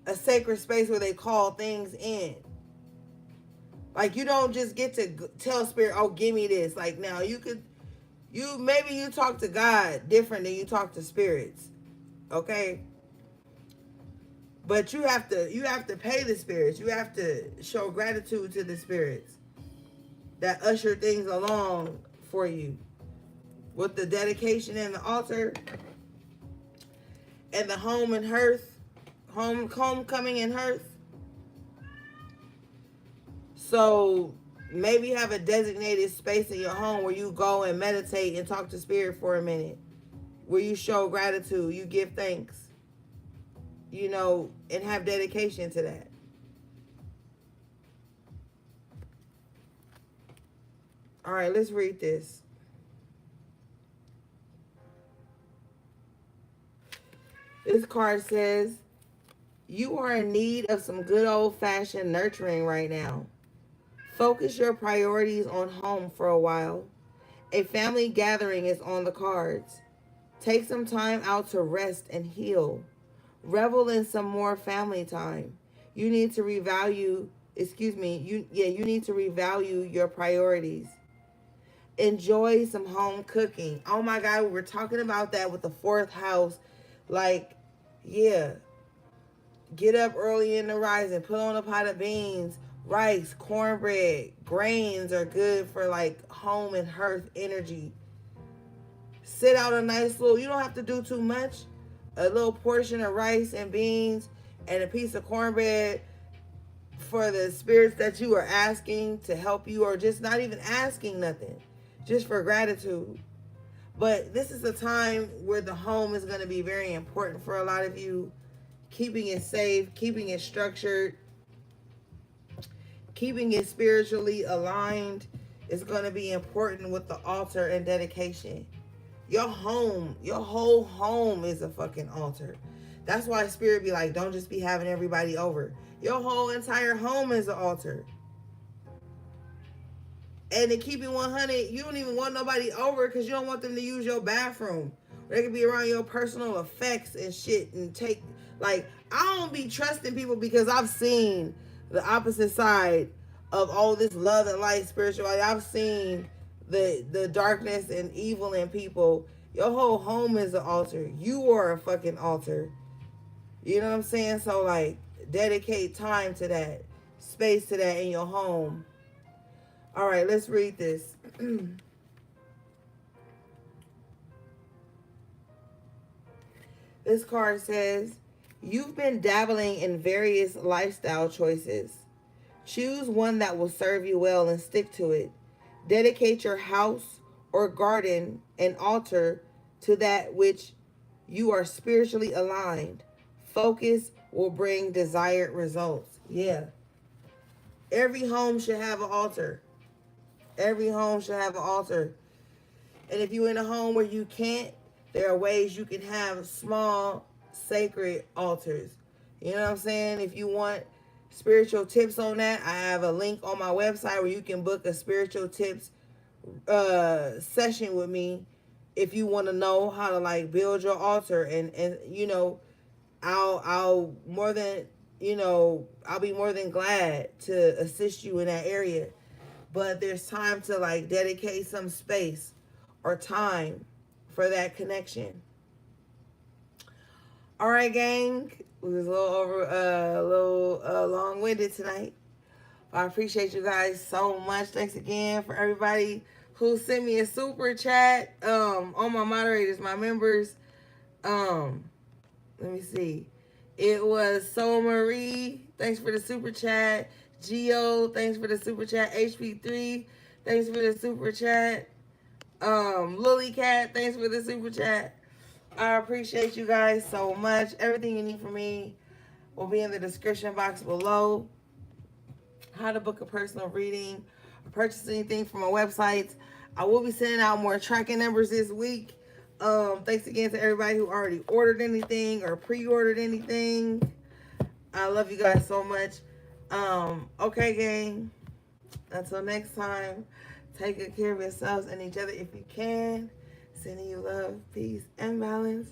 a sacred space where they call things in. Like, you don't just get to tell spirit, "Oh, give me this." Like, now maybe you talk to God different than you talk to spirits. Okay? But you have to pay the spirits. You have to show gratitude to the spirits that usher things along for you with the dedication and the altar and the home and hearth, homecoming and hearth. So maybe have a designated space in your home where you go and meditate and talk to spirit for a minute, where you show gratitude, you give thanks, and have dedication to that. All right, let's read this. This card says, you are in need of some good old fashioned nurturing right now. Focus your priorities on home for a while. A family gathering is on the cards. Take some time out to rest and heal. Revel in some more family time. You need to revalue, you need to revalue your priorities. Enjoy some home cooking. Oh my God, we were talking about that with the fourth house. Like, yeah, get up early in the rising, put on a pot of beans, rice, cornbread, grains are good for like home and hearth energy. Sit out a nice little, you don't have to do too much. A little portion of rice and beans and a piece of cornbread for the spirits that you are asking to help you, or just not even asking nothing, just for gratitude. But this is a time where the home is going to be very important for a lot of you. Keeping it safe, keeping it structured, keeping it spiritually aligned is going to be important with the altar and dedication. Your home, your whole home is a fucking altar. That's why spirit be like, don't just be having everybody over. Your whole entire home is an altar. And to keep it 100, you don't even want nobody over because you don't want them to use your bathroom. They could be around your personal effects and shit and take, like, I don't be trusting people because I've seen the opposite side of all this love and light spirituality. I've seen the darkness and evil in people. Your whole home is an altar. You are a fucking altar. You know what I'm saying? So, like, dedicate time to that, space to that in your home. All right, let's read this. This card says, you've been dabbling in various lifestyle choices. Choose one that will serve you well and stick to it. Dedicate your house or garden and altar to that which you are spiritually aligned. Focus will bring desired results. Yeah. Every home should have an altar. Every home should have an altar. And if you're in a home where you can't, there are ways you can have small sacred altars. You know what I'm saying? If you want spiritual tips on that, I have a link on my website where you can book a spiritual tips session with me if you want to know how to like build your altar. And I'll more than I'll be more than glad to assist you in that area. But there's time to like dedicate some space or time for that connection. All right, gang. We was a little over, long-winded tonight. I appreciate you guys so much. Thanks again for everybody who sent me a super chat. All my moderators, my members. Let me see. It was Soul Marie. Thanks for the super chat. Geo, thanks for the super chat. HP3, thanks for the super chat. Lily Cat, thanks for the super chat. I appreciate you guys so much. Everything you need from me will be in the description box below. how to book a personal reading, or purchase anything from my websites. I will be sending out more tracking numbers this week. Thanks again to everybody who already ordered anything or pre-ordered anything. I love you guys so much. Okay, gang. Until next time, take good care of yourselves and each other if you can. Sending you love, peace, and balance.